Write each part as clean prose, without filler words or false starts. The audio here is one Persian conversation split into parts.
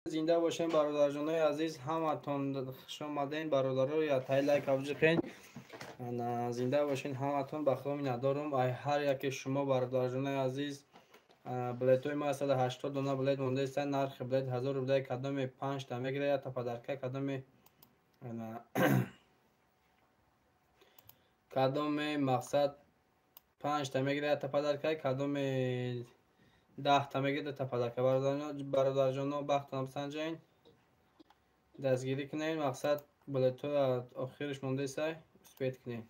زنده باشین برادرجانای عزیز، همتون خوش آمدین. برادرای یا تای لایک افجقین زنده باشین همتون. بخوامی ندارم ای هر یک شما برادرجانای عزیز. بلیتوی ما 180 دونه بلیت مونده است. نرخ بلیت 1000 روبله. کدام 5 تا میگیره یا تا پدرکه کدام کدام مقصد 5 تا میگیره تا پدرکه، کدام 10 تا میگیره تا پدرکه. برادرجانا بختم سنجین دستگیری کنین. مقصد بلیتو آخرش مونده سای سپیت کنین.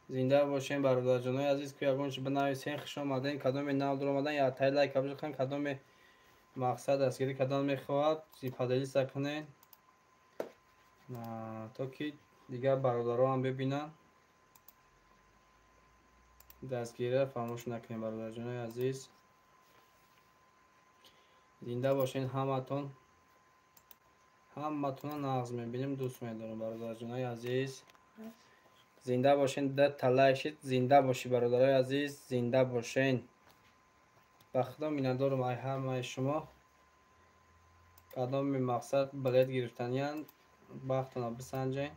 زنده باشین برادرجانای عزیز که یگونش بنویسین خوش آمدین. کدام نو در آمدن یا تای لایک بزنین. کدام مقصد دستگیری کدام میخواد پدری سکنین تا که دیگه برادرها هم ببینن. دستگیری فراموش نکنین برادرجانای عزیز. زنده باشین همتون. همتون نغز میبینیم دوست میدارم برادرجانای عزیز. زنده باشین. ده تلاشید زنده باشی برادرای عزیز. زنده باشین. بخدا میندارم ای همه شما. کدام مقصد بلیت گرفتنیان بختنا بسنجین.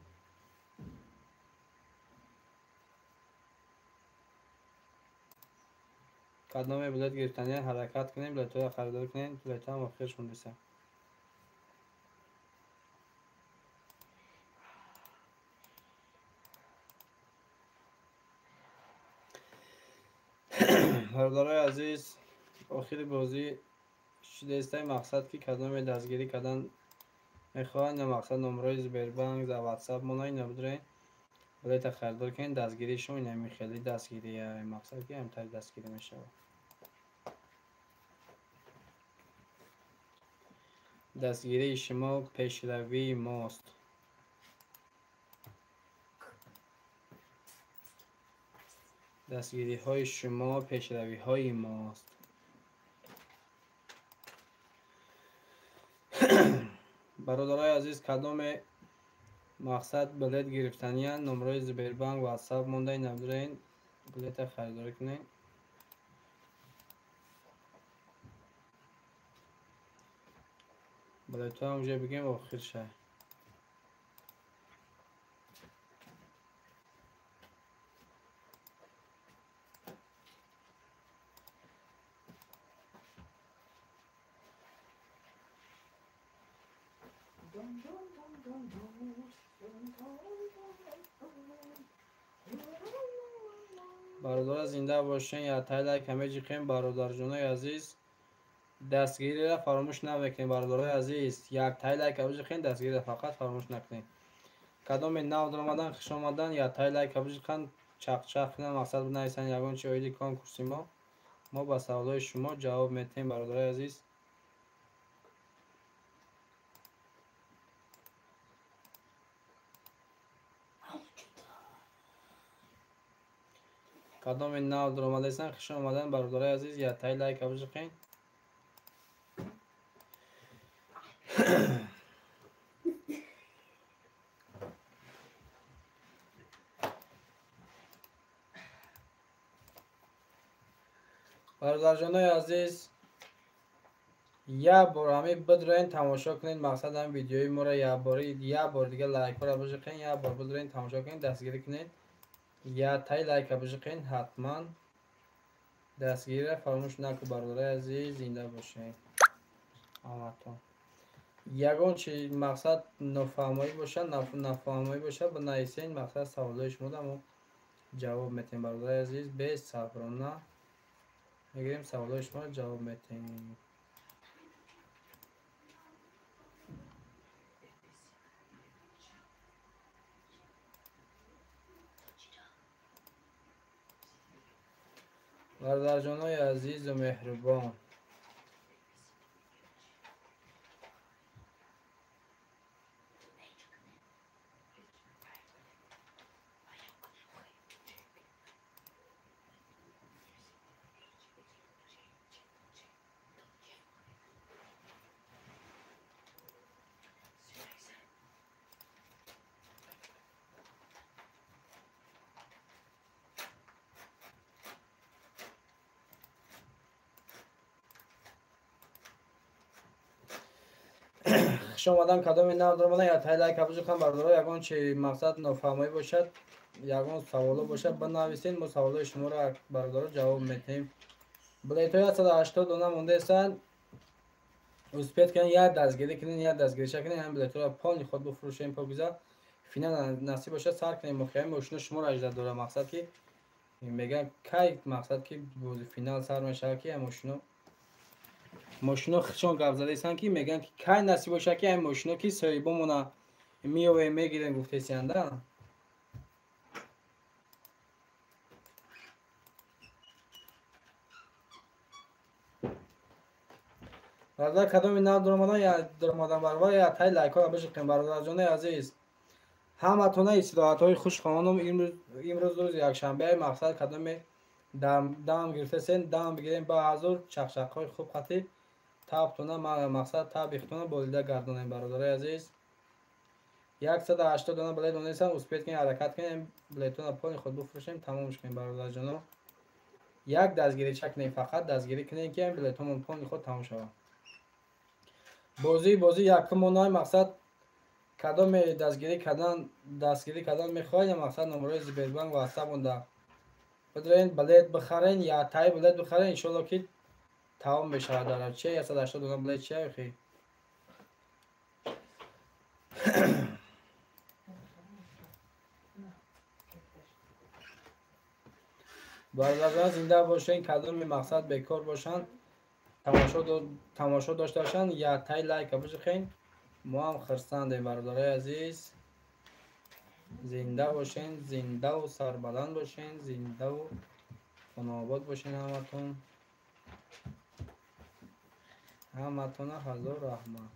کدام بلیت گرفتنیان حرکت کنین. بلیت های خریدار کنین. بلیت هم آخرش مونده. برادرای عزیز آخر بازی شده است. مقصد که کدام دستگیری کدام میخواین یا مقصد نمره زبربانک در واتساپ مونای نبودرین بلیت خریدار کنین. دستگیری شما این خیلی دستگیری مقصد که همتر دستگیری میشه. دستگیری شما پیشروی ماست. دستگیری های شما پیشروی های ماست. برادرای عزیز کدام مقصد بلیت گرفتنیان نمره زبربانک واتساپ مونده نبودرین بلیت خریدار کنین. بلیت ها اونجا بگیم آخر شه. برادر زنده باشین یا تای لایک همه جیخین برادرجانای عزیز. دستگیری را فراموش نکنین برادرای عزیز. یک تای لایک بزنین. دستگیری را فقط فراموش نکنین. کدام نو در آمدن خوش آمدن یا تای لایک بزنین. چق چق کنن مقصد بنویسن یگان چه اویدی کنکورس ما با سوالای شما جواب میدیم برادرای عزیز. کدام نو در آمده است خوش آمدن برادرای عزیز یا تای لایک بزنین. برادرجانای عزیز یا بار همه بدرین تماشا کنین. مقصد هم ویدیوی ما را یا بار دیگه لایک را بزنین یا بار بدرین تماشا کنین دستگیری کنین یا تای لایک بزنین. حتما دستگیری را فراموش نکنین برادرای عزیز. زنده باشین همتون. یگان چی مقصد نفهمایی باشه نفهمایی باشه بنویسین. مقصد سوالای شما دارم جواب میتیم برادرای عزیز. به صبرانه میگیریم سوالای شما جواب میتیم. برادرجانای عزیز و مهربان خوش آمدن کدام نام درمان یا تای لایک ابزار کنم بردارا یگان چی مقصد نفهمی باشد یگان سوالو باشد بنویسین ما سوالای شما را بردارا جواب میدیم بلیط های 180 دونه مونده استن اسپیت کنین یا دستگیری کنین یا دستگیری کنین هم بلیط را پانی خود بفروشین پاکیزه فینال نصیب باشه سر کنین مخیم ماشین شما را اجازه داره مقصد که میگن کی مقصد که بود فینال سر میشه که ماشینا خشون گپ زده ایستن که میگن که کی نصیب باشه که این ماشینا که صاحبمون میوه میگیرن گفته سینده برادر کدام نه درمادان یا درمادان برابر یا تای لایک ها بشکن برادر جان عزیز همتون استراحت های خوش خانم امروز روز یک شنبه مقصد کدام دام گرفته سن دام بگیریم با حضور چخچخ های خوب خطی تابتونه مقصد تاب اختونه بولیده گردونیم برادر عزیز 180 دونه بلیت دونیستن اسپیت کنیم حرکت کنیم بلیتون پای خود بفروشیم تمامش کنیم برادر جانو یک دستگیری چک کنیم فقط دستگیری کنیم که بلیتون پای خود تمام شود بازی یکم اونای مقصد کدام دستگیری کردن میخواید مقصد نمره زبیربانک واتساپ اوندا بدرین بلیت بخرین یا تای بلیت بخرین ان شاء الله که تمام بشه داره چه 180 دونه بلیت چه اخی برادران زنده باشین کدام مقصد بیکار باشن تماشا داشته باشن یا تای لایک بزنین ما هم خرسندیم برادرای عزیز زنده باشین زنده و سربلند باشین زنده و خانواباد باشین همتون هزار رحمت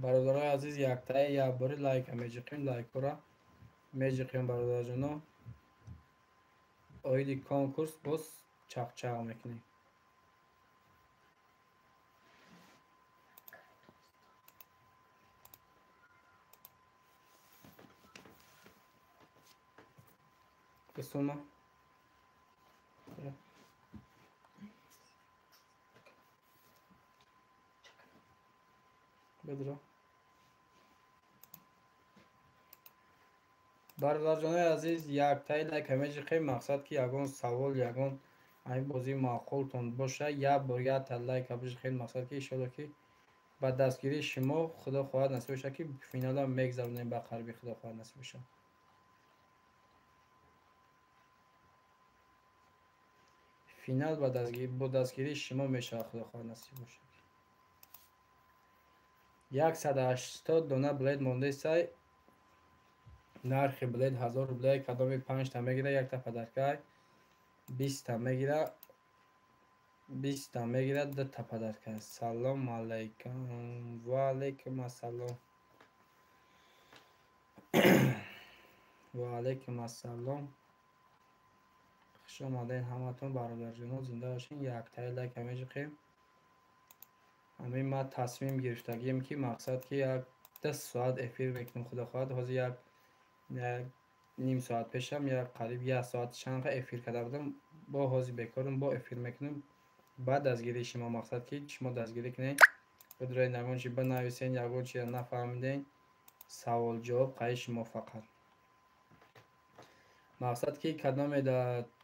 برادرای عزیز یک تای یا باری لایک میجقیم لایک را میجقیم برادر جانو اویدی کنکورس باز چق میکنیم بسوما بدرو برادر جان عزیز یک تای لایک میجقیم مقصد که یگان سوال یگان این بازی معقول تون باشه یا باید تا لایک بجقیم مقصد که ایشالا که با دستگیری شما خدا خواهد نصیب بشه که فینال هم میگذرونیم به قربی خدا خواهد نصیب بشه فینال با دستگیری شما میشه خدا خواهد نصیب بشه 180 دونه بلید مونده سای نرخ بلید 1000 روبله کدام 5 تا میگیره یک تا پدرکای 20 تا میگیره 20 تا میگیره 2 تا پدرکای سلام علیکم و علیکم السلام و علیکم السلام خوش آمدین همتون برادر جنو زنده باشین یک تای لایک میجقیم همین ما تصمیم گرفتگیم که مقصد که یک 10 ساعت افیر میکنم خدا خواهد حاضر یک نیم ساعت پیشم یا قریب 1 ساعت چند افیر کرده بودم با حاضر بکارم با افیر میکنم بعد دستگیری شما مقصد که شما دستگیری کنین بدرای نگون چی بنویسین یگون چی نفهمیدین سوال جواب قای شما فقط مقصد که کدام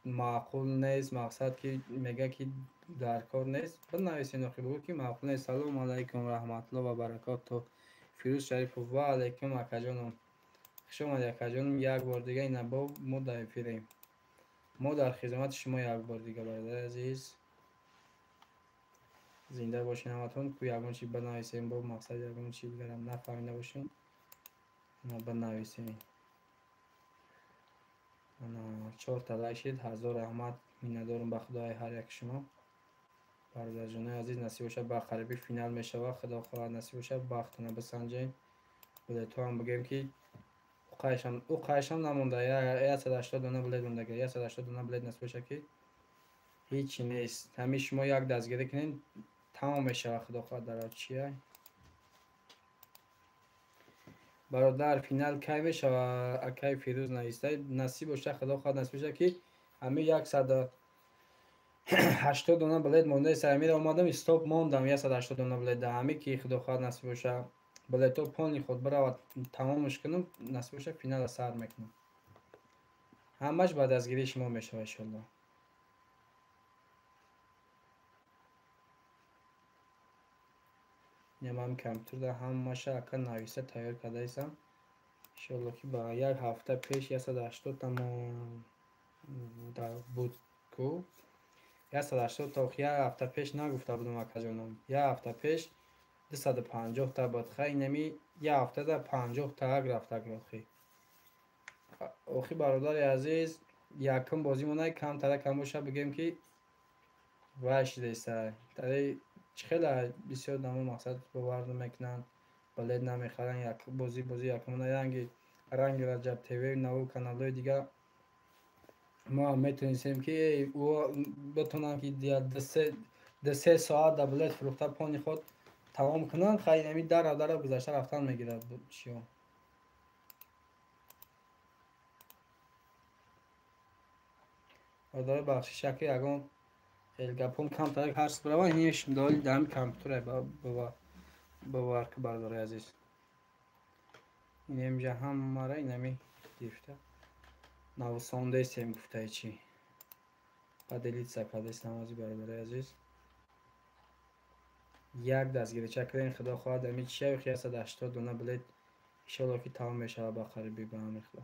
معقول نیست مقصد که میگه که در کار نیست بنویسین اخی بگو که معقول نیست سلام علیکم رحمت الله و برکاته فیروز شریف و علیکم اکا جانم خوش آمد اکا جانم یک بار دیگه این با ما در افیریم ما در خدمت شما یک بار دیگه برادر عزیز زنده باشین همتون که یگون چی بنویسین با مقصد یگون چی دیگرم نفهمیده باشین بنویسین 4 تا لایک شید 1000 رحمت میندارم به خدای هر یک شما برادر جان عزیز نصیب باشه با قریبی فینال میشه و خدا خواهد نصیب باشه وقتونه بسنجین بله تو هم بگیم که او قایشم نمونده 180 دونه بلید مونده 180 دونه بلید نصیب باشه که هیچی نیست همین شما یک دستگیری کنین تمام میشه و خدا خواهد در چیه برادر فینال کی میشه و اکی فیروز نیسته نصیب باشه خدا خواهد نصیب بشه که همه 180 دونه بلیت مونده سر میره اومدم استاپ موندم 180 دونه بلیت همه که خدا خواهد نصیب باشه بلیتو پانی خود برای تمامش کنم نصیب باشه فینال سر میکنم همش بعد از گیری شما میشه ان شاء الله نمام کامپیوتر در همش اکن نویسه تیار کرده ایسم ان شاء الله که با یک هفته پیش 180 تمام در بود کو 180 تا یک هفته پیش نگفته بودم اکا جانم یک هفته پیش 250 تا بود خیلی نمی یک هفته در 50 تا رفته گرفت اوخی برادر عزیز یکم بازی مونه کم تره کم باشه بگیم که وش دیسته تره خیلی بسیار دمو مقصد باور نمیکنن بلد نمیخرن یک بازی یکم رنگ رجب تیوی نو کانال دیگه ما میتونیم که او بتونن که ده سه ساعت در بلد فروخته پانی خود تمام کنن خیلی نمی در گذشته رفتن میگیره چیو برادر بخشی شکی اگم گپم کم تر هست برای اینش دالی دم کامپیوتر باور که برادر عزیز این اینجا هم مرا اینمی گرفته نوسانده سیم گفته چی بدلیت سکاده است نمازی برادر عزیز یک دستگیری چکرین خدا خواهد دمی چه و 180 دونه بلیت انشالله که تمام میشه با قریبی به هم خدا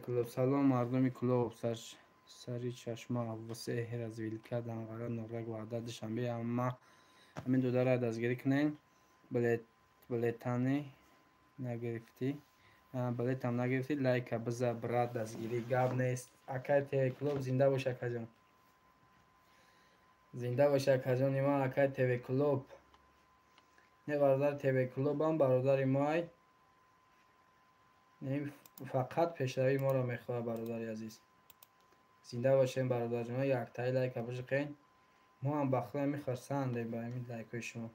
کلوب سلام مردمی کلوب سری چشما واسه هر از ویل کردن قرار نورگ و عدد شنبه اما همین دو داره دستگیری کنین بلیتانی نگرفتی بلیت هم نگرفتی لایک بزا برات دستگیری گاب نیست اکای کلوب زنده باشه اکا جان زنده باشه اکا جان ما اکای تیوی کلوب نه برادر تیوی کلوب هم برادر مای نه فقط پیشروی ما را میخواه برادر عزیز زنده باشین برادر جان یک تای لایک بشقین ما هم بخدا میخواستند با این لایک های شما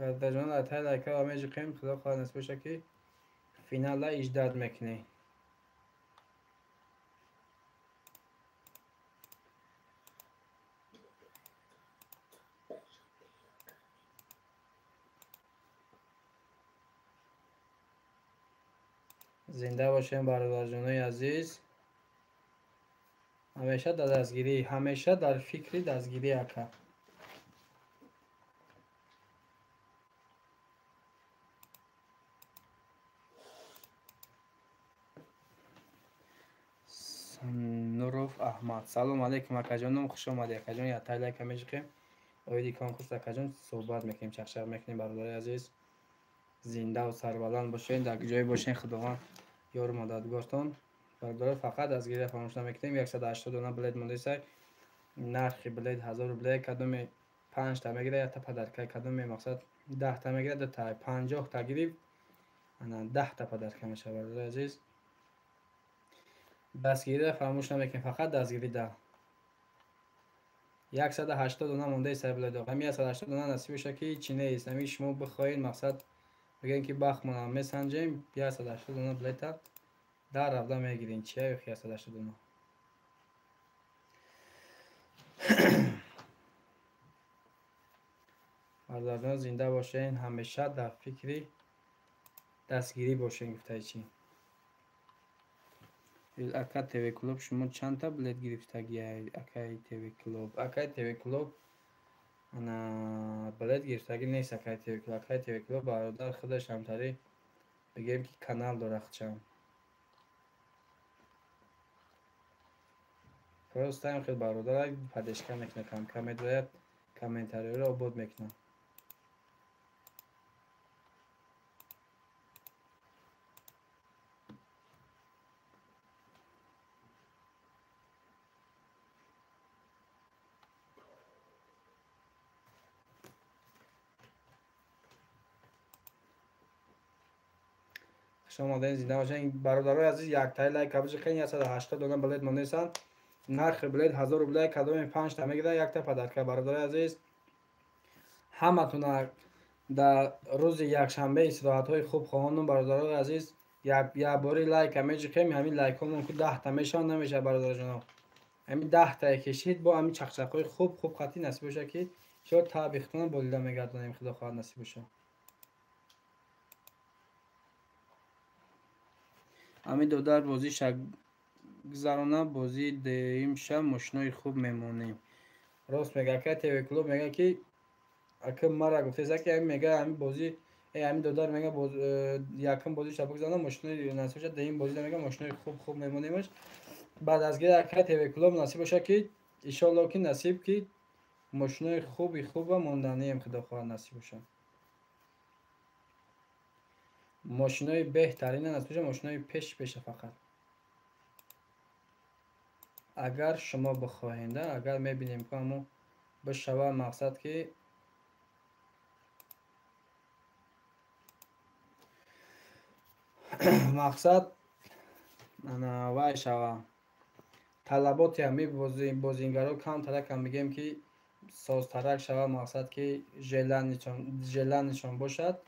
برادر جان یک تای لایک ها همیشه قیم خدا خواهد نصیب باشه که فینال لا اجداد میکنی زنده باشین برادر جانای عزیز همیشه در دستگیری همیشه در فکری دستگیری اکا نوروف احمد سلام علیکم اکا جانم خوش آمدی اکا جان یک تای لایک همیشه قیم اویدی کانکورس اکا جان صحبت میکنیم چخشق میکنیم برادر عزیز زنده و سربلند باشین در جای باشین خداوند یار مددگارتان برادر فقط دستگیری فراموش نمیکنیم 180 دونه بلیت مونده سر نرخ بلیت 1000 بلیت کدوم 5 تا میگیره یا تا پدرکای کدوم مقصد 10 تا میگیره دو تا 50 تا گیری انا 10 تا پدرکای میشه برادر عزیز دستگیری فراموش نمیکنیم فقط دستگیری ده 180 دونه مونده سر بلیت همین 180 دونه نصیب بشه که چی نیست همین شما بخواین مقصد بگین که بخمونم میسنجیم 180 دونه بلیت در رفته میگیرین چیه 180 دونه مردان زنده باشین همیشه در فکری دستگیری باشین گفته چی اکا تیوی کلوب شما چند تا بلیت گرفتگی اکای تیوی کلوب انا بلیت گرفتگی نیست اکای تیوی کلوب برادر خودش همتری بگیم که کانال داره خودشم فرست تایم خیلی برادر پدشکه میکنه کم میدوید کامنتاری رو بود میکنه شما دین زنده باشین. برادرای عزیز یک تای لایک ابج خین 180 دلار بلد مونیسان نرخ بلد 1000 روبل کدوم 5 تا میگیره یک تا پدرکه. برادرای عزیز همتون در روز یک شنبه استراحت های خوب خواهانم. برادرای عزیز یک باری لایک همه خیم. همین لایک ها ممکن 10 تا میشان نمیشه برادر جناب. همین 10 تا کشید با همین چخچق های خوب خاطی نصیب بشه که شاید تابختون بولیده میگردونیم. خدا خواهد نصیب بشه. همین دو در بازی شک گذرانه بازی دیم شب مشنای خوب میمونیم. راست میگه که تیوی کلوب میگه که اکم مرا گفته که میگه همین بازی همین دو در میگه یکم بازی شب گذرانه مشنای نصیب شد. دیم بازی میگه مشنای خوب میمونیمش. بعد از گیر که تیوی کلوب نصیب بشه که ان شاء الله که نصیب که ماشینای خوب و ماندنی هم خدا خواهد نصیب بشه. ماشینای بهترین نصیب بشه. ماشینای پیش فقط اگر شما بخواهید اگر میبینیم که همو بشوه مقصد که مقصد انا وای شوه طلبات همی بازینگرا کم ترک هم میگیم که ساز ترک شوه مقصد که ژلن نشان باشد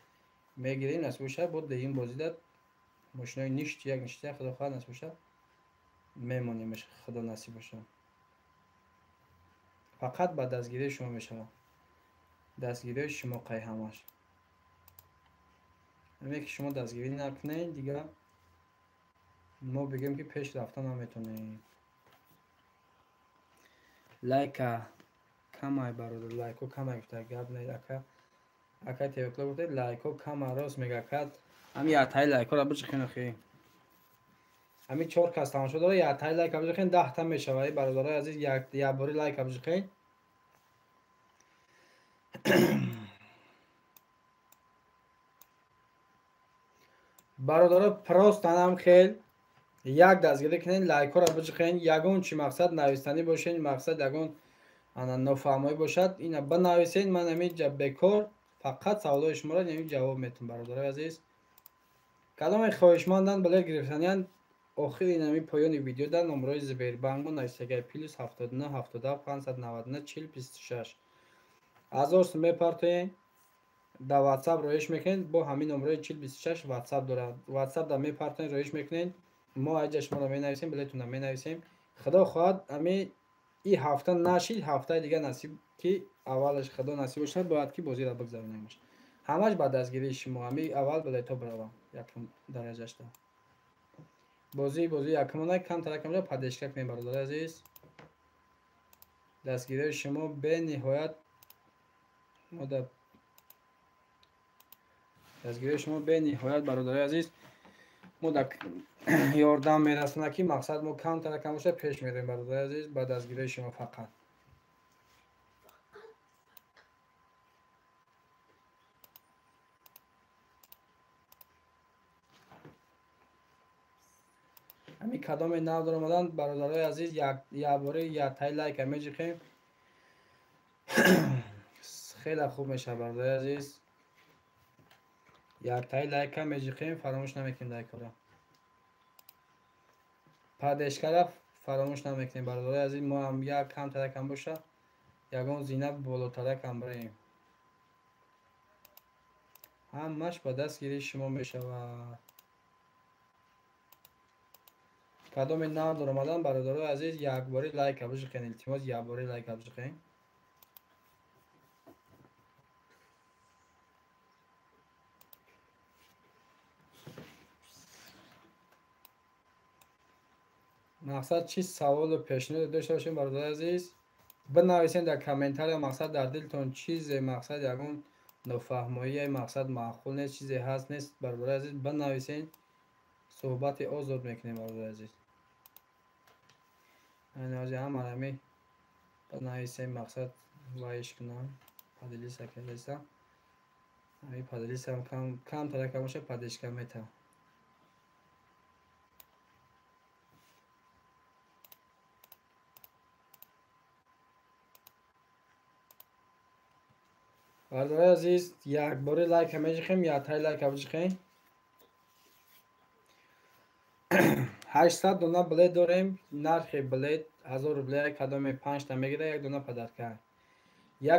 میگیریم نصیب بشه. بود این بازی داد ماشینای یک نشتی خدا خواهد نصیب بشه میمونیمش. خدا نصیب بشه. فقط با دستگیری شما میشه. دستگیری شما قای همش همه که شما دستگیری نکنین دیگه ما بگیم که پیش رفتن هم میتونیم. لایک کم های برادر لایک و کم های گفته گرد نید اکا تیوکلا گفته لایک و کم های راست میگه کد همی اتای لایک ها را بچه خیلی خیلی همی 4 کس تماشا داره. یا اتای لایک ها بچه خیلی 10 تا میشه وی برادر عزیز یک باری لایک ها بچه خیلی برادر پراستن هم خیلی یک دستگیری کنین لایک ها را بچخین. یگون چی مقصد نویستنی باشین مقصد یگون انا نفهمایی باشد اینا بنویسین. من همینجا بکار فقط سوالای شما را همین جواب میتونم برادر عزیز. کلام خواهشمندن بلد گرفتنیان آخر این همین پایان ویدیو در نمبرای زبیر بانگو نایستگاه پلیس 79 77 599 40 26 1000 سمه پارتین در واتساپ رویش میکنید. با همین نمبرای 40 26 واتساپ دارد. واتساپ در می پارتین رویش میکنید. ما اینجا شما را می نویسیم بلیتون می نویسیم. خدا خواهد همین این هفته نشید هفته دیگه نصیب که اولش خدا نصیب شد باید که بازی را بگذارونیمش. همش بعد از گیری شما همی اول بلیتو بروم یکم درجه شد بازی یکمونه کم ترکم را پدشکک کنیم برادر عزیز. دستگیری شما به نهایت مدت دستگیری شما به نهایت برادر عزیز مدت یاردم میرسونه که مقصد ما کم ترکم باشه پیش میریم برادر عزیز. بعد دستگیری شما فقط همین کدام نو در اومدن برادرای عزیز یک باره یک تای لایک میجی خیم خیلی خوب میشه برادرای عزیز. یک تای لایک هم میجی خیم فراموش نمیکنیم لایک را پدشکره فراموش نمیکنیم برادرای عزیز. ما هم یک کم ترکم باشه یگان زینب بالاترک هم بریم همش با دستگیری شما میشه و کدام نو در اومدن برادرای عزیز یک باری لایک ابج خین التماس یک باری لایک ابج خین. مقصد چی سوال و پیشنهاد داشته باشین برادرای عزیز بنویسین در کامنتار. مقصد در دلتون چیز مقصد یگون نفهمایی مقصد معقول نیست چیزی هست نیست برادرای عزیز بنویسین صحبت آزاد میکنیم برادرای عزیز. اینازی هم همی بنویسین مقصد وایش کنم پادلیس اکلیسا همی پادلیس هم کم ترکم باشه پادش کم میتم برادرای عزیز یک باری لایک همیشه خیم یا تای لایک ابج خیم 800 дона билет дорем. Нархи билет 1000 рубля, кадоме 5 та мегира, як дона падарка.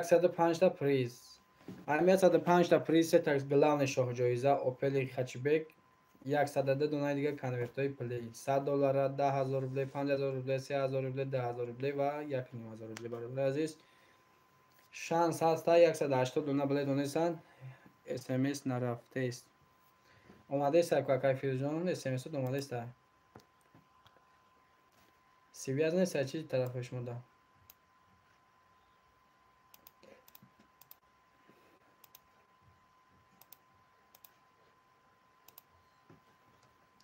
105 та приз. Ами 105 та приз се такс главный шоҳ-ҷоиза Opel Hatchback. 102 дона дига конвертои Play. $100, 10000 рубля, 5000 рубля, 3000 рубля, 10000 рубля ва 1500 рубля. Бародари азиз, шанс ҳаста 180 дона билет донестанд. SMS нарафтест. Омадест какай Фирӯзҷон, SMS омадест. Связанест чи тарафи шумо да?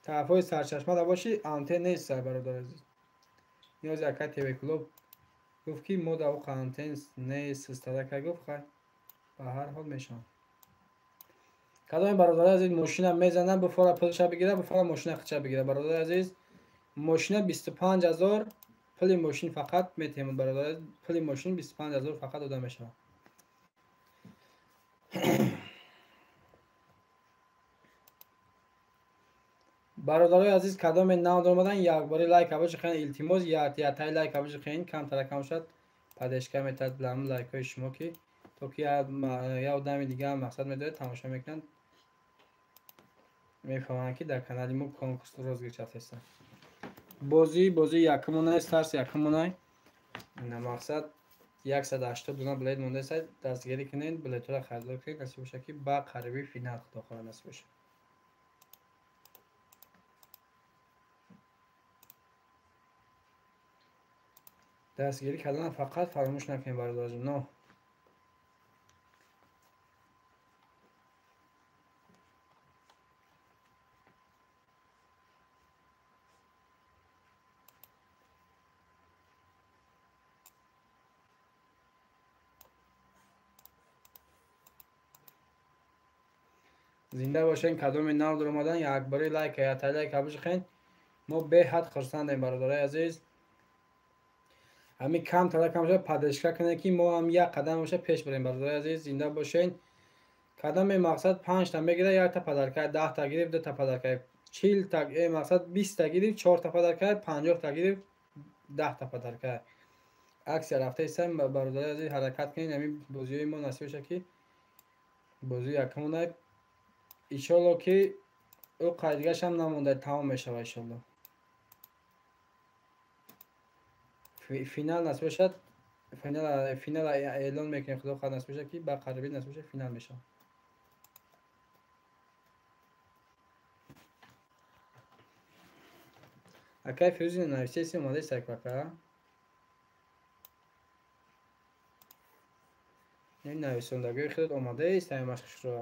тарафҳои сарчашма да боши, антен нест бародар азиз. Ниёзи ака ТВ клуб гуфт ки мо да воқа антен нест истадака гуфт хай. Ба ҳар ҳол мешавад. кадоми бародари азиз мошина мезанад буфора пулша бигира, буфора мошина хича бигира. Бародари азиз, мошина 25000 пули мошин фақат метемуд. Бародари пули мошин 25000 фақат дода мешавад. бародарои азиз, кадоме нав омадан якбори лайк абош хайн илтимос ятай лайк абош хайн камтара кам шад падешка метад билам лайкҳои шумо ки то ки я одами дига мақсад медорад тамошо мекунанд мефаҳманд ки дар канали мо конкурс розгирчафтеста. бози якумонай старс якумонай на мақсад 180 дона билет мондеста. дастгирӣ кунед, билетҳоро харидор кунед, насиб боша ки ба қариби финал дохила насиб боша. дастгирӣ кардан фақат фаромӯш накунед бародари но. зинда бошен. кадоми нав дар омадан якбори лайк ятай лайк абош хайн мо беҳад хурсандем бародари азиз. ҳами кам тара кам шуда падешка кунед ки мо ҳам як қадам боша пеш барем бародари азиз. зинда бошен. кадоми мақсад 5 та мегира, 1 та падарка, 10 та гирифт, 2 та падарка, 40 та мақсад 20 та гирифт, 4 та падарка, 50 та гирифт, 10 та падарка. аксия рафтаистам бародари азиз, ҳаракат кунед. ҳами бозиҳои мо насиб боша ки бозии якумона иншолло ки ӯ қайдигаш ҳам намонда тамом мешава иншолло. финал насиб бошад, финал эълон мекунем худо хоҳад насиб боша ки ба қариби насиб боша финал мешава. акай Фирӯзи нависеси омадест акака. ин нависондагии худот омадест ҳами машқшро.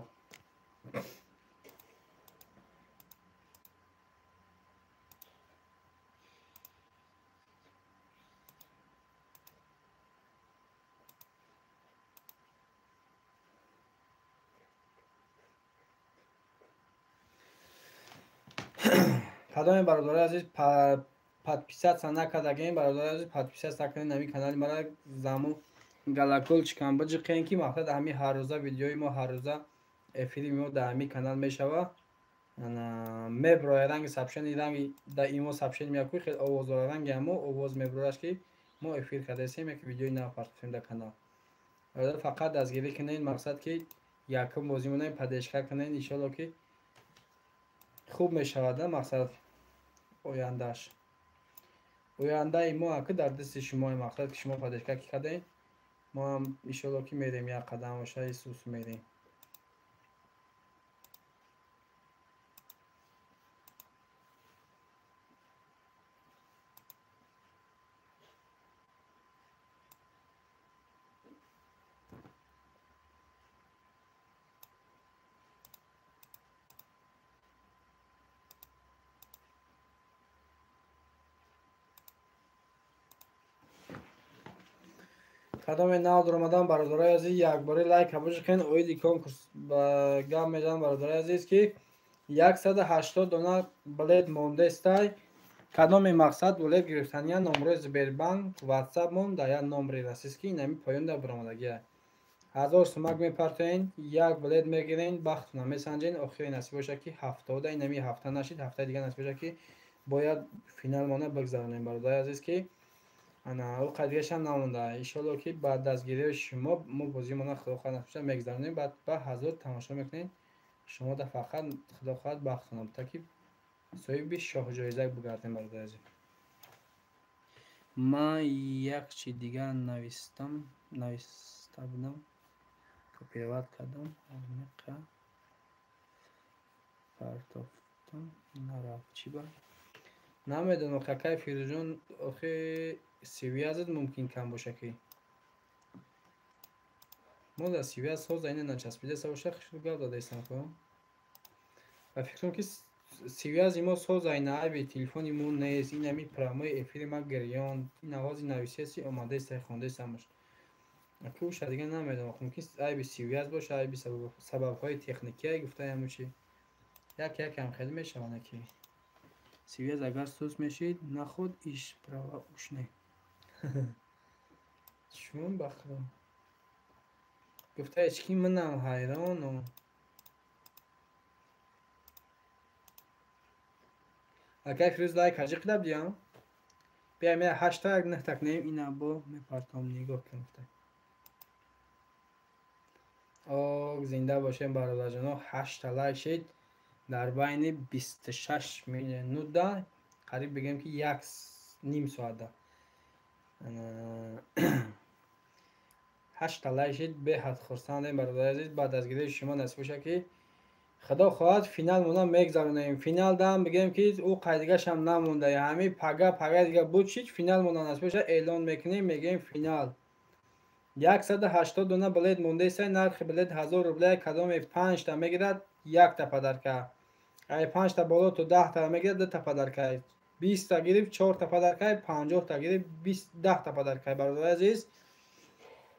кадоми бародари азиз подписатся накардагем, бародари азиз подписатся кунед ҳами канали мара заму галакулчикам биҷиқен ки мақсад ҳами ҳаррӯза видеои мо ҳаррӯза эфири мо дар ҳами канал мешава. меброяд ранги сабшени ранги да имо сабшени мякуи хел овоздора ранги ҳамо овоз меброяш ки мо эфир кардастем як видеои нав пахш кунем дар канал. бародар фақат дастгирӣ кунед, мақсад ки якум бозӣ монем падешка кунед иншолло ки хуб мешавад. мақсад ояндаи мо аки дар дасти шумо мақсад ки шумо падешка ки кардем мо ҳам иншолло ки мерем як қадам боша исус мерем. кадоме нав дар омадан бародари азиз якбори лайк абош кен оиди конкурс ба гап мезанам бародари азиз ки 180 дона билет мондестай. кадоми мақсад билет гирифтания номрои Сбербанк ватсап мон дар як номре расист ки инами поён дар баромадагия 1000 сумак мепартоен, як билет мегирен, бахтуна месанҷен. охири насиб боша ки ҳафтода инами ҳафта нашид, ҳафтаи дига насиб боша ки باید فینال مانه بگذرانیم برادر عزیز که انا او قضیهش هم نمونده ان که بعد دستگیری شما ما بازی مانه خدا خواهد نفشه میگذرانیم بعد به حضور تماشا میکنین شما در فقط خدا خواهد بختانم تا که صاحب شاه جایزه بگردیم برادر عزیز. من یک چی دیگه نوشته بودم کپیوت کردم عمیقه پرتافتم نرفت چی با نمیدونم خکای فیروزجان آخه سیوی ازت ممکن کم باشه که ما در سیوی از ساز اینه نچسبیده سه باشه خشو گل داده ایستم کنم و فکر کنم که سیوی از ایما ساز اینه عیبی تلفونی مون نیست این همی پرامای افیری ما گریان این نوازی نویسی هستی آماده است خونده است باشه اکی اوش دیگه نمیدونم ممکن عیبی سیوی از باشه عیبی سبب های تکنیکی گفته همون چی یک هم خیلی میشونه که سیویز اگر سوز میشید نخود ایش برای اوش نه چون بخرم گفته اچکی منم حیرانم اگر فیروز لایک هجی قدب دیام بیایم یه هشتگ نه تکنیم اینا با میپرتام نگاه کنم آه زنده باشیم برادر جان 8 لایک شید در بین 26 میلیون نوده قریب بگم که یک نیم ساعته 8 لایک شید به حد خرسندیم برادر عزیز بعد از گیری شما نصیب بشه که خدا خواهد فینال مونا میگذرونیم فینال دام بگیم که او قایدگاش هم نمونده همین پگا دیگه بود چیز فینال مونا نصیب بشه اعلان میکنیم میگیم فینال 180 دونه بلیت مونده است نرخ بلیت 1000 روبله کدام 5 تا میگیرد یک تا پدرکه ای 5 تا بالا تو 10 تا میگیرد 2 تا پدرکه 20 تا گرفت 4 تا پدرکه 50 تا گرفت 20 10 تا پدرکه برادر عزیز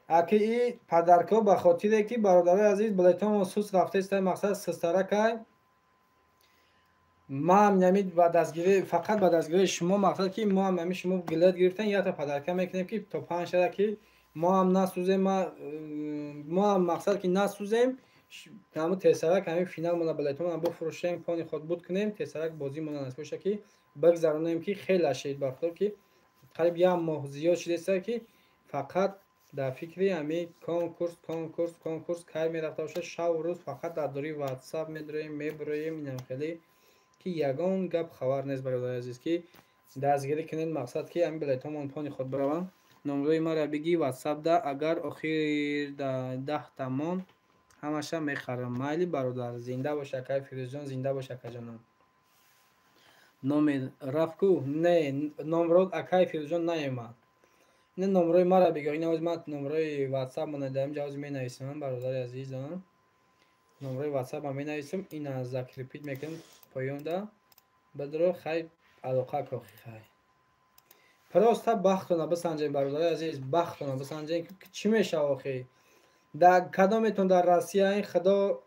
اکی ای پدرکه به خاطر که برادر عزیز بلیتام سوس رفته است مقصد سسترکه ما هم نمید با دستگیری فقط با دستگیری شما مقصد که ما هم شما گلت گرفتن یا تا پدرکه میکنیم که تا 5 شده که ما هم نسوزیم ما هم مقصد که نسوزیم همون تسرک همین فینال مون بلیتون هم بفروشیم پانی خود بود کنیم تسرک بازی مون نصیب بشه که بگذرونیم که خیلی شید بخاطر که قریب یک ماه زیاد شده است که فقط در فکری همین کنکورس کار میرفته باشه شب و روز فقط در دوری واتساپ میبریم اینم خیلی که یگان گپ خبر نیست برادر عزیز که دستگیری کنین مقصد که همین بلیط همون پانی خود بروم نمره ما را بگی واتساپ ده اگر آخر 10 تمام همشه میخرم مایلی برادر زنده باشه که فیروز جان زنده باشه که جانم نام رفکو نه نمرات اکای فیروز جان نیامد نه نمره ما را بگی این از من نمره واتساپ من دادم جواز می نویسم برادر عزیزم نمره واتساپ می نویسم این از ذکر ریپیت میکنم پایان ده بدرو خیلی علاقه که خیلی پراستا بختونه بسنجین برادر عزیز بختونه بسنجین که چی میشه آخی در کدامتون در روسیه این خدا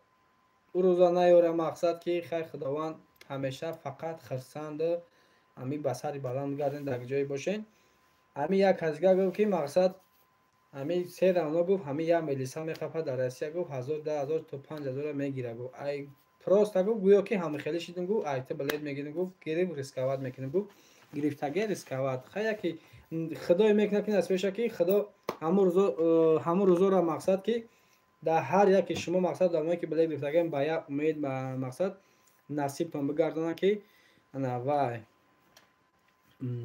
او روزا نیاره مقصد که خیر خداوند همیشه فقط خرسند همی بسری بلند گردین در جایی باشین همی یک هزگاه گفت که مقصد همی 3 رانا گفت همی یک ملیسا میخفه در روسیه گفت 1000 10000 تا 5000 میگیره گفت ای پراستا گفت گویا که همه خیلی شدیم گفت ایت بلد میگیریم گفت گریب ریسکاوت میکنیم گفت گرفتگی ریسکاوت خیلی که خدای میکنه که نسبشه که خدا همون روزا را مقصد که در هر یک شما مقصد در که بلد گرفتگی با یک امید مقصد نصیبتون بگردانه که انا وای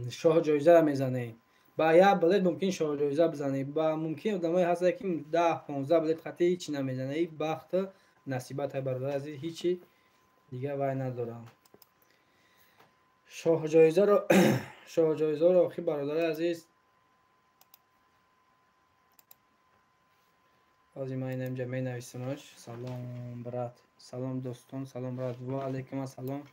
شاه جایزه را میزنه با یک بلد ممکن شاه جایزه بزنه با ممکن آدمای هست که 10 15 بلد خطی هیچ نمیزنه این بخت نصیبت برادر عزیز هیچی دیگه وای ندارم شاه جایزه رو شاه جایزه رو آخی برادر عزیز بازی ما اینجا می نویسمش سلام برات سلام دوستان سلام برات و علیکم السلام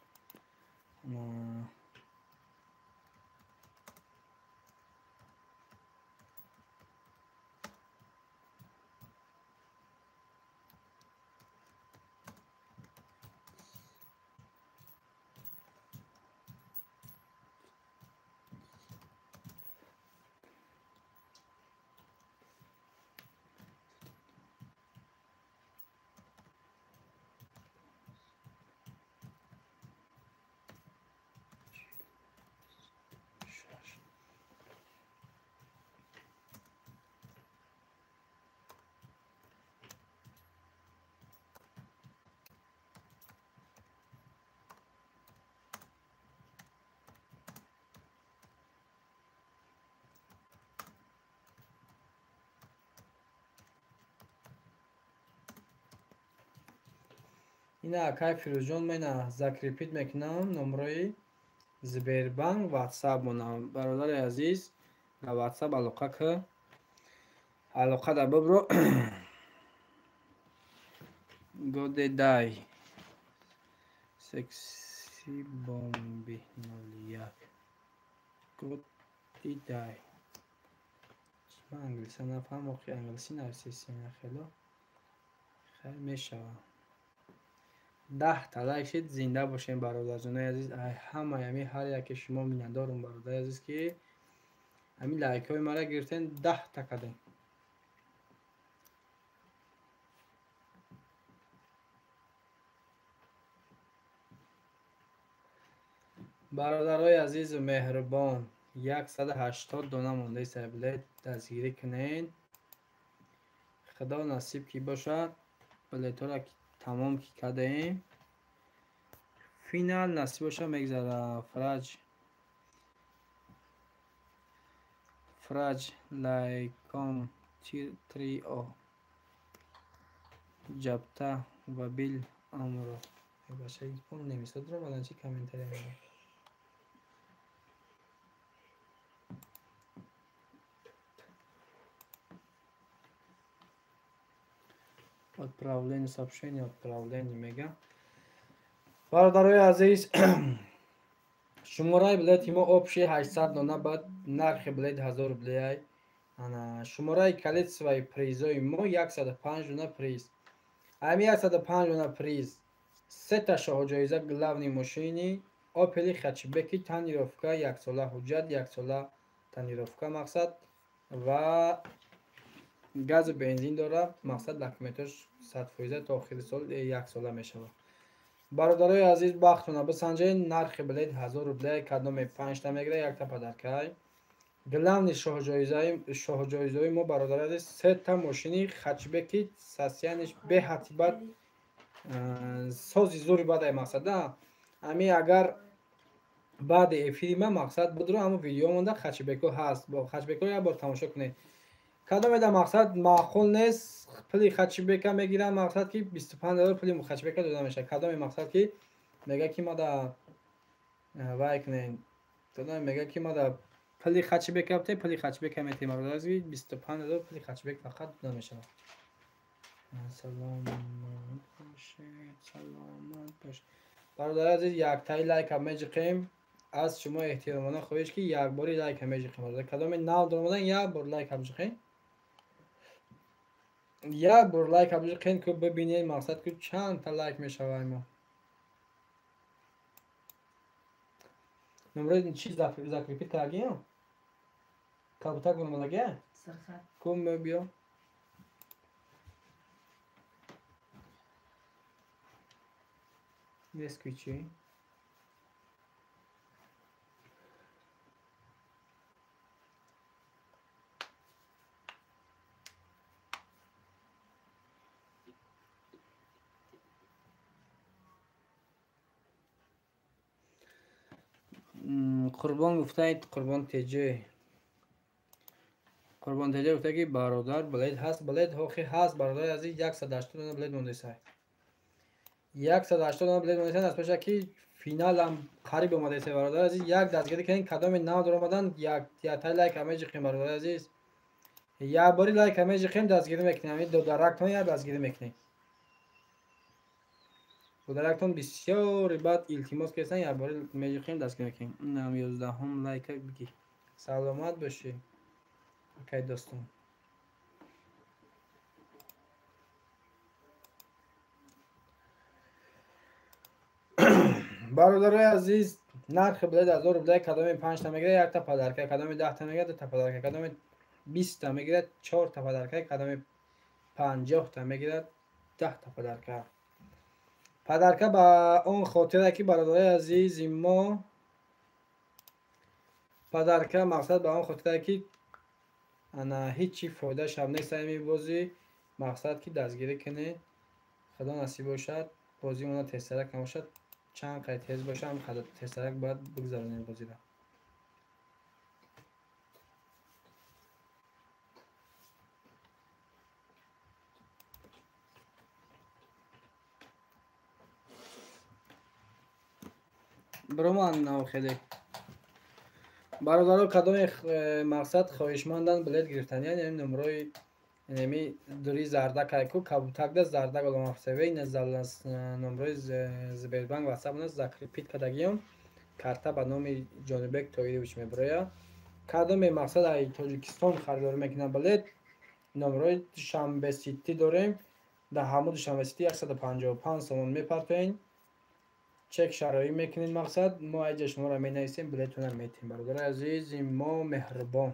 اینا акай фирӯзҷон мена закрепит мекунам номрои Сбербанк WhatsApp монам. Бародари азиз дар WhatsApp алоқа ки алоқа дар бибро Godeday Sexy Bombi 01 Godeday من انگلیسی نفهم آخی انگلیسی نویسیستیم خیلی خیلی میشوم 10 تا لایک شید زنده باشین برادرجانای عزیز همه یمی هر یک شما میندارم برادر عزیز که همین لایک های مرا گرفتین 10 تا کردین برادرای عزیز و مهربان 180 دانه مونده سبلت دستگیری کنین خدا نصیب کی باشد بلیت ها را تمام کی کرده ایم فینال نصیب باشد میگذره فرج لایکام تری او جبته و بیل امرو باشه این پون نمیسد رو بلند چی کامنتری میگه отправление сообщение отправление мега бародарои азиз шумораи билети мо общий 800 дона бад нархи билет 1000 рублей ана шумораи количествои призои мо 105 дона приз ами 105 дона приз сета шоҳоҷоиза главни мошини опели хачбеки тонировка 1 сола ҳуҷҷат 1 сола тонировка мақсад ва газу бензин дорад мақсад документош 100% то охири сол 1 сола мешавад бародарои азиз бахтона бисанҷед нархи билет 1000 рублей кадоме 5 та мегира 1 та падаркай главни шоҳоҷоизаи мо бародари азиз 3 та мошини хачбеки сасяниш беҳатибат сози зури бадай мақсада ами агар баъди эфири ма мақсад будро ҳамо видео монда хачбеко ҳаст бо хачбеко як бор тамошо кунед кадомеда мақсад маъқул нест пули хачбека мегиранд мақсад ки 25 пули хачбека дода мешавад кадоме мақсад ки мега ки мада вай кунед кадоме мега ки мада пули хачбека бте пули хачбека метем бародари 25 пули хачбек фақат дода мешавад саломат бошед бародари азиз яктаи лайк ҳам меҷиқем аз шумо эҳтиромона хоҳиш ки якбори лайк ҳам меҷиқем кадоме нав дормадан як бор лайк ҳам ҷиқем як бор лайк ҳам ҷиқем ки бибинед мақсад ки чанд та лайк мешавад мо номрои чи закрепит кардем кабута гурмалаге кум биё Весквичи. Қурбон гуфтаид Қурбон теҷе гуфта ки бародар билет ҳаст билет ҳохи ҳаст бародари азиз 180 билет мондесай 180 билет мондесай аспаша ки финалам қариб омадесай бародари азиз як дастгирӣ кунед кадоме нав доромадан яктай лайк ҳам меҷиқем бародари азиз як бори лайк ҳам меҷиқем дастгирӣ мекунем ҳамин додарактон як дастгирӣ мекунем додарактон бисёри бад илтимос кесан як бори меҷиқем дастгирӣ мекунем инам 11 лайка биги саломат бошед акай достон бародарои азиз нархи билет 1000 рублей кадоме 5 та мегирад 1 та падарка кадоме 10 та мегирад 2 та падарка кадоме 20 та мегирад 4 та падарка кадоме 50 та мегирад 10 та падарка падарка ба он хотире ки бародарои азизи мо падарка мақсад ба он хотире ки ана ҳичи фоидааш ҳам нест ами бозӣ мақсад ки дастгирӣ кунед худо насиб бошад бозӣ мона тезтарак набошад чанд қай тез бошад тезтарак бояд бигзаронед бозиро برمان نو خیلی برادرها کدام مقصد خواهشمندان بلیت گرفتن یعنی نمروی نمی دوری زردک هایکو کبوتک ده زردک علام افسوی نزل نمروی زبیربانگ واسه بنا زکری پیت کدگیم карта ба номи ҷонибек тоиевич мебарояд. Кадоме мақсад ай Тоҷикистон харидор мекунад билет. номерои Душанбе Сити дорем. Дар ҳамон Душанбе Сити 155 сомон мепартоен. чек шароӣ мекунед мақсад. Мо айҷа шуморо менависем, билетона метиҳем. Бародарои азизи мо меҳрубон.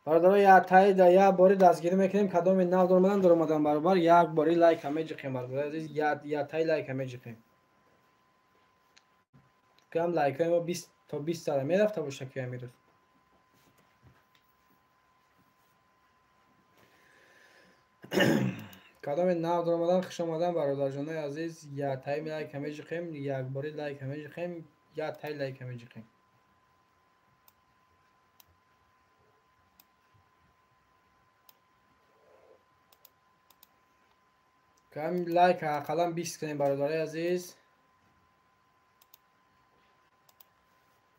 бародарои ятаи да як бори дастгирӣ мекунем. Кадоме нав дормадан доромадан баробар як бори лайка меҷиқем. Бародарои азиз ятаи лайка меҷиқем. کم لایک های ما 20 تا 20 ساله میرفت تا باشه که امروز کدام نو در آمدن خوش آمدن برادر جانای عزیز یا تای لایک همه جخیم یک باری لایک همه جخیم یا تای لایک همه جخیم کم لایک اقلا 20 کنیم برادرای عزیز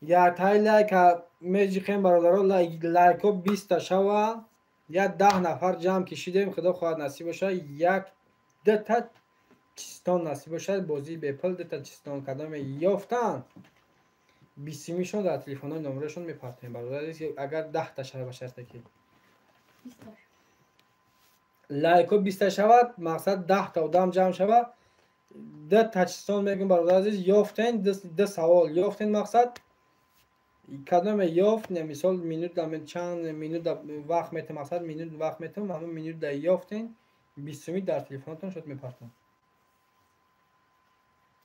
یا تای لایک میجخیم برادرها لایک ها 20 تا شوا یا 10 نفر جمع کشیدیم خدا خواهد نصیب باشه یک دتا چیستان نصیب باشه بازی بپل دتا چیستان کدام یافتن 20 میشون در تلفن های نمرهشون میپرتیم برادر اگر 10 تا شوا باشه که لایک ها 20 تا شود مقصد 10 تا آدم جمع شود دتا چیستان میگم برادر عزیز یافتین ده سوال یافتین مقصد کدام یافت مثال مینوت در چند مینوت وقت میتم مقصد مینوت وقت میتم همون مینوت در یافتین 20 در تلفنتون شد میپرتم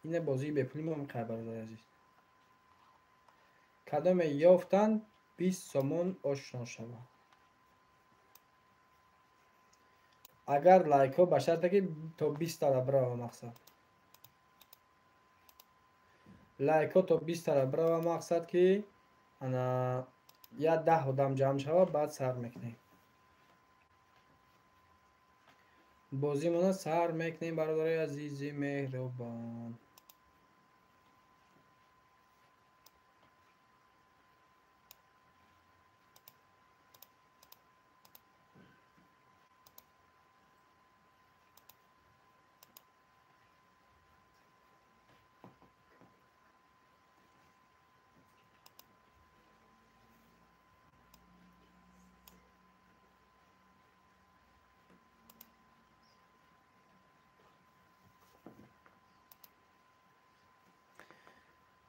اینه بازی به پولی ما خبر داره عزیز کدام یافتن 20 سومون آشنا شود اگر لایک ها بشرطه که تا 20 تا برای مقصد لایک ها تا 20 تا برای مقصد که انا یا 10 آدم جمع شود بعد سر میکنیم بازی مون سر میکنیم برادرای عزیزی مهربان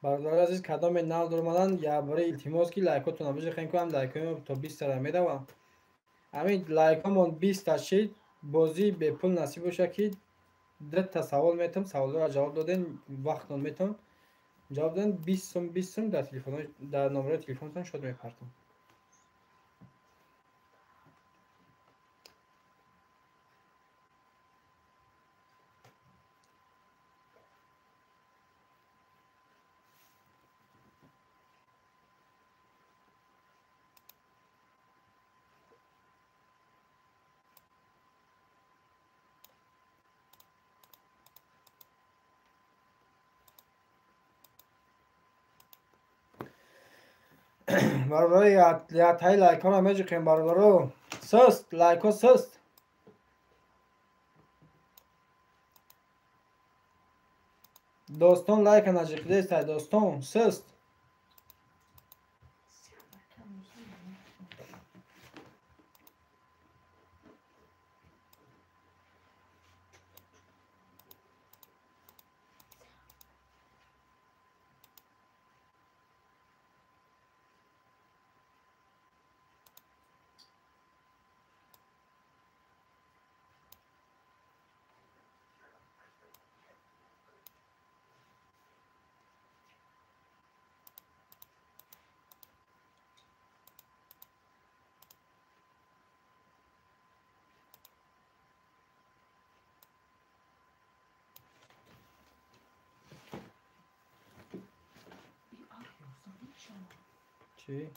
برادر عزیز کدام نو در اومدن یا برای التماس که لایکاتون رو بجه خیلی کنم لایک ها تا 20 تا میدم همین لایک همون 20 تا شید بازی به پول نصیب باشه که 10 تا سوال میتونم سوال رو جواب دادن وقت میتونم جواب دادن 20 سوم 20 سوم در تلفن در نمره تلفنتون شد میپرتم برادرای یا تای لایک ها رو میجه خیلی برادرو سست لایک ها سست دوستان لایک نجیقیده است دوستان سست چی؟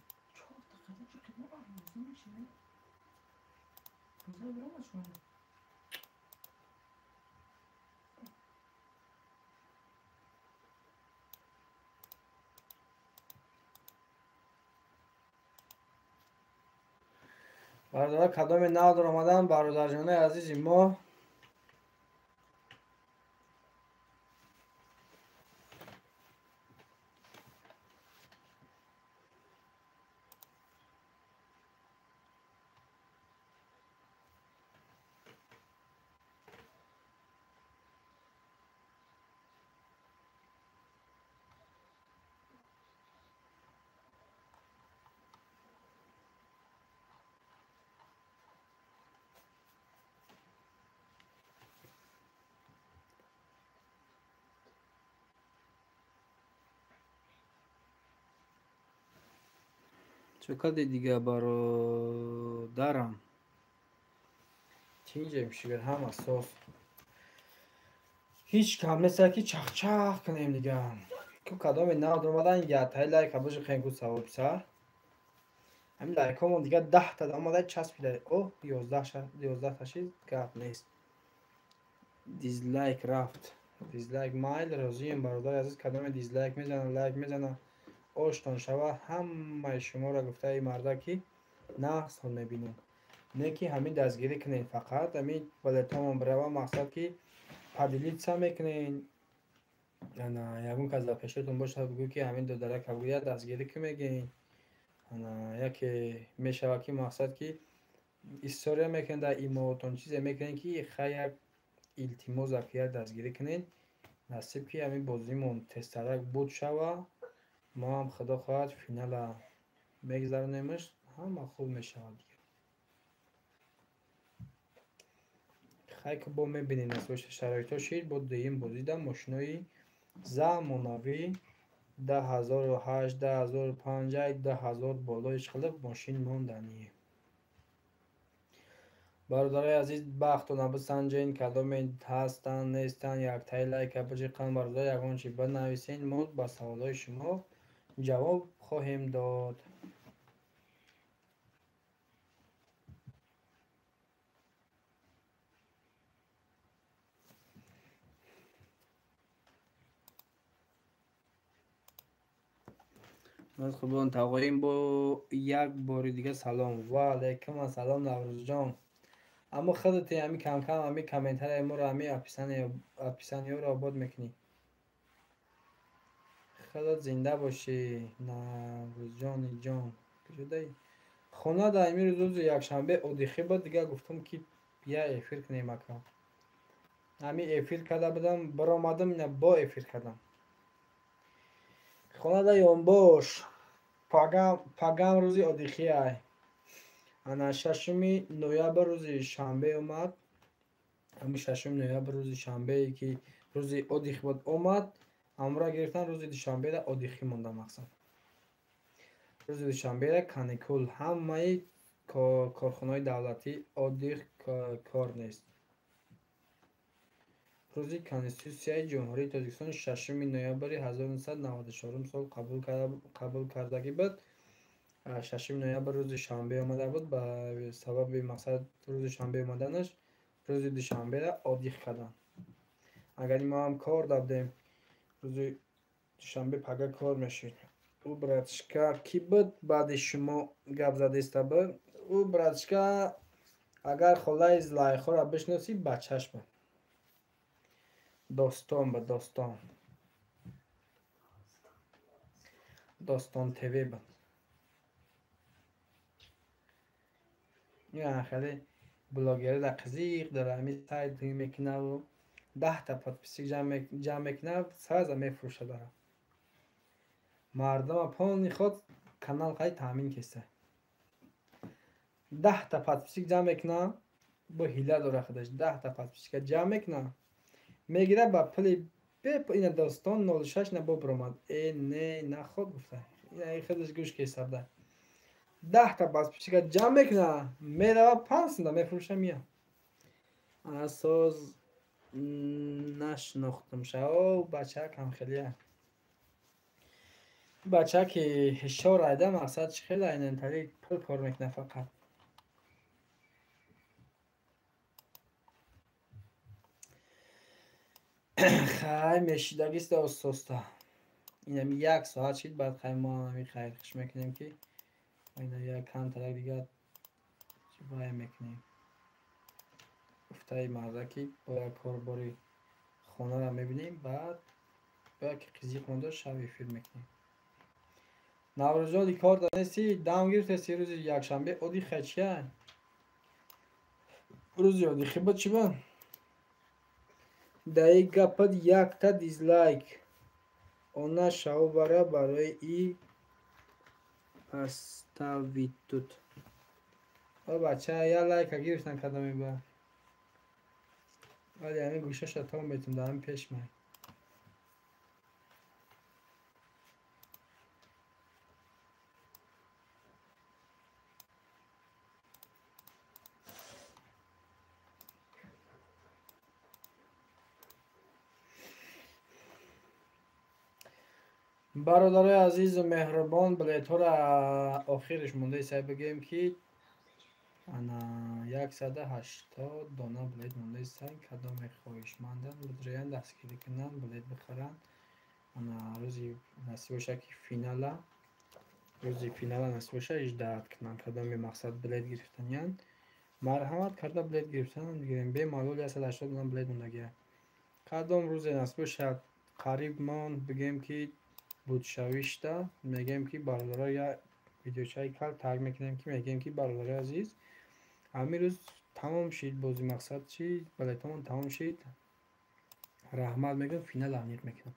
برادر کدام نو در آمدن برادرجان عزیز ما. چه کدی دیگه برادرم چینجه میشه هم اساس هیچ کم مثل که چخ چخ کنیم دیگه که کدام نو در آمدن یا تای لایک بشه خیلی گود سواب سر همین لایک همون دیگه 10 تا آمده چسبیده. اوه 11 تا شید گپ نیست. دیزلایک رفت. دیزلایک مایل راضیم برادر عزیز کدام دیزلایک میزنه لایک میزنه آشتان شوه همه شما را گفته ای مرده که نه سال میبینم نه که همین دستگیری کنین فقط همین بلتان برای مقصد که پدیلیت میکنین انا یکون که از پیشتون باشه بگو که همین دو درک بگوید دستگیری که میگین انا یکی میشه که مقصد که استوریا میکنین در ایموتون چیزی میکنین که خیلی التیموز اکیه دستگیری کنین نصیب که همین بازیمون تسترک بود شوه ما هم خدا خواهد فینال میگذرونیمش همه خوب میشه دیگه. خیلی که با میبینین نسبت شرایط ها شید با دویم بازیدم ماشینای زمانوی 10,008 10,050 10,000 بالایش خلق ماشین موندنیه. برادرای عزیز بختون بسنجین کدام هستن نیستن یک تای لایک بجیقن برادر یکان چی بنویسین ما با سوالای شما جواب خواهیم داد. از خوبان تقویم با یک باری دیگه سلام و علیکم السلام نوروز جان. اما خودت همی کم کم همی کامنت های ما رو همی اپیسانی ها رو آباد میکنی. خودت زنده باشی نوروز جان کجا خونه دا امیر روز یک شنبه اودیخی بود دیگه گفتم که بیا افیر کنیم اکا همی افیر کرده بودم برآمدم نه با افیر کردم خونه دا یون باش پاگم روزی اودیخی های انا ششمی نویبر روزی شنبه اومد همین ششم نویبر روزی شنبه ای که روزی اودیخ بود اومد امرا گرفتن روزی دوشنبه دا اودیخی مونده مقصد روزی دوشنبه دا کانیکول همه کارخانه‌های دولتی اودیخ کار نیست. روزی کنستیتوسیای جمهوری تاجیکستان ششم نویبر 1994 سال قبول کردگی بود. ششم نویبر روز شنبه آمده بود به سبب مقصد روز شنبه آمدنش روز دوشنبه را اودیخ کردن. اگر ما هم کار دادیم روز دوشنبه پگه کار میشید. او براتشکا کی بود بعد شما گپ زده است بود او براتشکا اگر خلای زلایخو را بشناسی بچهش بود داستان به داستان تیوی بود این خیلی بلاگری در قزیق در همین سایت میکنه و 10 تا پادپیسی جمع میکنه سازه میفروشه داره مردم پانی خود کانال خیلی تامین کسته 10 تا پادپیسی جمع میکنه با هیله داره خودش 10 تا پادپیسی که جمع میکنه میگیره با پلی این داستان 06 نبا برامد نه خود گفته این خودش گوش که حساب ده 10 تا پادپیسی که جمع میکنه میره 5 سنده میفروشه میاد اساس نشناختم شو بچه کم خیلی بچه که هشار رایده مقصد خیلی این انتری پل کار میکنه فقط خیلی میشیدگیست استاستا این همی 1 ساعت شید بعد خیلی ما همی خیلی خوش میکنیم که این یک کم تلک دیگه وای میکنیم گفته مردکی با کارباری خانه را میبینیم بعد باید که قیزیق مونده شب فیلم میکنیم نوروزالی کار دانستی دام گرفتی روز یک شنبه اودی خچیه روز یادی خیبت چی با در این گپت یک تا دیزلایک آنها شو برای ای پستاویتوت و بچه یا لایک ها گرفتن کدامی با ولی همین گوشه شتا میتون دارم پیش من برادرای عزیز و مهربان بلیط را آخرش مونده سعی بگیم که انا 180 دانه بلیط مونده سعی کدام خواهشمندن لطفاً دستگیری کنن بلیط بخرن انا روزی نصیب باشه که فینال روزی فینال نصیب باشه 18 کنن کدام مقصد بلیط گرفتن مرحمت کرده بلیط گرفتن دیگه به معلولی 180 دانه بلیط موندگیه کدام روز نصیب باشه قریب مان بگیم که بود شویشته میگیم که برادرها یا ویدیوچای کل تگ میکنیم که میگیم که برادرای عزیز همین روز تمام شید بازی مقصد چی بلیتمون تمام شید رحمت میگم فینال امنیت میکنم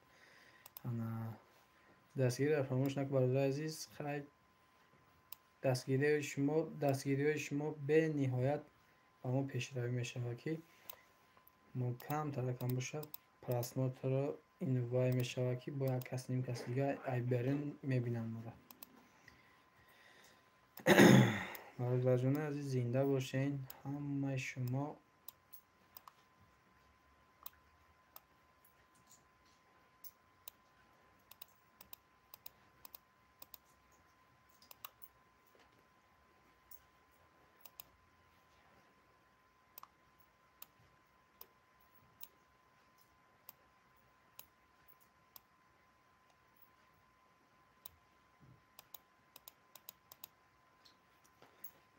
انا دستگیری را فراموش نکن برادرای عزیز خیلی دستگیری شما به نهایت اما پیشروی میشه که ما کم ترکم باشه پرسنات رو این وای میشه که با یک کس نیم کس دیگه ای برین میبینن ما را برادر جان عزیز زنده باشین همه شما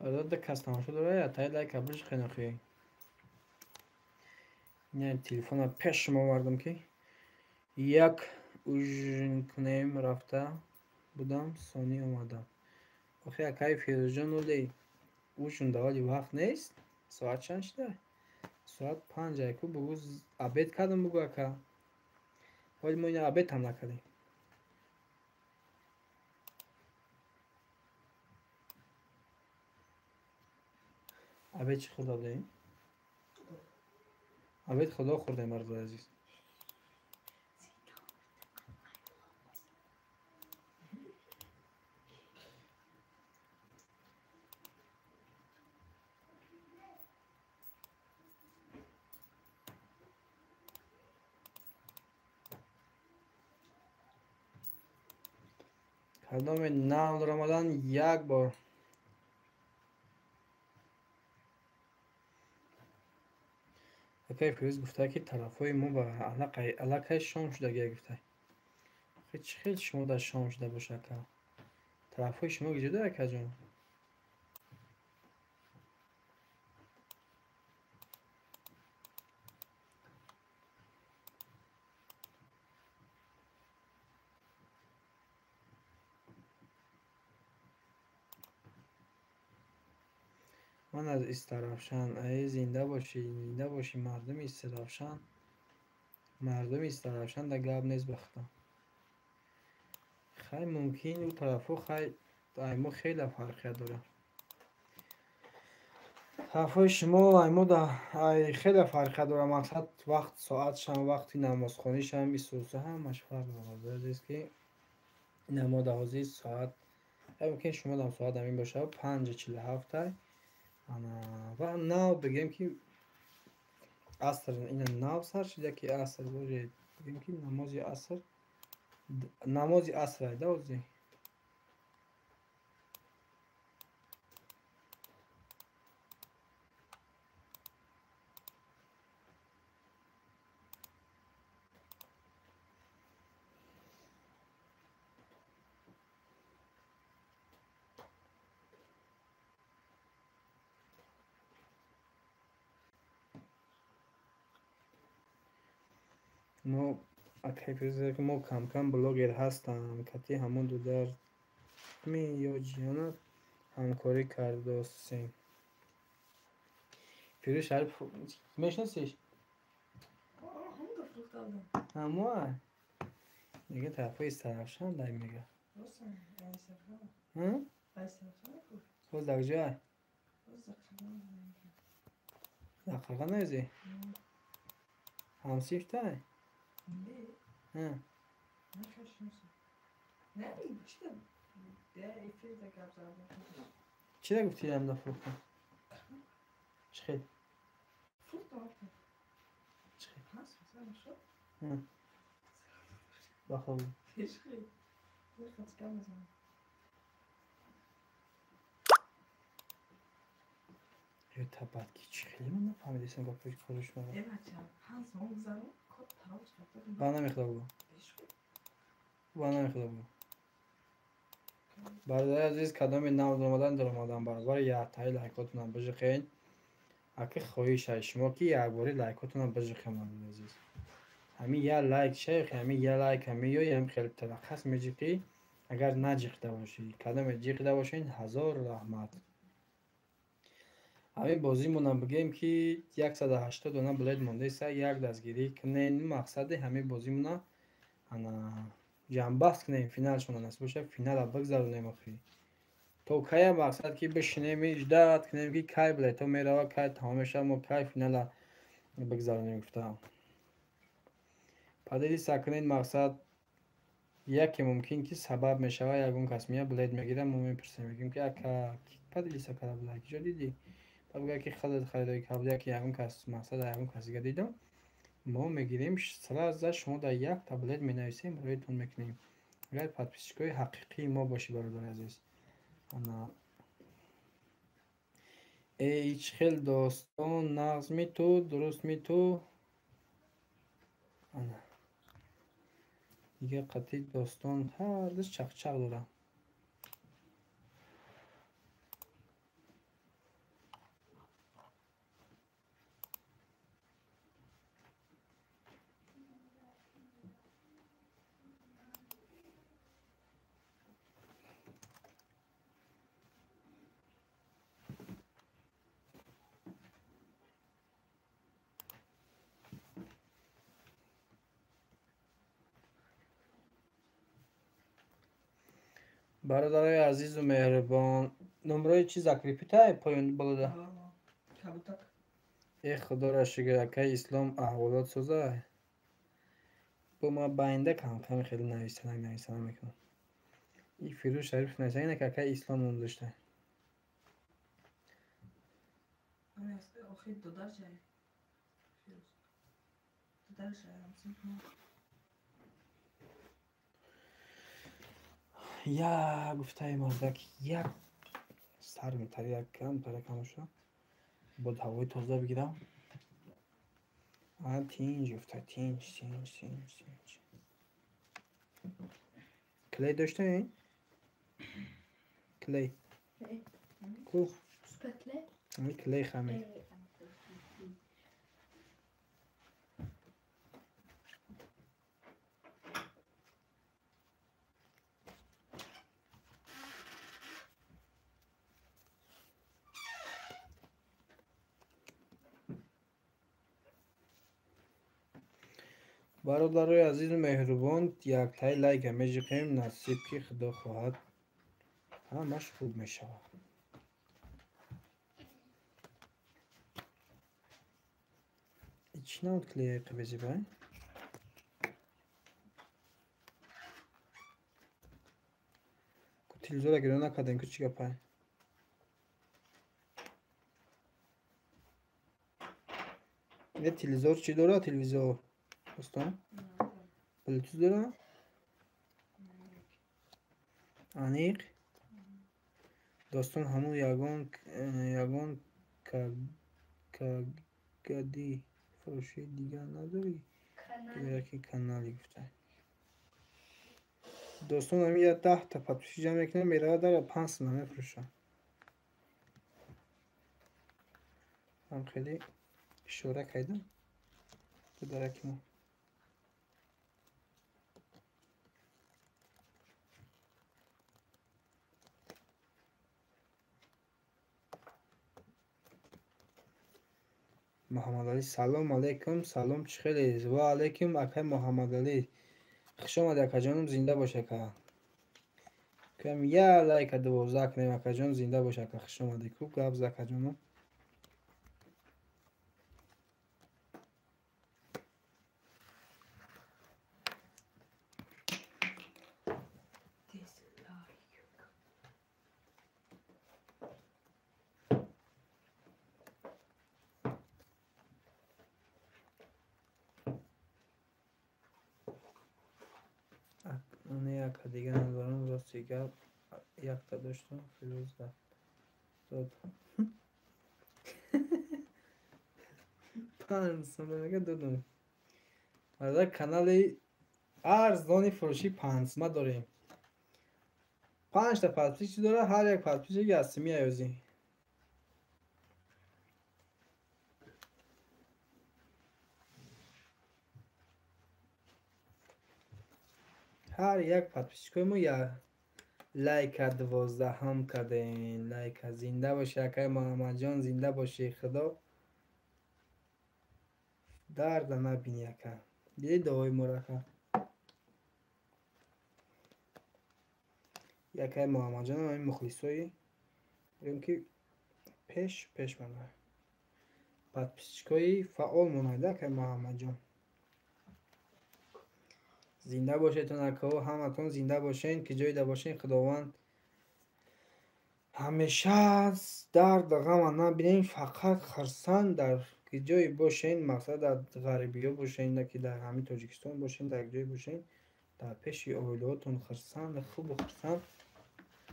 عدد کس تماشا داره یا تایی لایک ابرش خیلی خیلی نه تلفن پیش شما مردم که یک اوژن کنیم رفته بودم سانی اومدم آخه اکای فیروز جان ولی اوژن دوالی وقت نیست ساعت چند شده ساعت 5 اکو بگو ابد کردم بگو اکا ولی ما این ابد هم نکردیم ابد چی خدا داریم ابد خدا خورده مرد عزیز کدام نام رمضان یک بار اکای فیروز گفته که طرفای ما با علاقه شام شده گفته خیلی شما در شام شده باشه که طرفای شما گجه داره که جان من از استرافشان ای زنده باشی مردم استرافشان در گاب نیست بختم خیلی ممکن اون طرفو خیلی ایمو خیلی فرقیت داره طرفای شما و ایمو در خیلی فرقیت داره مقصد وقت ساعت شم وقتی نمازخوانی شم 23 همش فرق داره است که نماز دوازده ساعت ممکن شما در ساعت همین باشه 5:47 و ناو بگیم که عصر این ناو سر شده که عصر باشه بگیم که نماز عصر دوازده мо акайфиза ки мо кам кам блогер ҳастам кати ҳамон дудар ми ё ҷиёна ҳамкорӣ кардостем. Фирӯз Шариф мешнасиш? ҳамоа мега тарафҳои Саравшан дай мега. Ҳоз дакҷоа? Дақиқа наёзе? ҳамсифтай? чира гуфти ҳамда фурӯхта? Чӣ хел? бахоб табадки чӣ хеле ман нафаҳмидистам гапои кориш мара ба намехӯрагу бародари азиз кадоми нав омадан баробари яктаи лайкотунам бижиқен. аки хоҳишай шумо ки якбори лайкотунам бижиқен бародари азиз. ҳамин я лайк шайх ҳамин я лайк ҳамин ёй ҳам хеле таваққас меҷиқӣ. агар наҷиқда бошӣ кадоме ҷиқда бошен ҳазор раҳмат. ҳамин бозимонам бигем ки 180 дона билет мондааста як дастгирӣ кунем. мақсади ҳамин бозимона ана ҷамъбаҳс кунем финалшона насиб бошад финала бигзаронем. охир то кая мақсад ки бишинем ждат кунем ки кай билетҳо меравад кай тамом мешавад мо кай финала бигзаронем гуфтам. падириса кунед мақсад яке мумкин ки сабаб мешавад ягон кас меяд билет мегирад мо мепурсем мегӯем ки ака падириса кара будай ки ҷо дидӣ бигӯяд ки худат харидорӣ карда ки ягон кас мақсад ягон кас дига дидам мо мегирем сразу шумо дар якта билет менависем бароятон мекунем. агар подписчикои ҳақиқии мо бошӣ бародари азиз. ана чӣ хел достон нағз мету дуруст мету ана дига қатъи достон ҳардуш чақчақ дорам. бародарои азизу меҳрубон номерои чи закрепитай поён болода худоро шукр акаи ислом аҳволот соза бо ма байнда кам хеле нависана мекунам. и Фирӯз Шариф нависа ина ки акаи ислом ном дошта я гуфтаи мардак як сар метари як кам таракам шуда бод ҳавои тоза бигирам. тинҷ гуфта тинҷ клей доштаен клей ку клей хаме бародарои азизу меҳрубон яктай лайка межиқем насиб ки худо хоҳад ҳамаш хуб мешавад. чӣ навод клеяи қивезибай ку телевизора гирёна накардем ку чӣ гапай телевизор чӣ дорад телевизор достон блютуз дорад аниқ достон ҳамун ягон кагадӣ фурӯши дига надорӣ ки канали гуфта достон ҳамин я 10 та подписчик ҷамъ мекунад меравад дар 5 сомон мефурӯшад. ҳам хеле ишора кардам подараки мо محمد علی سلام علیکم. سلام چخیلی و علیکم اکای محمد علی. خوش آمد اکا جانم، زنده باشه که. کم یا لایک 12 کنیم اکا جان، زنده باشه که. خوش آمدی خوب گپ اکا جانم. اون یک دیگه ندارم راستی گپ. یک تا داشتم فیروز داد. پنسمه میگه دادم. در کانال ارزانی فروشی پنسمه داریم. 5 تا پادپیچ داره، هر یک پادپیچ یک اسمی ایازی. هر یک پادپیچ که ما یا لایک 12 هم کردین. لایک زنده باشه که محمد جان، زنده باشه. خدا درد نبینی که دیدی دعای مرکه یکی محمد جان هم این مخلصایی بگم که پیش منه پادپیچکایی فعال مونده که محمد جان زنده باشه تون اکا همه تون زنده باشین که جای ده باشین. خداوند همیشه درد غم نبینین، فقط خرسند در که جای باشین. مقصد در غریبی ها باشین نه که در همین تاجیکستان باشین، در جای باشین در پیش اولادتون خرسند خوب و خرسند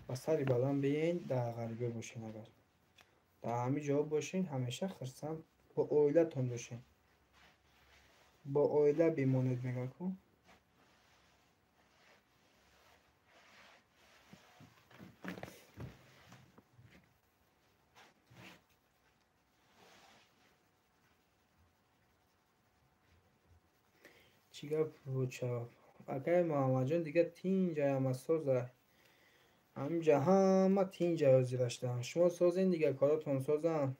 و سری بلند بیین. در غریبه باشین، اگر در همین جا باشین همیشه خرسند با اویلتون باشین، با اویله بیمونید. میگه کو چی گفت بچه اگه محمد جان دیگه تین جای هم سازه همینجا همه تین جای زیرشتن. شما سازین دیگه کاراتون سازن.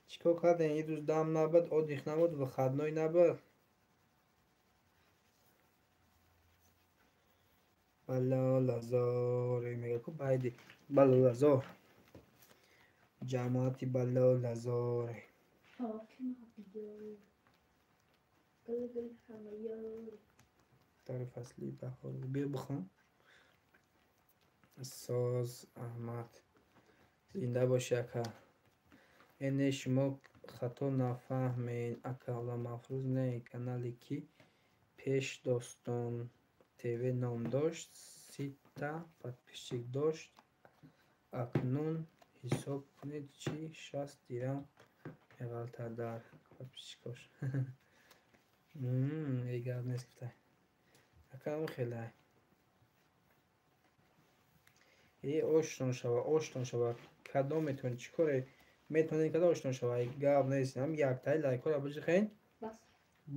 چیکار کردین یه روز دم نبود آدیخ نبود و خدنای نبود. بلا لزاره میگه که بایدی بلا لزار جماعتی بلا لزاره در فصلی بخور بیا بخون. ساز احمد زنده باشه اکا. این شما خطا نفهمین اکا اولا مفروض نه کانالی کی پیش داستان تیوی نام داشت 30 تا подписчик داشت. اکنون حساب کنید چی 60 دیرم غلطه در подписчикاش. ایگه نیست گفته اکا هم خیلی ای آشتون شوه کدام میتونید چی کاره میتونید کدام آشتون شوه گاب نیست. هم یک تایی لایک ها بجی خین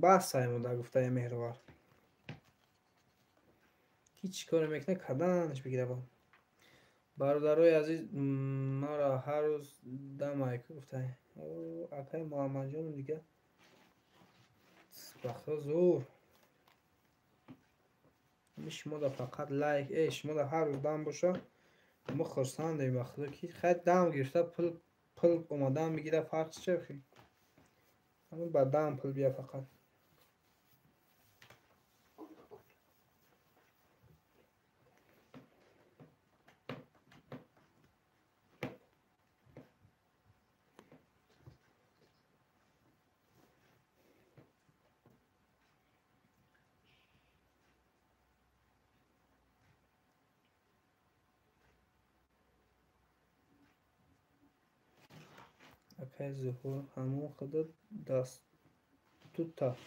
بس سایمون در گفته مهروار کی چی کاره میکنه کدامش بگیره با برادرای عزیز. ما را هر روز دم ایک گفته اکای محمد جان دیگه بخدا زور شما دا فقط لایک شما دا هر روز دم باشه ما خرسندیم. بخدا کی خیلی دم گرفته پل اومدن میگیره فرق چه خیلی همون با دم پل بیا فقط. اکای ظهور همون خدا دست توتا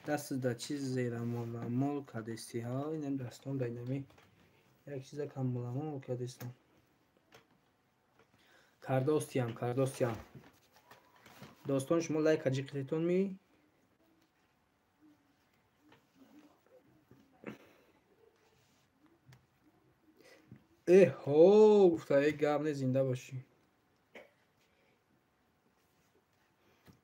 دست دا چیز زیر مول کدستی ها اینم دستان دینامی یک چیز کم مول کدستان کرداستیم داستان شما لایک کجیقتون می ایهو گفته ای گم زنده باشی.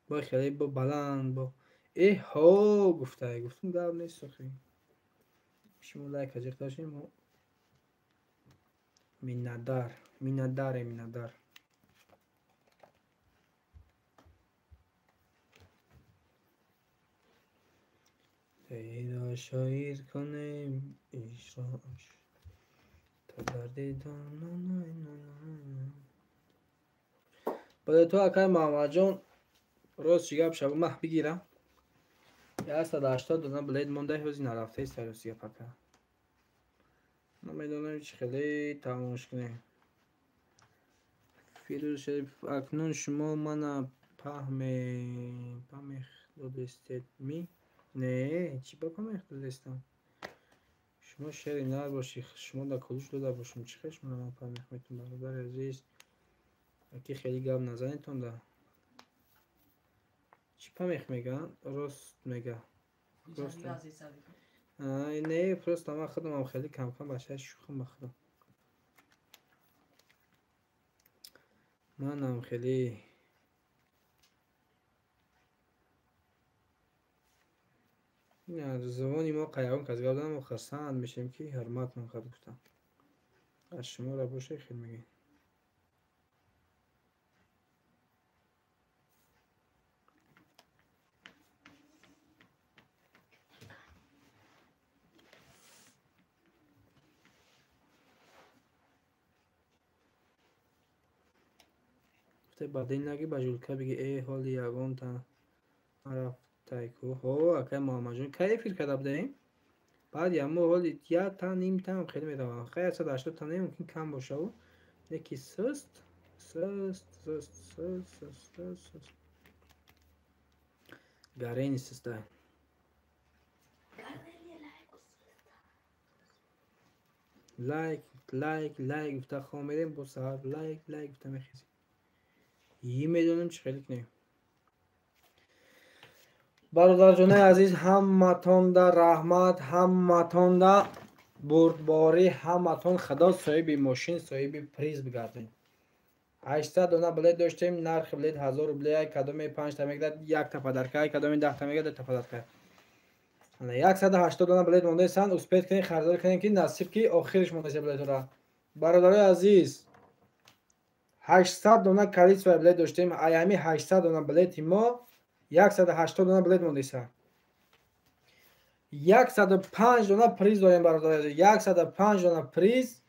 با خیلی با بلند با ایهو گفته ای گفتم گم نیست خیلی. شما لایک از داشتیم میندار میندار. پیدا شاید کنیم ایشاش تا دردی بله تو اکای محمد جان روز چیگه بشب مح بگیرم یا 180 دونه بلید مونده روزی نرفته سروسی پکا نمیدونم چی خیلی تمامش کنه. فیروز شریف اکنون شما منو پهم دادستید می نه چی با پهم دادستم شما شری نار باشی شما در کلوش داده باشم چی خیش منو پهم میتون برادر عزیز اکی خیلی گپ نزنیتون ده چی پهم میگن راست میگه راست نه پرست ما خودم خیلی کم کم باشه شوخم بخدم منم خیلی نه زمانی ما قیام که از گردم خستند میشیم که حرمت من خود گفتم از شما را باشه خیلی میگی گفته بعد این نگی با جولکا بگی ای حالی یگان تا عرف تایکو هو اکای محمد جون کی فیل کرده بدهیم بعد یا ما حالی یا تا نیم تا هم خیلی میدونم خیلی 180 تا ممکن کم باشه و یکی سست گره نیست سسته لایک گفته خوامیدیم با صاحب لایک گفته میخیزی یه میدونم چه خیلی کنیم برادر جان عزیز همتون در رحمت همتون در بردباری همتون خدا صاحب ماشین صاحب پریز بگردین 800 دونه بلید داشتیم نرخ بلید 1000 بلید کدام 5 تا میگه یک تا پدرکای کدام 10 تا میگه 2 تا پدرکای 180 دونه بلید مونده سن اسپید کنین خریدار کنین که نصیب کی آخرش مونده بلید را برادر عزیز 800 دونه کلیت و بلید داشتیم ایامی 800 دونه بلید ما 180 دونه بلید مونده سن 105 دونه پریز داریم برادر عزیز 105 دونه پریز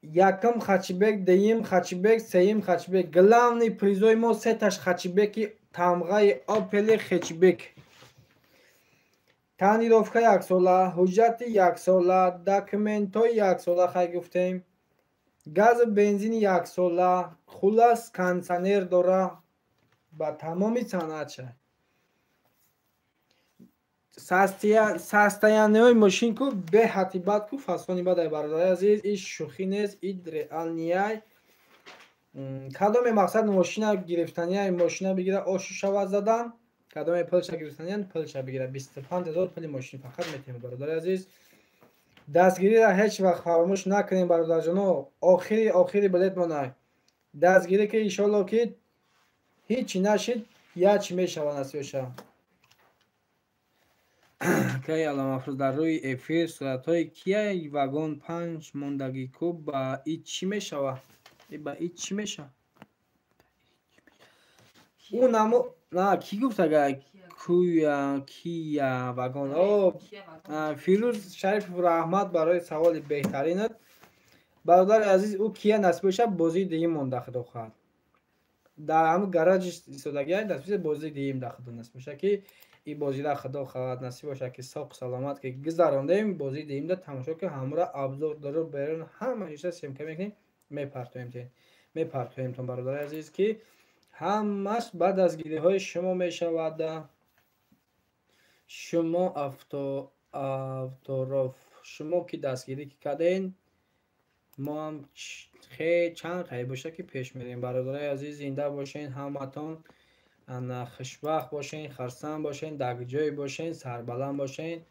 یکم خچبک دیم خچبک سیم خچبک گلامنی پریزوی ما سه تاش خچبکی تمغه آپل خچبک تانیروفکا 1 ساله حجت 1 ساله داکومنت های 1 ساله خیلی گفتیم گاز بنزین 1 ساله خلاص کانسانر داره با تمامی صنعت شه سستیانه های ماشین کو به حتیبت کو فاسونی باده برادر عزیز این شوخی نیست این ریال نیای کدام مقصد ماشین گرفتنی ماشین بگیره آشو شود زدن کدام پلش گرفتنی پلش بگیره 25000 پل ماشین فقط میتونیم برادر عزیز دستگیری را هیچ وقت فراموش نکنیم برادر جانو آخری بلیت مونای دستگیری که ان شاء الله که هیچ نشید یا چی میشود نصیب شه که علامه افروز در روی افیر صورت های کیه واگن 5 موندگی کو با ای چی میشود با ای چی میشه اون نمو نه کی گفت اگر کیا واگن او فیروز شریف رحمت برای سوال بهترینت برادر عزیز او کیا نصیب بشه بازی دیگه مونده خدا خواهد در همون گاراژ ایستادگی نصیب بازی دیگه داخل نصیب بشه که این بازی را خدا خواهد نصیب باشه که ساق سلامت که گذراندیم بازی دیگه ده تماشا که همراه ابزار داره بیرون همه ایشا سیم که میکنیم میپرتویم تون برادر عزیز که همش بعد از گیری های شما میشود شما افتراف شما که دستگیری که کردین ما هم چند خیلی باشه که پیش میریم برادرای عزیز زنده باشین همتون خوشبخت باشین خرسند باشین در جای باشین سربلند باشین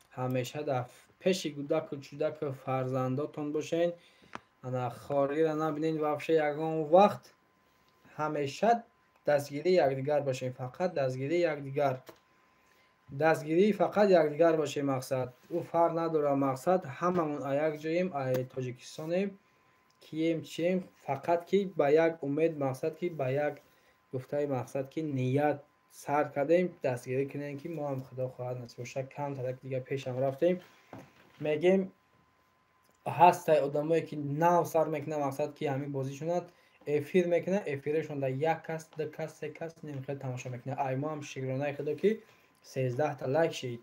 همیشه در пеши гудаку чудаку фарзандотон бошен, ана хорира набинен вообще ягон вақт ҳамеша дастгирии якдигар бошем, фақат дастгирии якдигар, дастгирии фақат якдигар бошем мақсад. Ӯ фарқ надорад мақсад ҳамамон а як ҷоем, тоҷикистонем, кием чием, фақат ки ба як умед мақсад, ки ба як гуфтаи мақсад, ки ният сар кардем дастгирӣ кунем, ки мо ҳам худо хоҳад насиб боша камтарак дига пешам рафтем. мегем ҳастай одамое ки нав сар мекунад мақсад ки ҳамин бозишонад эфир мекунад, эфирешон дар як кас, ду кас, се кас немихел тамошо мекунад. Ай мо ҳам шукронаи худо ки 13 лайк шид.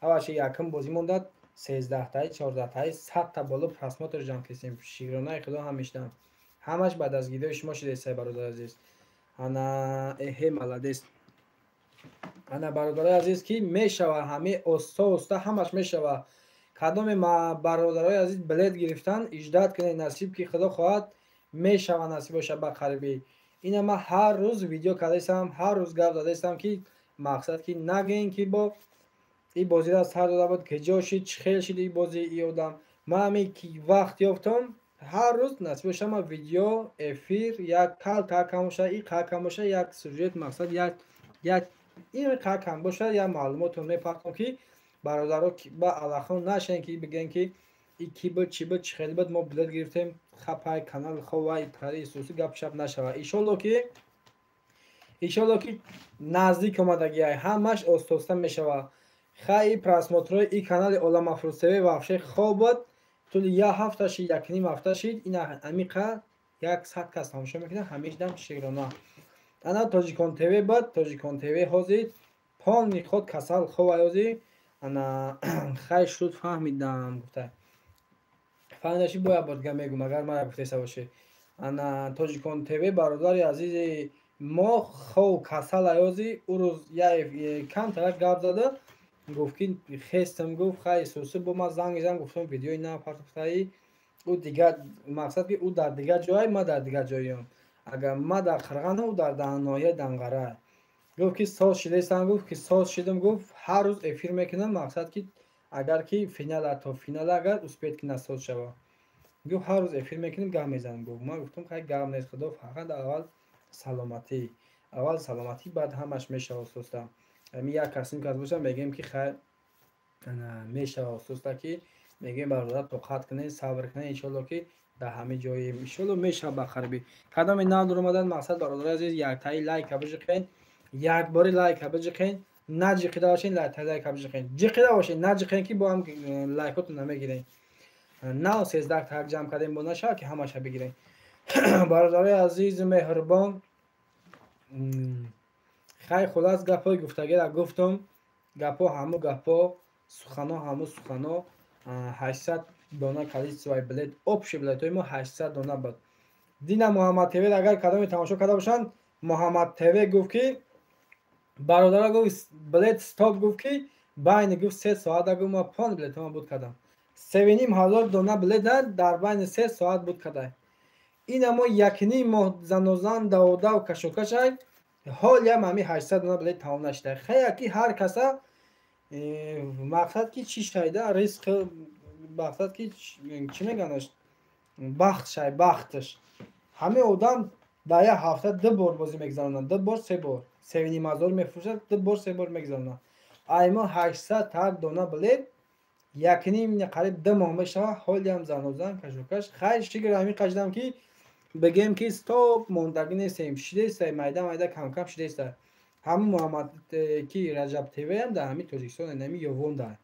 аввалш якум бозӣ мондад 13 14 100 боло просмотр ҷамъ кардем. Шукронаи худо ҳамештам. ҳамаш ба дастгирии шумо шудест бародари азиз. ана эҳе маладес. ана бародари азиз ки мешава ҳами оста оста ҳамаш мешава. кадоме бародари азиз билет гирифтан иҷдод кунед насиб ки худо хоҳад мешава насиб боша ба қарибӣ. ина ман ҳар рӯз видео кардастам, ҳар рӯз гап задастам ки мақсад ки нагӯем ки бо ин бозиро сар дода буд, киҷо шид, чӣ хел шид ин бозӣ ин одам. ман ҳамин ки вақт ёфтам ҳар рӯз насиб боша ман видео эфир як қалкам боша, ин қалкам боша, як сюжет мақсад як ин қалкам боша, як маълумотон мепахтам ки бародаро ба алахон нашен ки бигӯен ки ин ки буд, чӣ буд, чӣ хел буд, мо билет гирифтем хапай канали ховай тари исуси гапшап нашава. иншолло ки наздик омадагиай ҳамаш оста мешава. хай просмотрои ин канали Олам Афрӯз ТВ вообще хоб буд, тӯли як ҳафта шид, якним ҳафта шид, ин амиқа 100 кас тамошо мекунад, ҳамештам шукрона. ана Тоҷикон ТВ буд, Тоҷикон ТВ ҳозир пон миход касал ховай ҳозир. ана хай шуд фаҳмидам гуфта фаҳмидаши боя бор дига мегум агар мара гуфтеса боше. ана Тоҷикон ТВ бародари азизи мо хов касал аёзи ӯ рӯз камтарак гап зада гуфт ки хестам, гуфт хай исуси бо ман занг гуфтам видеои нав пахтаи ӯ дига мақсад ки ӯ дар дига ҷой, ма дар дига ҷоям. агар ма дар Қирғана, ӯ дар ноҳияи Данғара. гуфт ки соз шидестам, гуфт ки соз шидам, гуфт ҳар рӯз эфир мекунам мақсад ки агар ки финала то финала агар успеҳ ки насоз шава. гуфт ҳар рӯз эфир мекунем гап мезанем. гуфт ман гуфтам хай гап нест, худо фақат аввал саломатӣ баъд ҳамаш мешава ососта. ҳамин як касим кас боша мегем ки хай мешава ососта ки мегем бародар тоқат кунед, сабр кунед, иншолло ки дар ҳамин ҷоем иншолло мешава ба қарибӣ. кадоме нав дар омадан мақсад бародари азиз яктаи лайка биҷиқен, якбори лайка биҷиқен, наҷиқида бошен лайтаи лайка биҷиқен, ҷиқида бошен наҷиқен ки бо ҳам лайкотон намегирем. нав 13 так ҷамъ кардем бо нашава ки ҳамаша бигирем. бародари азиз меҳрубон, хай хулас гапҳои гуфтагиро гуфтам. гапҳо ҳаму гапҳо, сухано ҳаму сухано. 800 дона количествои билет, общи билетҳои мо 800 дона буд. дина Муҳаммад ТВ агар кадоме тамошо карда бошанд, Муҳаммад ТВ гуфт ки бародара гуфт билет стоп, гуфт ки байни гуфт 3 соат гуфт ма 5 билетҳои буд кардам. 3500 дона билет дар байни 3 соат буд кардам. ина мо якним моҳ занозан даводав кашокашай ҳоли ҳам ҳамин 800 дона билет тамом нашуда. хая ки ҳар каса мақсад ки чӣ шайда ризқ мақсад ки чӣ меганаш бахташ. ҳамин одам дар як ҳафта 2 бор бозӣ мегузаронад, 2 бор 3 бор 3500 мефурӯшад, 2 бор 3 бор мегузаронад. ай мо 800 так дона билет якним қариб 2 моҳ мешава, ҳоли ҳам занозан кашокаш. хай шукр ҳамин қаҷдам ки бигем ки стоп мондаги нестем, шидеста майда камкам шидеста. ҳамин Муҳаммад ки Раҷаб ТВ ҳам дар ҳамин Тоҷикистон нами ёвон дар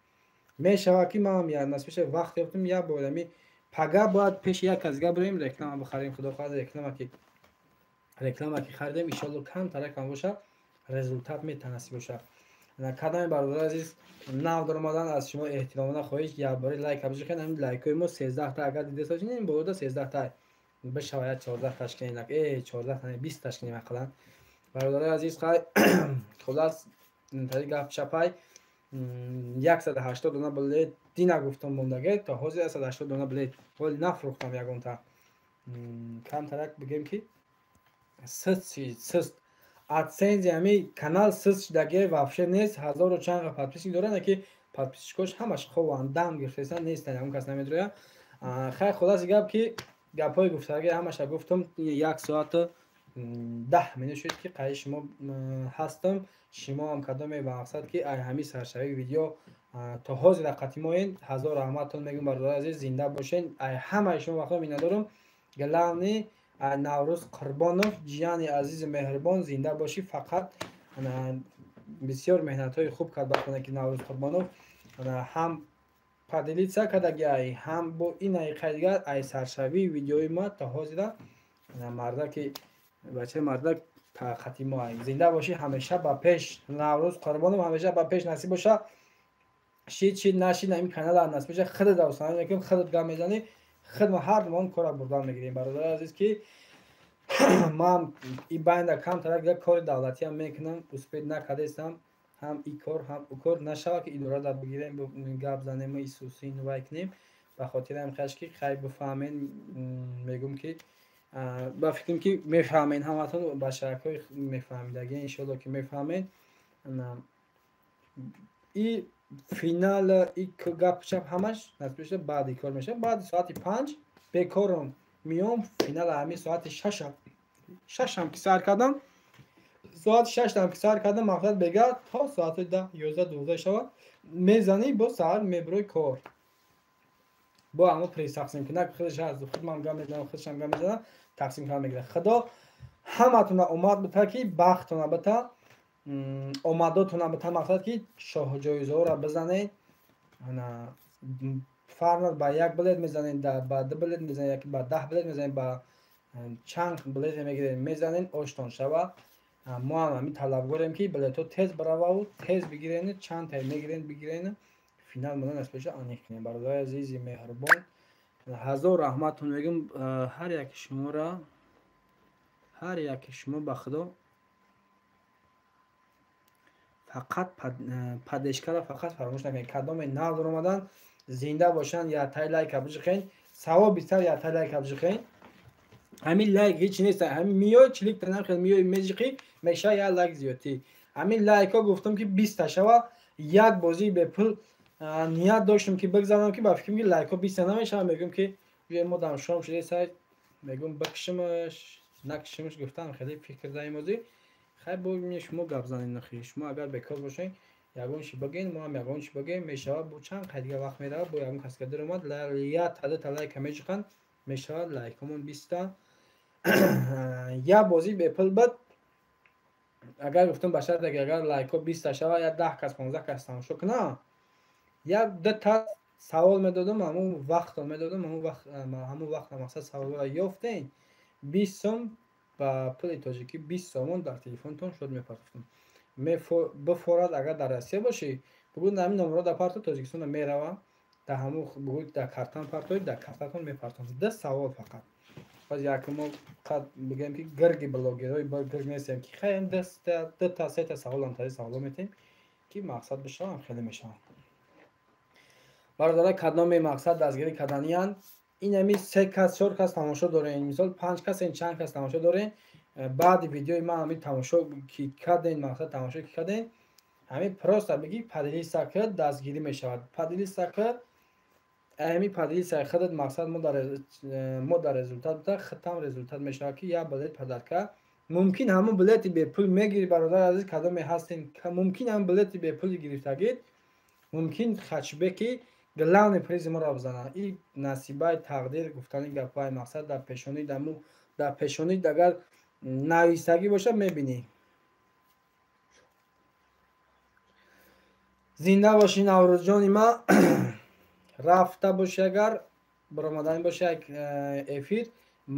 мешава ки ман як насбиша вақт ёфтам як бор ҳамин пага бояд пеши як кас дига бурем реклама бихарем. худо хоҳад реклама ки харидем иншолло камтарак ҳам боша результат метанасиб боша. кадоме бародари азиз нав дар омадан аз шумо эҳтиромона хоҳиш якбори лайка биҷиқен. ҳамин лайкҳои мо 13 та агар дидаста бошед ин болода 13 та бишава як 14 ташкилин 14 та 20 ташкилин ақаллан. бародари азиз хай хулас тари гап чапай 180 дона билет дина гуфтам мондаге то ҳозир 180 дона билет ҳоли нафурӯхтам ягонта. камтарак бигем ки сист адсензи ҳамин канал сист шудаги вообще нест. 1000 чанга подписчик дорад ки подписчикош ҳамаш хованд дам гирифтаистанд, нестанд, ягон кас намедурӯяд. Хайр хулоси гап ки гапҳои гуфтараги ҳамаша гуфтам. 1 соату 10 минут шуд ки қайи шумо ҳастам. шумо ҳам кадоме ба мақсад ки ай ҳамин саршавии видео то ҳозир рақати моин. ҳазор раҳматон мегӯям бародари азиз, зинда бошен. ай ҳамаи шумо вақто миннатдорам. галавни Наврӯз Қурбонов, ҷияни азизу меҳрубон, зинда бошӣ. Фақат бисёр меҳнатҳои хуб кард ба хонагии Наврӯз Қурбонов. ҳам падилица кардаги ай ҳам бо инаи қайдигар ай саршавии видеои ма то ҳозира мардаки бача мардак хати мо ай зинда бошӣ. ҳамеша ба пеш. Наврӯз Қурбонов ҳамеша ба пеш насиб боша. шид нашид ҳамин канала насиб боша. худат давсана мекунем, худат гам мезанӣ, худма ҳар мон кора бурдан мегирем. бародари азиз ки ман и байнда камтар як кори давлатиам мекунам, успед накардестам. ҳам и кор ҳам у кор нашава ки идора дар бигирем гап занем исуси нувай кунем. ба хотири ҳам хаш ки хай бифаҳмен мегум ки ба фикрам ки мефаҳмен ҳаматон ба шаракҳои мефаҳмидаги иншоалло ки мефаҳмен. и финал и гап чап ҳамаш насбиша баъди кор мешавад. баъди соати 5 бекорам миём. финал ҳамин соати 6 ки сар кардам. соати 6 ки сар кардам. мақсад бега то соати 10 11 12 шавад. мезанӣ бо сар меброи кор. бо ҳамо пресс тақсим кунак худаш ҳаст. худман гам мезанам, худшам гам мезанам. тақсим кунак мегирад. худо ҳаматона омад бита ки бахтона бита, омадотона бита. мақсад ки шоҳҷоизаҳоро бизанед. фарнат ба 1 билет мезанед, ба 2 билет мезанед, ба 10 билет мезанед, ба чанд билет мегиред мезанед, оштон шава. мо ҳам ҳамин талабгорем ки билетҳо тез бараву тез бигирен, чанд тай мегирен бигирен. финал мона насбеша аниқ кунем. бародари азизи меҳрубон, ҳазор раҳматон мегӯям ҳар яки шуморо. ҳар яки шумо ба худо фақат падешкара фақат фаромӯш накунед. кадоме нав омадан зинда бошанд. ятай лайка бижиқен, савоби сар ятай лайка бижиқен. ҳамин лайк ҳеч нест. ҳамин миёй чилик танахел миёй межиқи меша я лайк зиёдтӣ. ҳамин лайкҳо гуфтам ки 20 та шава. як бозии бепул ният доштам ки бигзанам ки ба фикрам ки лайкҳо 20 та намешавад. мегӯям ки мо дам шом шуде сайт мегӯям бакшимаш накшимаш гуфтам хеле фикр даимози. хай бо шумо гап занед нахи. шумо агар бекор бошед ягон чи баген, мо ҳам ягон чи багем. мешавад бо чанд қайдига вақт меравад бо ягон кас ки даромад я та лайка межиқанд мешавад лайкҳомон 20 та. я бозӣ бепул бад агар гуфтам ба шарте ки агар лайкҳо 20 та шава я 10 кас 15 кас тамошо кунад, як ду та савол медодам. ҳамун вақтон медодам. ҳамун вақт мақсад саволро ёфтем 20 сом ба пули тоҷикӣ 20 сомон дар телефонтон шуд мепартофтам. бифорад агар дар Россия бошӣ бугӯ ҳамин номеро дар партои Тоҷикистон мерава. дар ҳамун бугӯ дар картан партои дар картатон мепартом. 10 савол фақат. баъд якмо қад бигем ки гирги блогерҳои гирг нестем ки хайм 10 та 3 та савол антари саволо метем ки мақсад бишавам хеле мешавам. бародари кадоме мақсад дастгирӣ карданиянд. ин ҳамин 3 кас 4 кас тамошо дорем. мисол 5 кас чанд кас тамошо дорем. баъди видеои ман ҳамин тамошо ки кардем, мақсад тамошо ки кардем, ҳамин просто бигӣ падилиста ки дастгирӣ мешавад. падилиста ки ҳамин падилиста худат мақсад мо дар результат бита хитам результат мешавад ки як билет падарка. мумкин ҳамун билети бепул мегирӣ. бародари азиз кадоме ҳастем мумкин ҳамун билети бепули гирифтагид мумкин хачбеки главный призи моро бизанад. и насибаи тақдир гуфтани гапҳои мақсад дар пешони даму дар пешони агар навистагӣ бошад мебинӣ. зинда бошӣ наврӯзҷони ман. рафта бошӣ агар баромадан бошӣ як эфир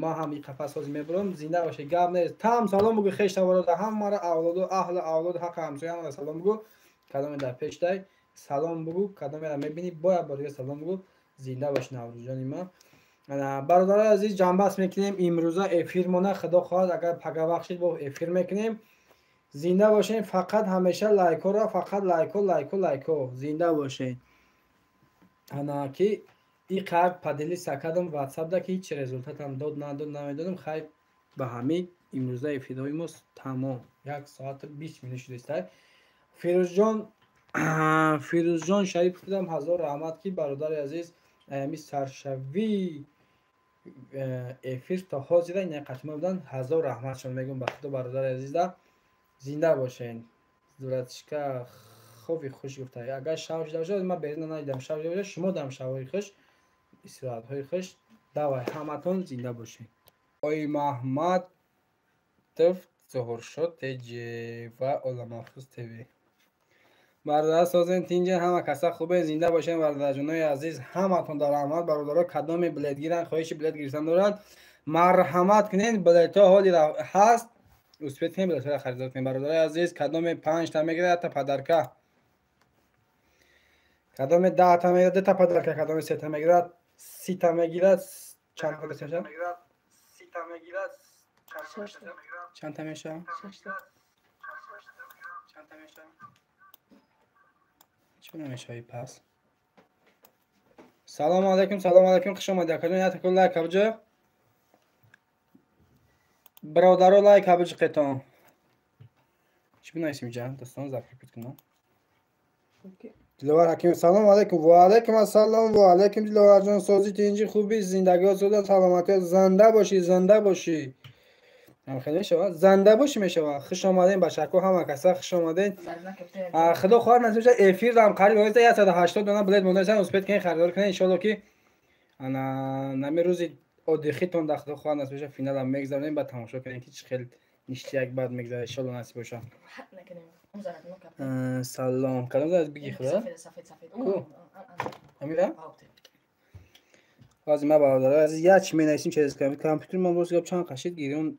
ман ҳам қафас ҳозир мебурам. зинда бошӣ гап нест. там салом бугӯ хештаворода ҳамара авлоду аҳли авлод ҳаққи ҳамсоямара салом бугӯ. кадоме дар пешдай салом бугӯ. кадомеро мебинӣ бо як бор дига салом бугӯ. зинда бошӣ наврӯзҷони ман. бародари азиз ҷамъбаст мекунем. имрӯза эфирмона худо хоҳад агар пага бахшид бо эфир мекунем. зинда бошем. фақат ҳамеша лайкҳоро фақат лайкҳо зинда бошем. ана ки и қайк падилиста кардам ватсапда ки ҳеч результатам дод намедодам. хай ба ҳамин имрӯза эфирҳои мо тамом 1 соату 20 минут шудааст. фирӯзҷон فیروز جان شریف دیدم هزار رحمت کی برادر عزیز می سرشوی افیر تا حاضر این قسمه بودن هزار رحمت شون میگم به خدا برادر عزیز زنده باشین دولتشکا خوبی خوش گفته اگر شب شده باشه من برین ندیدم شب شده باشه شما دم شبای خوش استراحت های خوش دوای همتون زنده باشین آی محمد تفت ظهور شد تجی و علم محفوظ تیوی برادر سازن تینجا همه کسا خوبه زنده باشین برادر جانای عزیز همتون در رحمت برادرها کدام بلیت گیرن خواهش بلیت گرفتن دارد مرحمت کنین بلیت ها حالی هست اسپیت کنین بلیت ها خریدار کنین برادر عزیز کدام 5 تا میگیره حتی پدرکه کدام 10 تا میگیره 2 تا پدرکه کدام 3 تا میگیره 30 تا میگیره چند تا میشه 30 تا میگیره چند تا میشه 6 تا چند تا میشه چون نمیشه پس سلام علیکم خوش آمدید کدوم یا تکل لایک کبجه برادرو لایک کبج قطعا چی بنایسیم جان دستان زفر پیت کنم دلوار حکیم سلام علیکم و علیکم السلام و علیکم دلوار جان سازی تینجی خوبی زندگی ها زوده سلامتی زنده باشی هم خیلی شما زنده باشی میشه خوش آمدین بشکو همه کسا خوش آمدین خدا خواهر نصیب شه افیر هم قریب هست 180 دونه بلد مونده سن اسپیت کنین خریدار کنین ان شاء الله که انا نمی روزی اودخیتون در خدا خواهر نصیب شه فینال هم میگذاریم بعد تماشا کنین که چه خیلی نیشتی یک بعد میگذاره ان شاء الله نصیب باشه سلام کدام زد بگی خدا کو امیرا از ما برادر از یاچ می نویسیم چه کامپیوتر من روز گپ چند قشید گیرون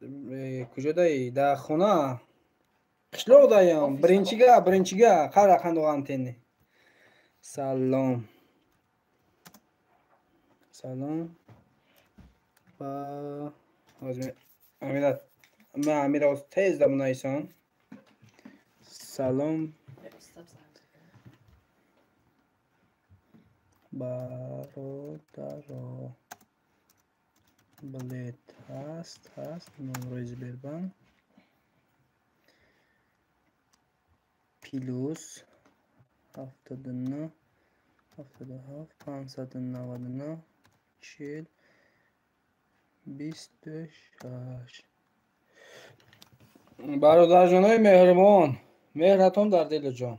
کجا دایی در خونه قشلو دایم برنچیگا خرا خندو انتنی سلام با از امیرا من امیرا از تیز دم نایسان سلام برادر بلیت هست نمروز بربن پیلوس 79 77 599 40 26 برادر جانای مهربان مهرتون در دل جان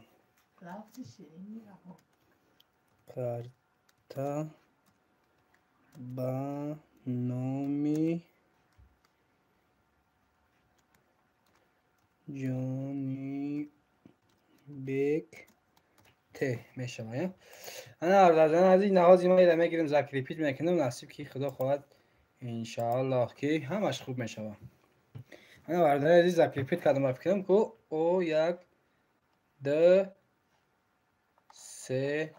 کرتا با نامی جانی بیک ته میشه انا برادر عزیز نهازی ما ایده میگیریم زکری پیت میکنم نصیب که خدا خواهد انشاءالله که همش خوب میشه انا برادر عزیز زکری پیت کدام بکنم که او یک دو سه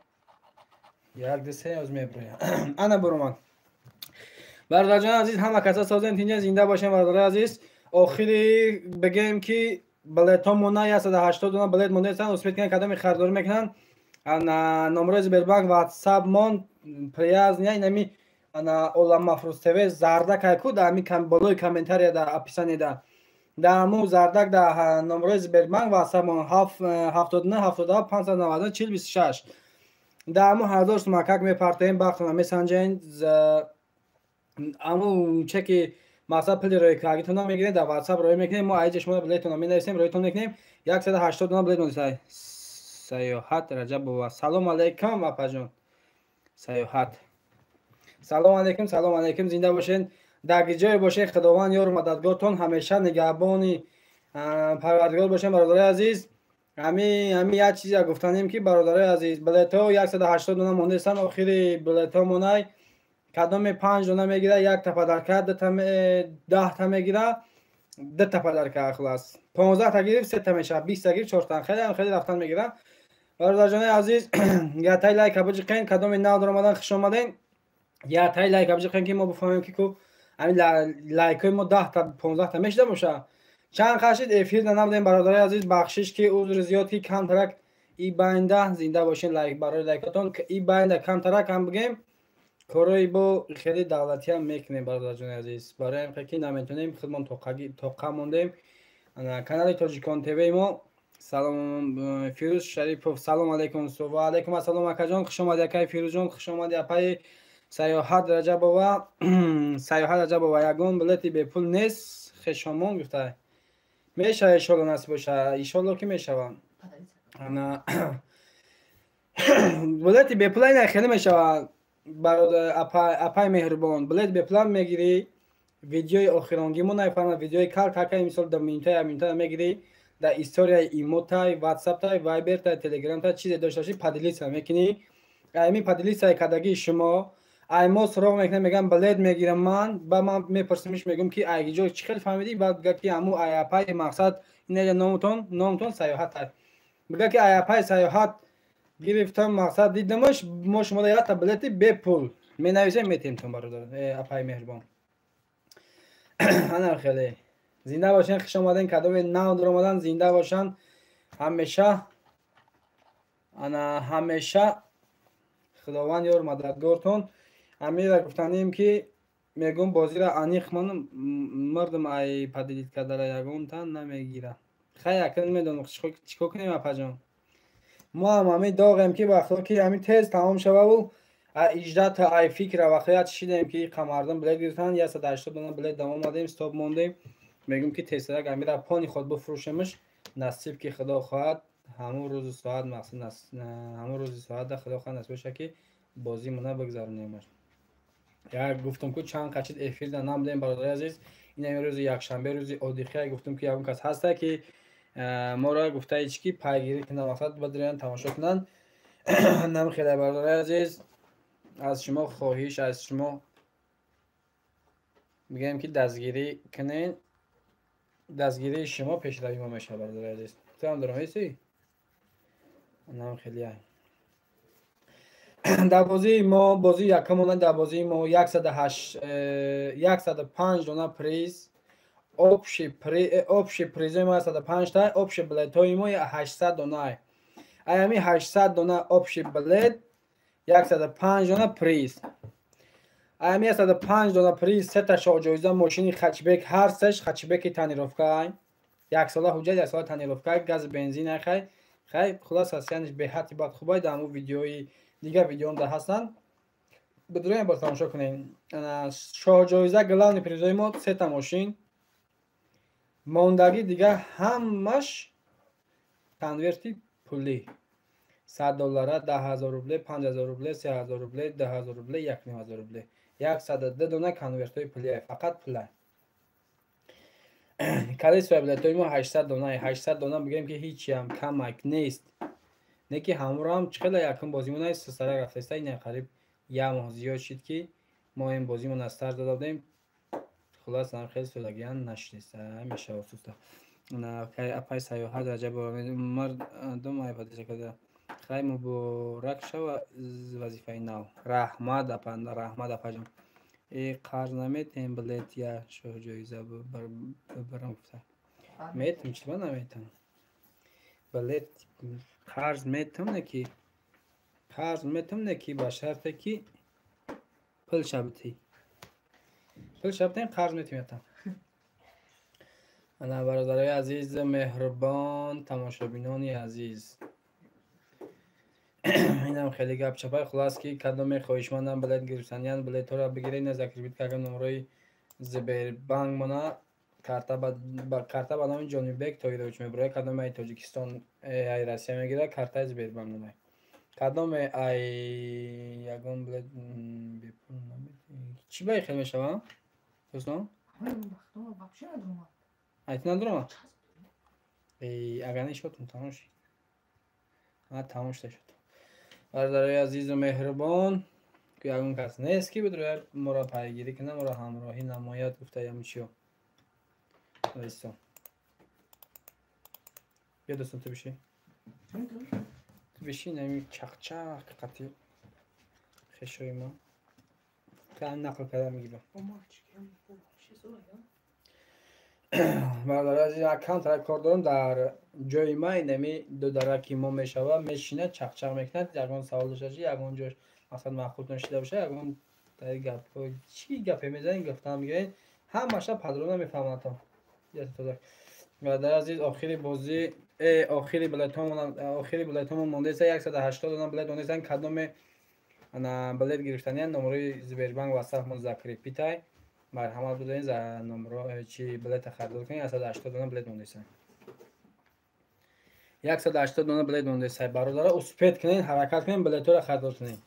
از میبرویم انا برومان برادر جان عزیز همه کسا سازن اینجا زنده باشین برادر عزیز آخری بگیم که بلیت ها مونه 180 دونه بلیت مونده هستن اسپیت کنن کدام خریداری میکنن انا نمره زبربانک واتساپ مون پریاز نه نمی انا اولم مفروض تیوی زردک هایکو دا می کم بالای کامنتاری دا اپیسانی دا دامو زردک دا نمره زبربانک واتساپ مون 79 77 590 40 26 دامو هزار سماکک میپرتیم باختون میسنجین امو چکی مثلا پلی روی کاغیتون میگیرین در واتساپ روی میکنیم ما ایج شما بلیتون می نویسیم رویتون میکنیم 180 دونه بلیت میسای سیاحت رجب و سلام علیکم اپا جان سیاحت سلام علیکم زنده باشین در جای باشین خداوند یار مددگارتون همیشه نگهبانی پروردگار باشین برادر عزیز همی یک چیزی گفتنیم که برادر عزیز بلیت ها 180 دونه مونده سن آخری بلیت ها مونای کدام 5 دونه میگیره یک تا پدرکه 10 تا میگیره 2 تا پدرکه خلاص 15 تا گیریم 3 تا میشه 20 تا گیریم 4 تا خیلی رفتن میگیره برادر جان عزیز یا تای لایک ابج قین کدام 9 در اومدن خوش اومدین یا تای لایک ابج قین که ما بفهمیم که کو همین لایک ما 10 تا 15 تا میشه باشه چند خشید افیر نمیدیم برادر عزیز بخشش که عذر زیاد کی کم ترک ای بنده زنده باشین لایک برای لایکاتون که ای بنده کم ترک هم بگیم کارای با خیلی دولتی هم میکنیم برادر جان عزیز برای اینکه نمیتونیم خودمون توقع موندیم کانال تاجیکان تیوی ما سلام فیروز شریفов سلام علیکم و علیکم السلام اکاجان خوش اومدی اکای فیروز جان خوش اومدی اپای سیاحت رجبова سیاحت رجبова یگان بلیتی به پول نیست خشامون گفته میشه ان شاء الله نصیب باشه ان شاء الله که میشه انا بلیتی به پول نه خیلی میشه برادر اپای مهربان بلیت به پول میگیری ویدیوی آخرانگی مون نفهمم ویدیوی کار که مثال 2 منیته میگیری در استوریا ایمو تای واتساپ تای وایبر تای تلگرام تای چیز داشته باشی پادلیس میکنی همین پادلیس های کداگی شما ایمو سراغ میکنه میگم بلیت میگیرم من با من میپرسمش میگم که ایگی جو چی خیلی فهمیدی بعد میگه که امو ایاپای مقصد اینه نامتون سیاحت میگه که ایاپای سیاحت گرفتم مقصد دیدمش ما شما یا بلیت به پول می نویسیم میتیم تو برادر اپای مهربان انا خیلی زنده باشین خوش اومدین کادوی نو در اومدن زنده باشن همیشه انا همیشه خداوند یار مددگارتون امیر گفتنیم که میگم بازی را انیخ من مردم ای پدیدید کدر یگون تن نمیگیره خیلی اکن میدونم چیکار کنیم اپا جان ما هم همین داغیم که وقتا که همین تیز تمام شوه و 18 تا ای فکر وقتا شیدیم که قمردن بلیت گرفتن 180 دونه بلیت دوام آمدیم استاپ موندیم میگم که تیسرک همین را پانی خود بفروشمش نصیب که خدا خواهد همون روز ساعت مقصد همون روز ساعت خدا خواهد نصیب بشه که بازی مونه بگذرونیمش یا گفتم که چند قچید افیل در نام دیم برادر عزیز این روز یکشنبه روز اودیخه گفتم که اون کس هسته که ما را گفته ایچ کی پیگیری کنن وقت بدرین تماشا کنن نم خیلی برادر عزیز از شما خواهش از شما میگم که دستگیری کنین دستگیری شما پیشروی ما میشه برادر عزیز تو هم دارم هستی نم خیلی های در بازی ما بازی یکمونه در بازی ما 105 دونه پریز общий призой ما 105 تا общий بلیت های ما 800 دونه ایمی 800 دونه общий بلیت 105 دونه پریز ایمی 105 دونه پریز 3 تا شاه جایزه ماشین خچبک هر سش خچبک تانیروفکا یک ساله حجت یک ساله تانیروفکا گاز بنزین خی خلاص اسیانش به حتی بعد خوبای در مو ویدیوی دیگه ویدیو هم هستن بدون با تماشا کنین شاه جایزه گلاون پریزای ما 3 تا ماشین موندگی دیگه همش کنورتی پولی 100 دلار 10,000 روبله 5,000 روبله 3,000 روبله 10,000 روبله 1,500 روبله 102 دونه کنورت های پولی فقط پول کلیس بلیت های ما 800 دونه 800 دونه بگیم که هیچی هم کمک نیست نه که همون هم چقدر یکم بازیمون است سر رفته است این قریب یه ماه زیاد شد که ما این بازیمون از طرز دادیم خلاص هم خیلی سولگیان نشدیست همیشه افسوسته نه که اپای سیاحت عجب مردم ای پدیشه کده خیلی مبارک شو وظیفه نو رحمت اپا جان ای قرض نمیتیم بلیت یا شو جایزه برم گفته میتیم چطور نمیتیم بلیت قرض میتیم نکی قرض میتیم نکی با شرطه که پل شبتی پل شبتی قرض میتیم انا برادرای عزیز مهربان تماشابینانی عزیز اینم خیلی گپ چپای خلاص که کدام خواهشمندم بلیت گرفتنیان بلیت را بگیرین ذکر بید که نمره زبیر بانک منا کارتا با نام جانی بک توی روش میبره کدام ای تاجیکستان ای روسیه میگیره کارتا زبیر بانک نمای کدام ای یگان بلیت بپول نمید چی بای خیلی میشوام دوستان ایت ندارم اگر نشد تمام شد تمام شد برادرای عزیز و مهربان که اون کس نیست که بدروی ما را پیگیری کنه ما را همراهی نماید گفته یا میشیو دوستان بیا دوستان تو بشی تو بشی نمی چق چق قطعی خشوی ما که هم نقل کده میگیرم برادر عزیز اکانت را کار دارم در جای ما اینمی دو درکی ما میشوه میشینه چق چق میکنه یکون سوال داشته باشه یکون جاش مثلا مخوط نشیده باشه یکون در گپ چی گپی میزنین گفتم میگه همه شب پدرو نمیفهمم تا برادر عزیز آخری بازی آخری بلیتمون مونده است. 180 دانه بلیت مونده است. کدام انا بلیت گرفتنی نمره زبربانک واسه مذاکره پیتای مرحمت بدین ز نمره چی بلیت خرید کنین. 180 دانه بلیت مونده است. 180 دانه بلیت مونده است. برادر اسپید کنین، حرکت کنین، بلیت رو خرید کنین.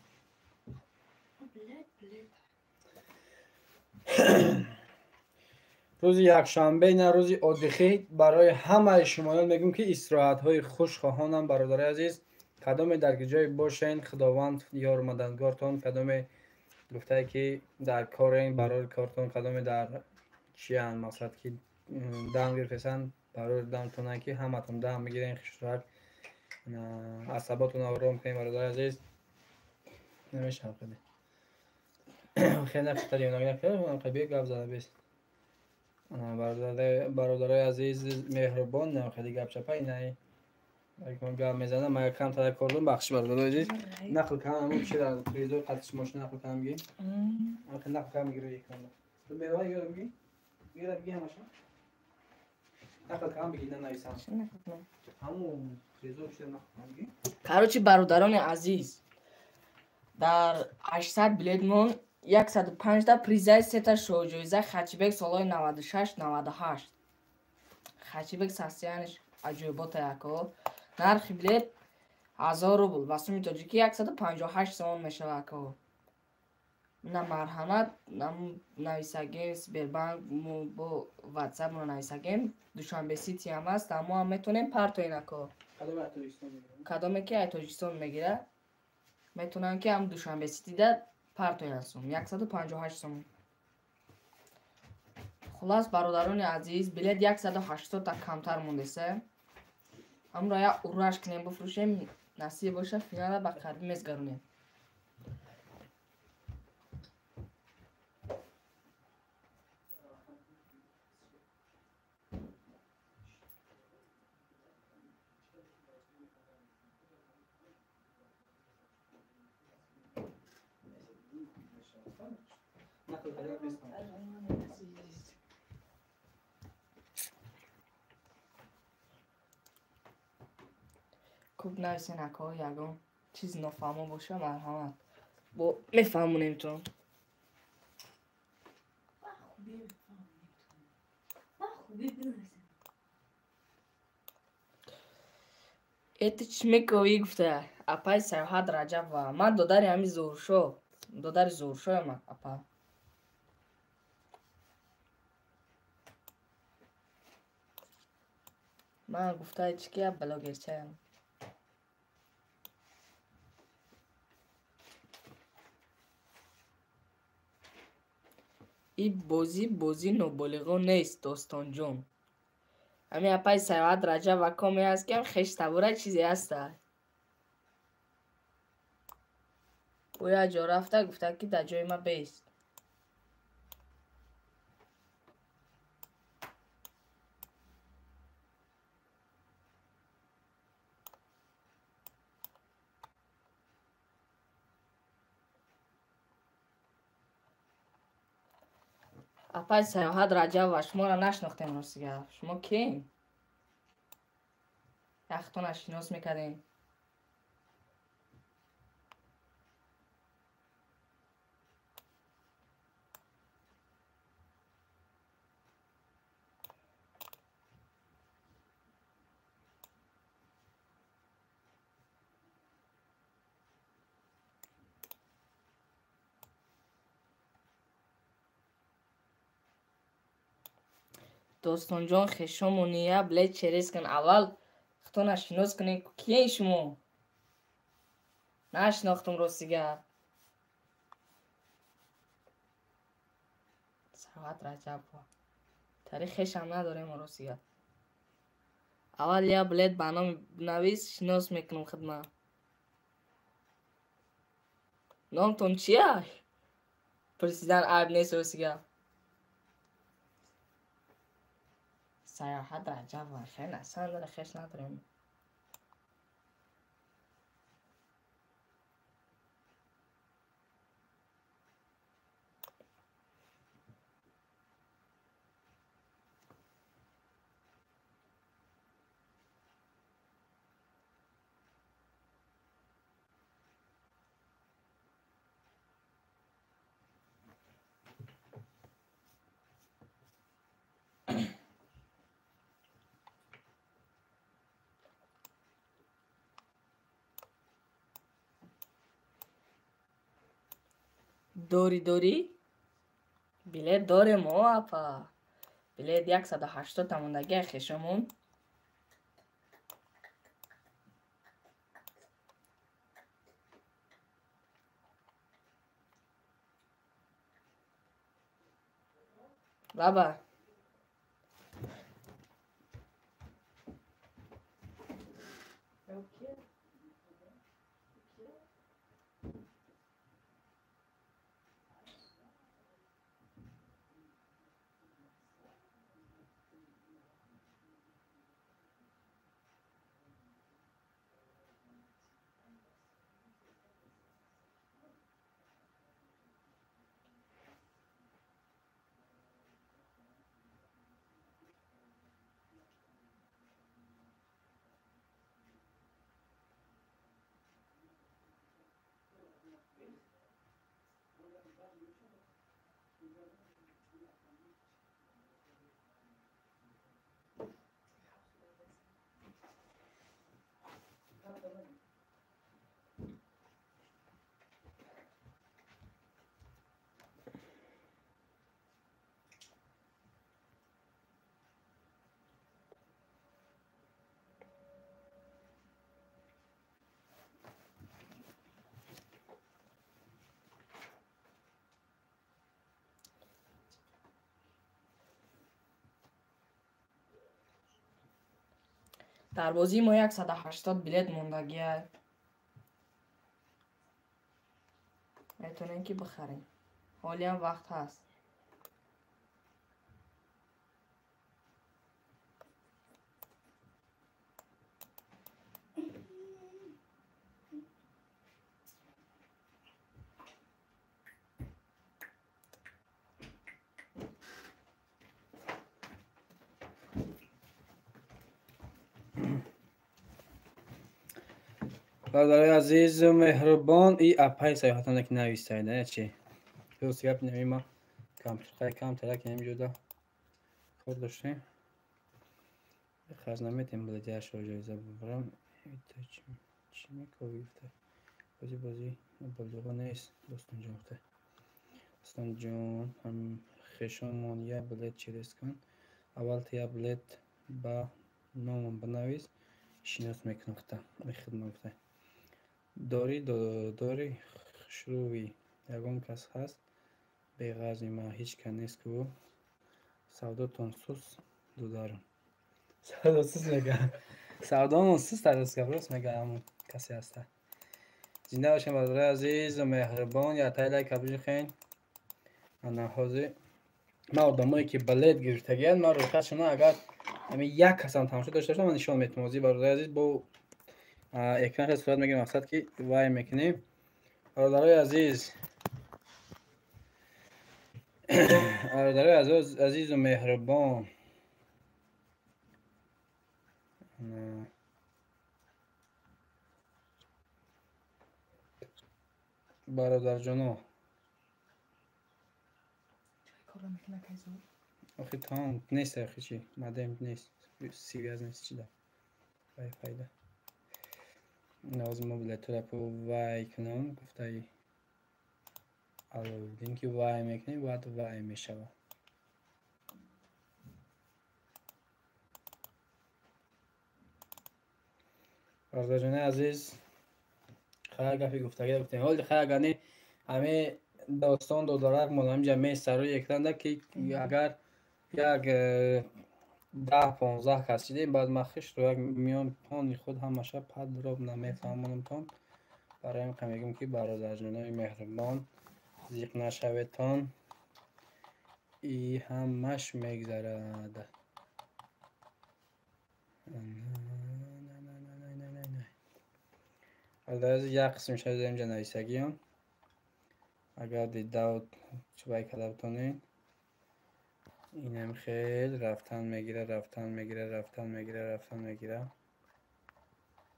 روز یکشنبه نه روز عادی برای همه شمایان میگم که استراحت های خوش خواهانم برادر عزیز کدام در جای باشین خداوند یار مددگارتان کدام گفته که در کار این برای کارتون کدام در چی ان مقصد که دم گرفتن برای دمتون که همتون دم میگیرین خوشحال عصباتون آرام کنین برادر عزیز نمیشه خیلی خیلی نفتاری اونم نکنم خیلی گپ زده بیست برادرای عزیز مهربان نه خیلی گپ شپای نه من گپ میزنم ما کم تا کردم بخش برادرای عزیز نقل کنم همون چی در فریزر قطعش ماشین نقل کنم میگی آخه نقل کنم میگیره یک کنم تو مهربان یادم میگی میگی همش نقل کنم بگی نه نویسم همون فریزر چی نقل کنم میگی کاروچی برادران عزیز در 800 بلیت مون 105 تا призай сета шоуҷоиза Хачибек солҳои 96-98 Хачибек састияниш аҷоибота яко нархи билет 1000 рубл ва сумми тоҷикӣ 158 сомон мешава яко на марҳамат нависагем Сбербанк бо WhatsApp мо нависагем Душанбе сити ҳам аст аммо ҳам метонем партоен яко кадоме ки ай Тоҷикистон мегира метонам ки ҳам Душанбе ситида партоен сум 158 сомон خلاص برادران عزیز بلیت 180 تا کمتر مونده امروز یا اورش کنیم بفروشیم نصیب باشه فینال با قدم میزگرونیم خوب نویسین اکا یگم چیز نفهمو باشه مرحمت با میفهمونیم تو ایتی چی میکوی گفته اپای سیاحت رجب و من داداری همی زورشو داداری زورشو من اپا من گفته چی که بلاگرچه هم این بازی نابالغان نیست داستان جون همین اپای سیاحت رجب و کامی هست که خیش تبوره چیزی هسته اویا جا رفته گفته که در جای ما بیست اپای سیاحت رجب و شما را نشناختیم راستی شما کیم؟ یختون شناس میکردیم دوستان جان خشمونیه بلیت چریز کن اول خطون شناس کنی کیه شما نشناختم راستیگه ساعت رجب تاریخش هم نداریم راستیگه اول یا بلیت به نام نویس شناس میکنم خدمت نامتون چیه؟ پرسیدن عیب نیست راستیگه سیاحت رجب و خیلی اصلا داره خیش نداریم داری بلیت داریم اپا بلیت 180 تموندگی خشمون بابا در بازی ما 180 بلیت موندگی میتونین که بخرین حالی هم وقت هست برادرای عزیز و مهربان این اپای سایحاتان که نویستایده چی؟ درست گپ نمی ما کم ترک نمیجوده خود داشتیم خزنه میتیم بلیتی 8 رو جایزه ببرم چی میکنی بازی بلدوغا نیست دوستان جان دوستان جان هم خشمون یه بلیت چیرست کن اول تیه بلیت با نامم بنویس شناس میکنم خدمت داری شروعی یکم کس هست به غازی ما هیچ کن نیست که سودا تونسوس دو دارم سودا سوس میگم سودا منسوس ترس که برست میگم همون کسی هسته زنده باشیم برادر عزیز و مهربان یا تایلای کبریج خین انا حاضر ما آدمایی که بلیت گرفتگیان ما رو کشنا اگر همین یک کس هم تماشا داشته باشم من نشون میتونم موضوع برادر عزیز با اکران صورت میگیم مقصد که وای میکنیم برادرای عزیز برادرای عزیز و مهربان برادر جانو آخی تام نیست آخی چی مدام نیست سیگار نیست چی دار وای فایده لازم بلیت رو وای کنم گفته ای الو دین که وای میکنی باید وای میشوه برادر جان عزیز خیلی گفی گفتگی گفتیم حال خیلی گانی همه داستان دو درک مولم جمعه سر رو یک رنده که اگر یک 10-15 کس دیدیم بعد مخش رو یک میان پانی خود همشه پد رو نمیفهمونم تان برای این میگم که برادر جانای مهربان زیق نشویتان ای همش میگذرد از یک قسم شده داریم جنایستگی هم اگر دیده و چوبای کلابتانین این هم خیلی رفتن میگیره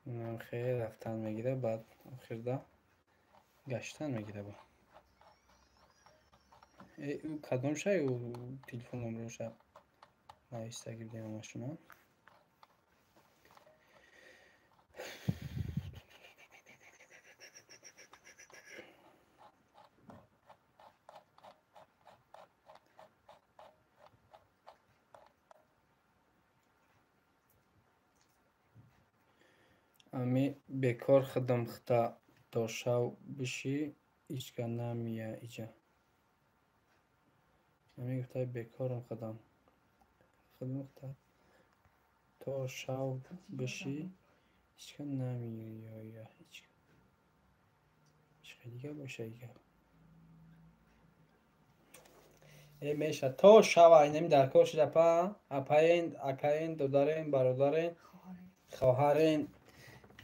این هم خیلی رفتن میگیره بعد آخر دا گشتن میگیره با او کدام شای او تلفن نمبر شد نویستگی بدیم همشون امی بکار خدم خطا تا شو بشی ایچکا نمیه ایجا. امی گفتای بکارم خدم خطا تا شو بشی ایچکا نمیه یا ایچکا. چه دیگه باشه ایگه. ای میشه تا شو اینمی در کار شده اپاین اکاین دودارین برادرین خواهرین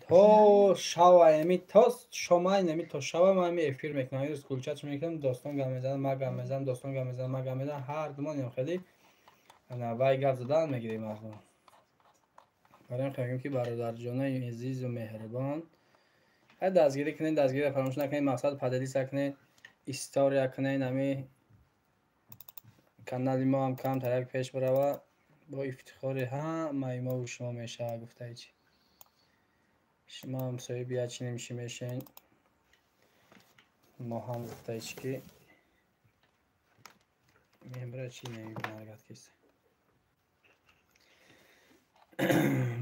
تا شو اینمی تا شما اینمی تا شو ما می افیر میکنم روز کلچت میکنم داستان گام میزنم ما گام میزنم داستان گام میزنم ما گام میزنم هر دومون خیلی انا وای گپ زدن میگیریم مردم برای خواهیم که برادر جانای عزیز و مهربان هر دستگیری کنین دستگیری فراموش نکنین مقصد پدری سکنین استوریا کنین نمی کانال ما هم کم ترک پیش بروه با افتخار همه ما و شما میشه گفته چی شما هم سایه بیا چی نمیشه میشین ما هم گفته چی که میمبره چی نمیبینه اگر کسی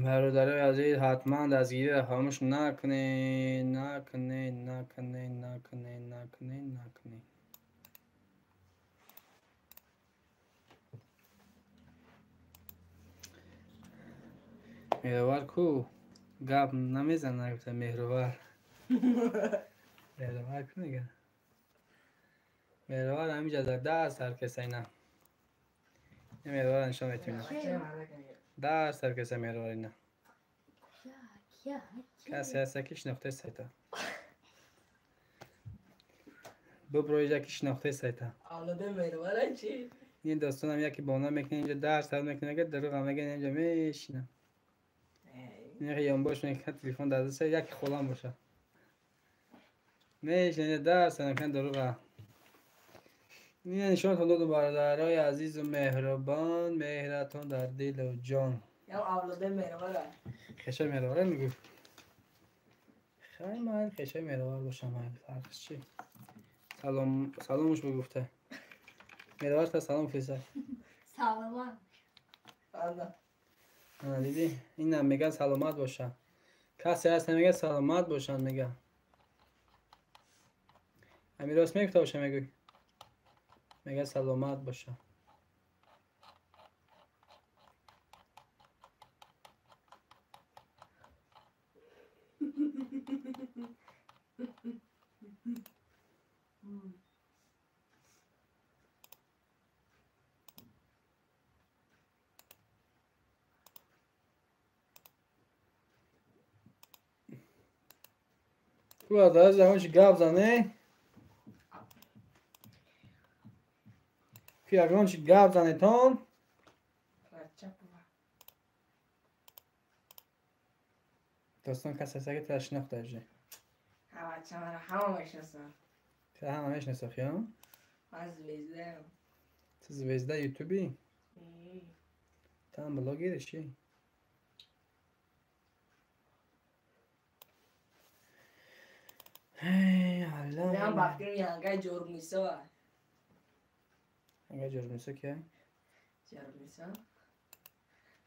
برادرای عزیز حتما دستگیری را خاموش نکنین نکنین نکنین نکنین نکنین نکنین مهرور کو گپ نمیزنه گفته مهرور مهرور کو نگه مهرور همینجا در دست هر کسی نه مهرور انشان میتونه دست هر کسی مهرور نه کسی هست کش نقطه سایتا ببرویج کش نقطه سایتا اولاد مهرور چی؟ این داستان هم یکی بانا میکنه اینجا درس هم میکنه اگر دروغ هم میگه اینجا میشینه این یان باش میکنه تلفن در دست یکی خودم باشه میشینه درس هم میکنه دروغ این نشان تون دو برادرای عزیز و مهربان مهرتون در دل و جان یا اولاد مهرور خشه مهرباره میگو خیلی من خشه مهربار باشم من فرقش چی سلام سلامش بگفته مهربار تا سلام فیزه سلام الله دیدی این هم میگن سلامت باشن کسی هست نمیگه سلامت باشن میگن همین راست میگفته باشه میگوی میگه سلامت باشن تو از زمانش گپ زنه که اگرانش گپ زنه تان داستان کسی هست که تشناخت داشته بچه من همه میشناسم تو همه میشناسه خیام من زویزده تو زویزده یوتیوبی تو هم بلاگیره چی هی من الله بخیر یانگای جرمیسا انگه جرمیسه که جرمیسا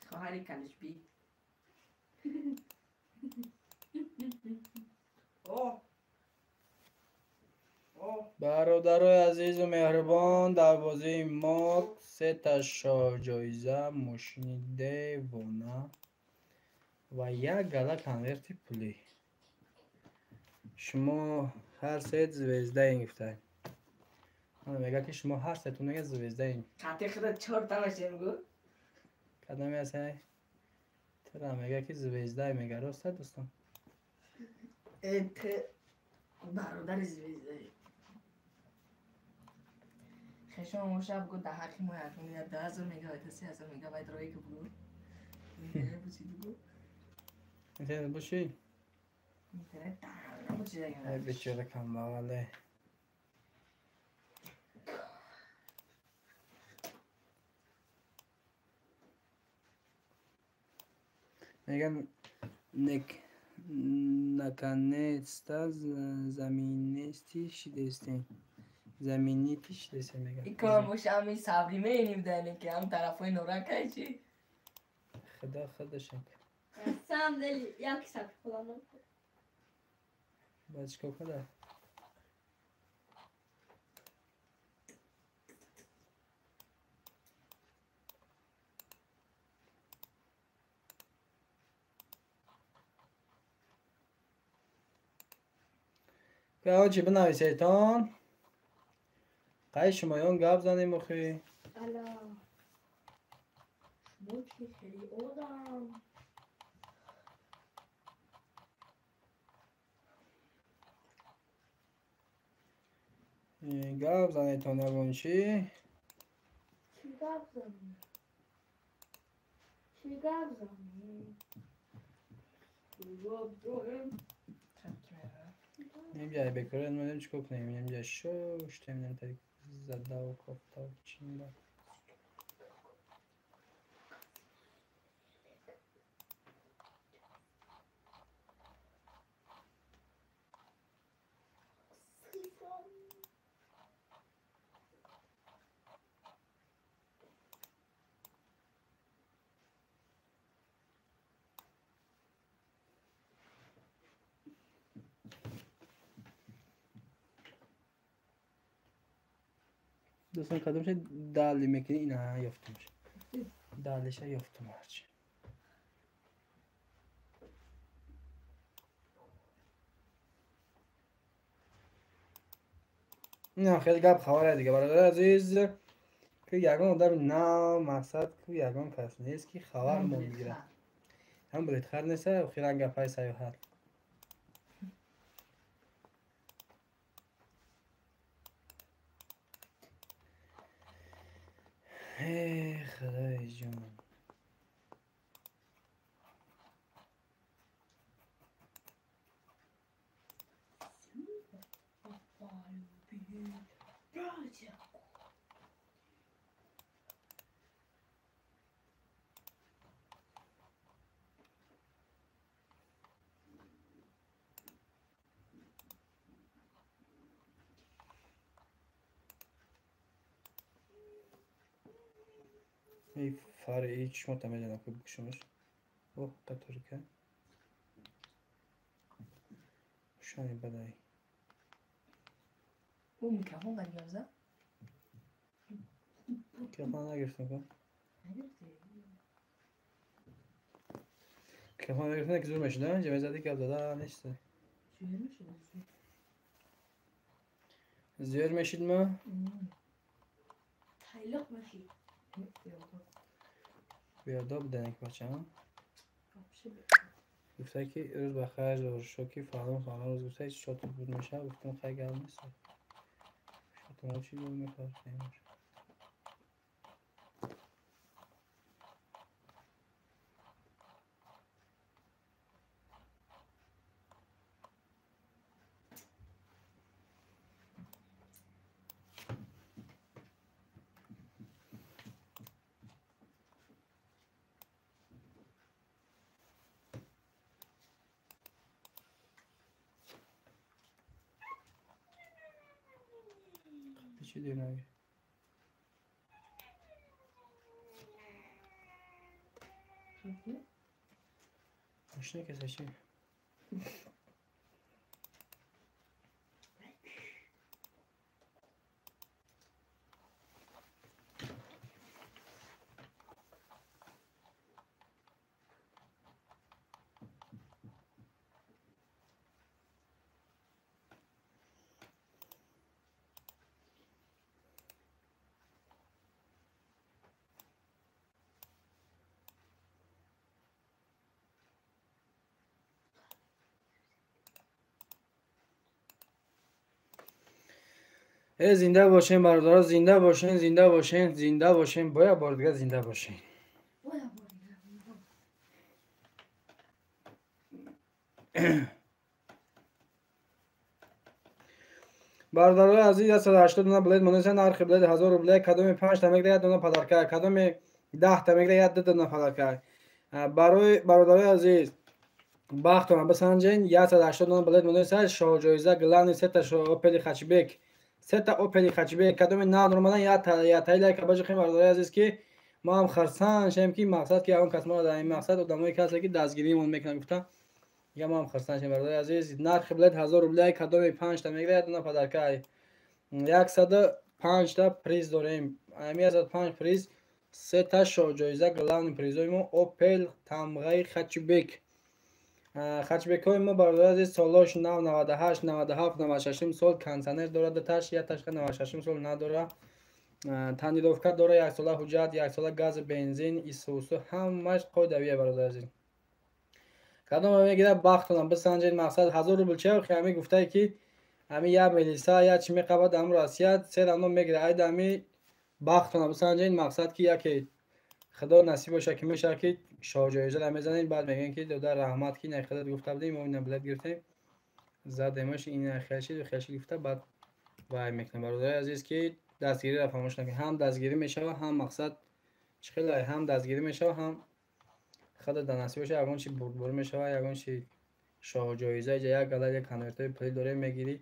خواهری کلشبی اوه برادرای عزیز و مهربان در بازی ما 3 تا جایزه ماشین دیوانه و 1 گله کنورت پولی شما هر 3 زویزده این گفته من میگه که شما هر 3 تون زویزده این کاتی خدا 4 تا میشه میگو کدام هست ترا میگه که زویزده میگه راست دوستان انت برادر زویزده خشم اون شب گفت در حقی ما حرف میگه 10,000 مگابایت 3,000 مگابایت روی که بگو اینترنت بچی بگو اینترنت باشی اینترنت در بچی دیگه ای بیچاره کم باله میگن نکنستا زمینیستیش دستین زمینیتیش دستین میگن این کار باشه همی صبری میینیم دنی که هم طرف های نوران که چی خدا خودشن Сам дали, як сак плану. Бачка куди? چی بنویسیتان؟ قای شمایان گپ زنیم بخی الا شما چی خیلی آدم گپ زنیتان یگون چی؟ چی گپ زنی؟ چی گپ زنی؟ نیم جای بکرن منیم چکو کنیم نیم جای شوش تیمیم تایی زده و کفته و چینده دوستان کدوم شد دالی میکنی اینا یافتم دالش یافتم هرچی نه خیلی گپ خبره دیگه برادر عزیز که یگان آدم نه مقصد که یگان کس نیست که خبر مون میگیره هم بلید خر نیسته و خیلی گپ های سیاحت ای خدای جون ای فاره ای چشما تمیدن که بکشمش اوه تا ترکه شانی بدایی اون میکروفون قدیازه؟ که خواهد نگرفتم کن که خواهد نگرفتم که زور میشدن جمعه زدی که داده نیسته زیر میشید ما تایلق ماشی بیاداب بدن که بچه ها گفته که روز بخیر زور شوکی فهلون روز گفته هیچ شاطر بود میشه گفتم خیلی گرم نیست شاطر ما چی بود میخواد خیلی چی دیر نگه ماشینه کسی چی زنده باشین برادرها زنده باشین زنده باشین زنده باشین باید بار دیگه زنده باشین برادرای عزیز 180 دونه بلید منوسن هر بلید 1000 بلید کدوم 5 تا میگه دونه پدرکه کدوم 10 تا میگه 2 دونه پدرکه برای برادرای عزیز بختون بسنجین 180 دونه بلید منوسن شاه جایزه گلانی 3 تا شاه اوپل خچبک 3 تا اوپل خچبک کدوم 9 نورمالن یا تا لایک باشه خیلی برادرای عزیز که ما هم خرسان شیم که مقصد که اون کس ما در این مقصد آدمای کسی که دستگیری مون میکنن گفتم یا ما هم خرسان شیم. برادر عزیز نرخ بلیط 1000 روبله کدام 5 تا میگیره دونه پدرکای 105 تا پریز داریم. امی از 5 پریز 3 تا شو جایزه گلان پریزای ما اوپل تمغه خچبک. خچبک های ما برادر عزیز سالاش 98 97 96 سال کانسنر داره تاش یا تاش 96 سال نداره. تندیدوفکت داره 1 ساله حجت 1 ساله گاز بنزین ایسوسو همش قاعدویه برادر عزیز. کدام میگیره بختونم بسنجید مقصد 1000 روبل چه خیلی گفته که امی یا ملیسا یا چی میقباد امر راسیات سه دانو میگیره اید امی بختونم بسنجید مقصد که یکی خدا نصیب باشه که میشه که شاه جایزه را میزنید بعد میگن که دو در رحمت کی نه خدا گفته بودیم ما این بلد گرفتیم زدمش این خیلی گفته بعد وای میکنه برادر عزیز که دستگیری را فراموش نکنید. هم دستگیری میشه هم مقصد چخیل هم دستگیری میشه هم خدا دانسته باشه اگه چی بردبار میشه اگه چی شاه جایزه یا یک گلال یک کنورتر پلی داره میگیری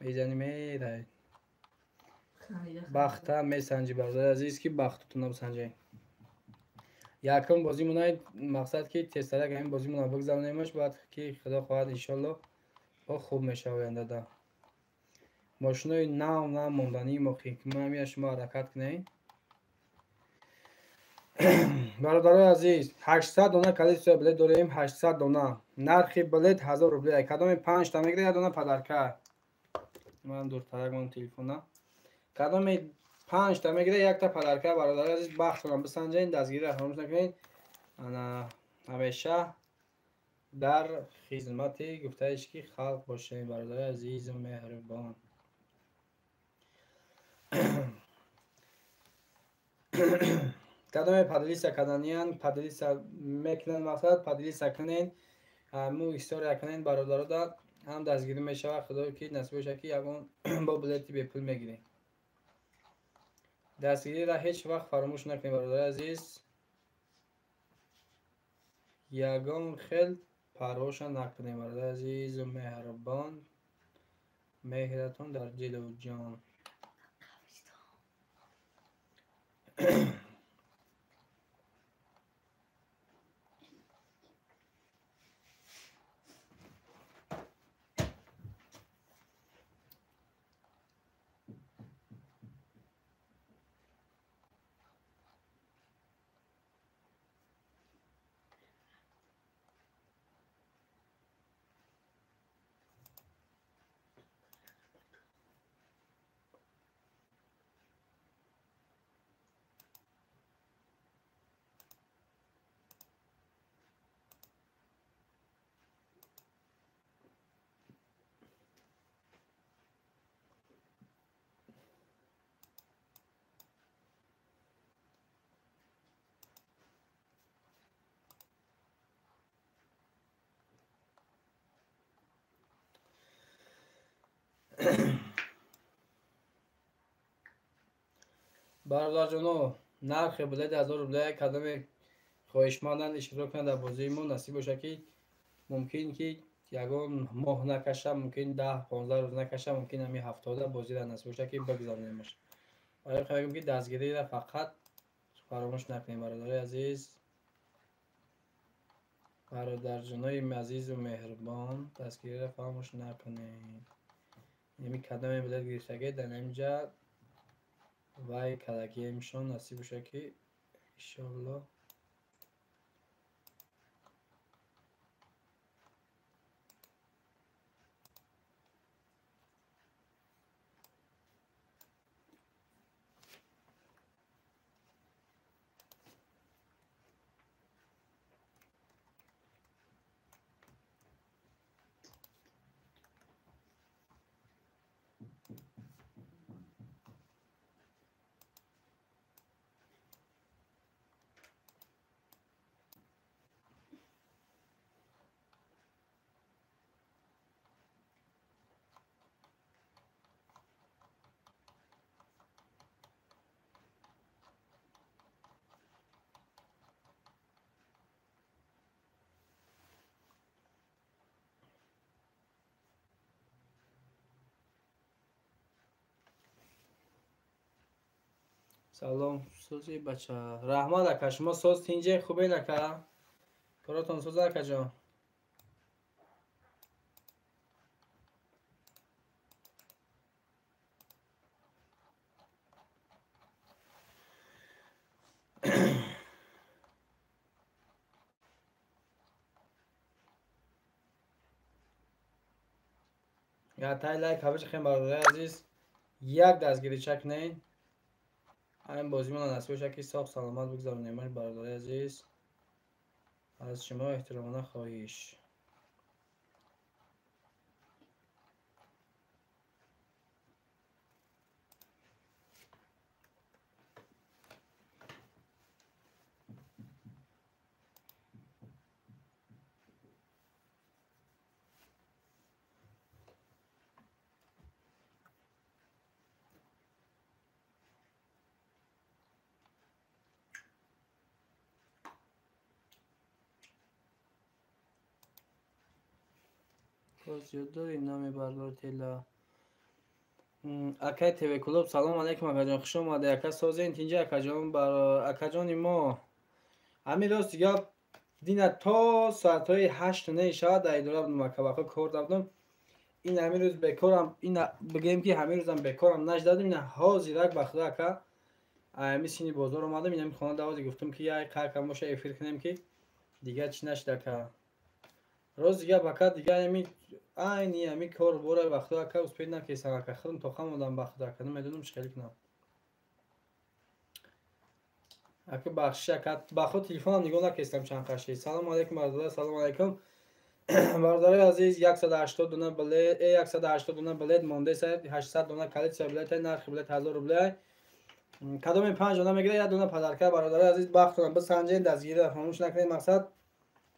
میزنی میره بخت هم میسنجی برادر عزیز که بختتون رو بسنجید. یکم بازی مونای مقصد که تستره که این بازی مونای بگذارنیمش بعد که خدا خواهد انشالله با خوب میشه آینده دا ماشینای نو موندنی مخی که ما همیشه شما حرکت کنین. برادرای عزیز 800 دونه کلیت بلیت داریم 800 دونه نرخ بلیت 1000 روبله کدام 5 تا میگیره دونه پدرکه من دورتر کنم تلفن کدام 5 تا میگیره یک تا پدرکه برادرای عزیز بختونم بسنجین دستگیری را فراموش نکنید. انا همیشه در خدمت گفتهش که خلق باشه برادر عزیز و مهربان. کدام پدلیس کدانیان پدلیس میکنن مقصد پدلیس کنین مو استوری کنین برادر داد هم دستگیری میشه خدا که نصیب باشه که یگون با بلیتی به پول میگیرین. دستگیری را هیچ وقت فراموش نکنید برادر عزیز یگون خیل پروش نکنید برادر عزیز و مهربان مهرتون در دل و جان. برادر جانو نرخ بلیت 1000 روبله کدام خواهشمندن اشتراک کنند در بازی ما نصیب باشه که ممکن که یگان ماه نکشه ممکن 10-15 روز نکشه ممکن همین 70 بازی را نصیب باشه که بگذارنیمش. آیا خواهیم که دستگیری را فقط فراموش نکنیم برادر عزیز برادر جانای عزیز و مهربان دستگیری را فراموش نکنیم. یعنی کدام بلیت گرفتگی در اینجا وای کلکی میشون نصیب باشه که انشالله салом сӯзи бача раҳмат ака шумо соз тинҷе хубен ака коротон сӯз акаҷон ятай лайк ҳавачи хем бародари азиз як дастгирича кунед ҳамин бозимона насиб бошад ки соҳ саломат бигзаронем бародари азиз аз шумо эҳтиромона хоҳиш зиёд дорем номи бардор тела акай тв-клуб салом алейкум акаҷон хуш омадед ака созен тинҷа акаҷон акаҷони мо ҳамин рост дигар дина то соатҳои 8 не шавад дар идора будам ака вақто кор давдум ин ҳамин рӯз бекорам ина бигем ки ҳамин рӯзам бекорам нашдадум ина ҳозирак ба худо ака ҳамин сини бозор омадам ин ҳамин хона даводи гуфтум ки яй қаркам боша эфир кунем ки дигар чӣ нашид ака роз дигар бака дигар ҳамин айни ҳамин кор бора ба худо ака успед накесам ака худам тоқа модам ба худо ака намедонам чӣ хеле кунам ака бахшиш ака ба худ телефонам нигоҳ накестам чанд қаши салому алейкум бародари салому алейкум бародари азиз 180 дона билет 180 дона билет мондеса 800 дона коллекция билет нархи билет 1000 рубля кадоми 5 дона мегира як дона падарка бародари азиз бахтона бисанҷед дастгири фаромӯш накунед мақсад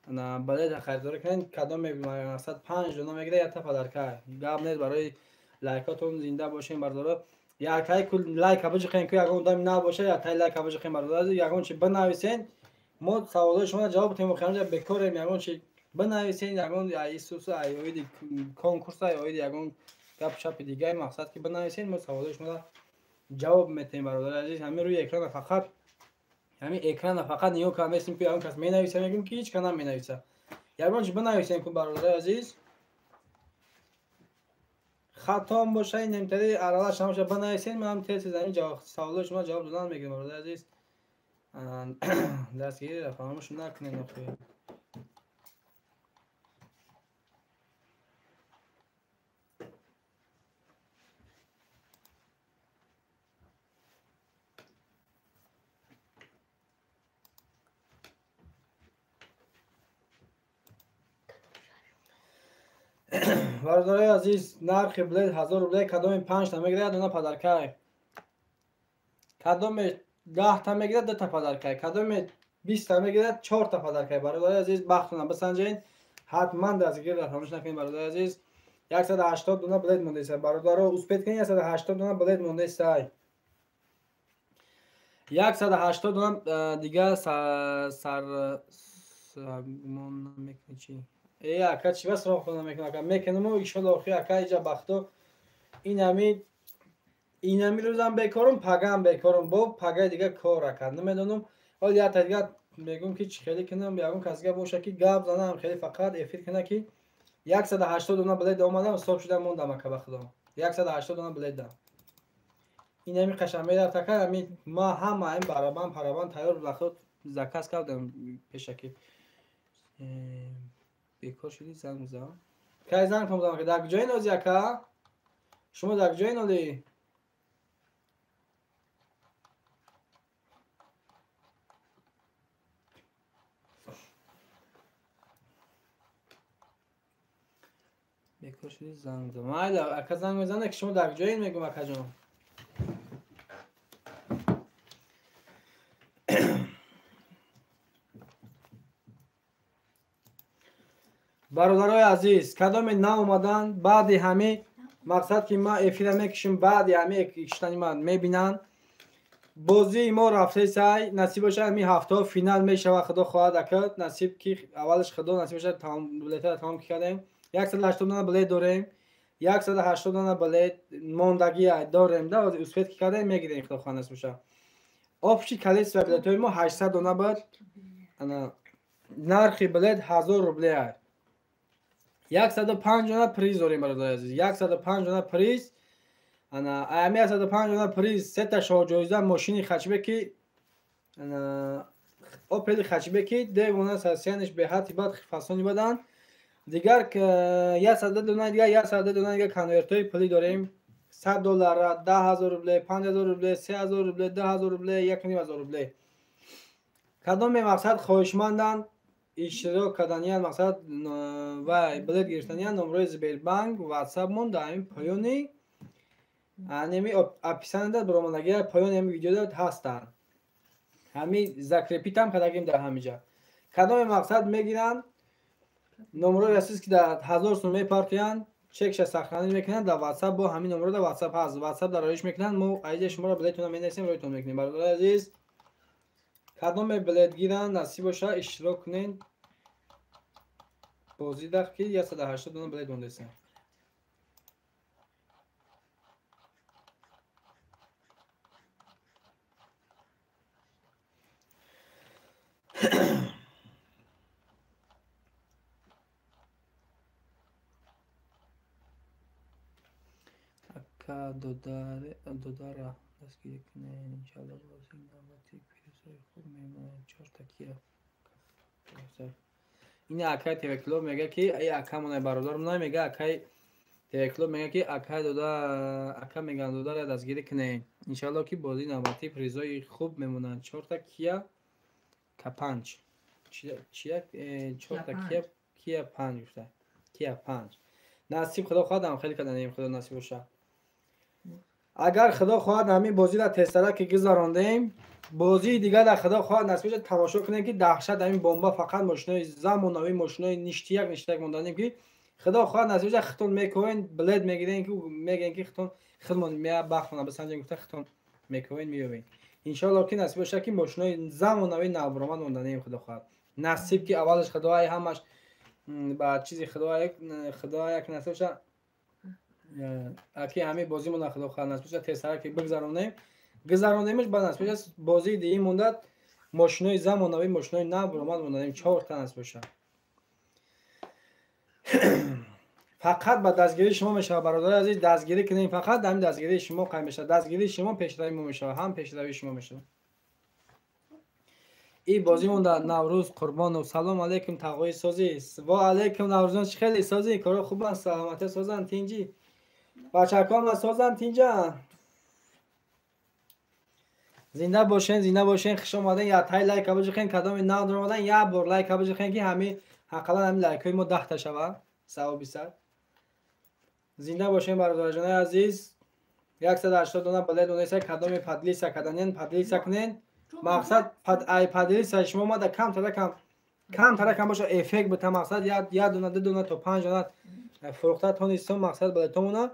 на билет харидорӣ кунед кадоми мақсад 5 дона мегира якта падарка гап нест барои лайкотон зинда бошем бародаро якай кул лайк абужихем ки ягон дам набоша якай лайк абужихем бародари ягон чи бинависен мо саволои шумо ҷавоб тем ханҷа бекорем ягон чи бинависен ягон исуса оиди конкурса оиди ягон гап шапи дигаи мақсад ки бинависен мо саволои шумо ҷавоб метем бародари азиз ҳамин рӯи экрана фақат ҳамин экрана фақат нигоҳ карда местем ки ягон кас менависа мегӯм ки ҳеч кана менависа ягон чи бинависем ки бародари азиз хатом боша немтари арала шама боша бинависен ман тез замин саволои шумо ҷавоб додан мегирам бародари азиз дастгириро фаромӯш накунед охир бародари азиз нархи билет 1000 рубля кадоми 5 та мегира дона падаркай кадоми 10 та мегира 2 та падаркай кадоми 20 та мегира 4 та падаркай бародари азиз бахтона бисанҷед ҳатман дастгириро фаромӯш накунед бародари азиз 180 дона билет мондеса бародаро успед кунед 180 дона билет мондеса 180 дона дигар сар гумон намекунед чи ака чи бас роҳ намекунад ака мекунам иншоалло охир ака иҷа бахто ин ҳамин рӯзам бекорам пагам бекорам бо пагаи дигар кор ака намедонам ҳол якта дигар мегӯм ки чӣ хеле кунам ягон касга боша ки гап занам хеле фақат эфир кунад ки 180 дона билет омадам ҳисоб шуда мондам ака ба худо 180 дона билет дам ин ҳамин қашан меравад ака ҳамин ма ҳама ҳамин барабан парабан тайёр ба худ заказ кардам пеша ки бекор шуди занг мезанам кай занг мезанам ки дар куҷои нози ака шумо дар куҷои нози бекор шуди занг мезанам майла ака занг мезанад ки шумо дар куҷои мегӯм акаҷон бародарои азиз кадоме наомадан баъди ҳамин мақсад ки ма эфира мекишем баъди ҳамин киштани ман мебинанд бозии мо рафтаи сай насиб бошад ҳамин ҳафтаҳо финал мешавад худо хоҳад ака насиб ки аввалаш худо насиб бошад билетаро тамом кардем 180 дона билет дорем 180 дона билет мондагӣ дорем да успед ки кардем мегирем худо хоҳад насиб бошад общий количество билетов мо 800 дона буд. Ана нархи билет 1000 рублей. 105 дона приз дорем бародари азиз. 105 дона приз. Ана ами 105 дона приз, се та шоҳ-ҷоиза мошини хачбеки ана Opel хачбеки девона сасяниш беҳати бад фасони бадан. Дигар 100 дона дигар 100 дона дигар конвертои пули дорем. $100, $10,000 рублей, $5,000 рублей, $3,000 рублей, $10,000 рублей, $1,500 рублей. кадоме мақсад хоҳишманданд иштирок кардани мақсад ва билет гирифтани номерои Сбербанк WhatsApp-мон дар ҳамин поёни анеми описанида баромадагия поёни ҳамин видеода ҳастанд. ҳамин закрепитам кардагим дар ҳаминҷа. кадоме мақсад мегиранд номерои асоси ки дар 1000 сум мепартоянд чекша сахранӣ мекунанд дар WhatsApp бо ҳамин номеро дар WhatsApp ҳаст. WhatsApp дар роиш мекунанд мо айди шуморо билетона менависем роитон мекунем. бародари азиз кадоме билет гиранд насиб боша иштирок кунед. бозӣ дах ки 180 дона билет мондесем. додара дастгирӣ кунед. Иншалло бозии навбати пирӯзои хуб мемонад. 4 такия. ин акай Тевекло мега ки ай акамона бародармон мега акай Тевекло мега ки акай дода ака меган додара дастгирӣ кунед. Иншалло ки бозии навбати пирӯзои хуб мемонад. 4 такия К5. чия 4 такия Kia 5 гуфта. Kia 5. насиб худо хоҳад хеле каданем худо насиб боша. агар худо хоҳад ҳамин бозиро тестара ки гузарондем, бозии дигар дар худо хоҳад насиб боша тамошо кунем ки даҳшат ҳамин бомба фақат мошинои замонави мошинои ништияк монданем ки худо хоҳад насиб боша хитон мекоен билет мегирем ки мегӯем ки хитон хидмон мея бахтона бисанҷем гуфта хитон мекоен меёвем. иншалло ки насиб боша ки мошинои замонави навбаромад монданем худо хоҳад. насиб ки аввалаш худои ҳамаш ба чизи худояк насиб боша аки ҳамин бозӣ монда худо хоҳад насиб боша тестара ки гузаронемш ба насиб боша бозии дигӣ мондад мошинои замонави мошинои нав баромад монданем 4 та насиб боша. фақат ба дастгирии шумо мешавад бародари азиз. дастгирӣ кунем фақат ҳамин дастгирии шумо қайм мешавад. дастгирии шумо пешравии мо мешавад. ҳам пешравии шумо мешавад. ин бозӣ монда наврӯз қурбону салом алейкум тағои созӣ. ва алейкум наврӯзон чӣ хели созӣ коро хубан саломати созан тинҷӣ бачакон созан тинҷа. зинда бошен хуш омаден. ятай лайк абужихен кадоми нав дромадан як бор лайк абужихен ки ҳамин ҳаққалан ҳамин лайкҳои мо 10 та шавад савоби сар. зинда бошен бародарҷонаи азиз. 180 дона билет монеса кадоми падлиса каданен падлиса кунен. мақсад ай падлиса шумо мада камтара кам боша эффект бита мақсад 1 дона 2 дона то 5 дона фурӯхта тонистон мақсад билетомона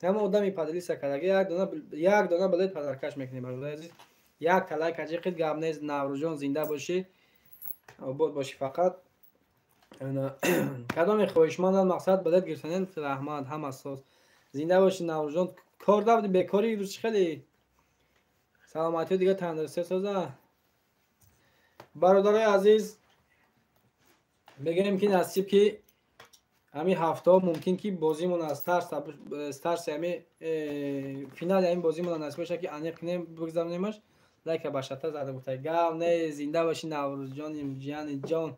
ҳама одами падлиса кардаги 1 дона билет падаркаш мекунем бародари азиз. як талайк аҷиқид гап нест. наврӯзҷон зинда бошӣ обод бошӣ. фақат кадоми хоҳишманданд мақсад билет гирифтанен раҳмат ҳама соз зинда бошӣ. наврӯзҷон кор давди бекори рӯз хеле саломатиё дига тандурустӣ соза. бародарои азиз мегӯем ки насиб ки ҳамин ҳафтаҳо мумкин ки бозимон аз старси ҳамин финали ҳамин бозимон насиб боша ки аниқ кунем бигзаронемаш. лайка башата зада гуфта гав не. зинда бошӣ наврӯзҷоним ҷияни ҷон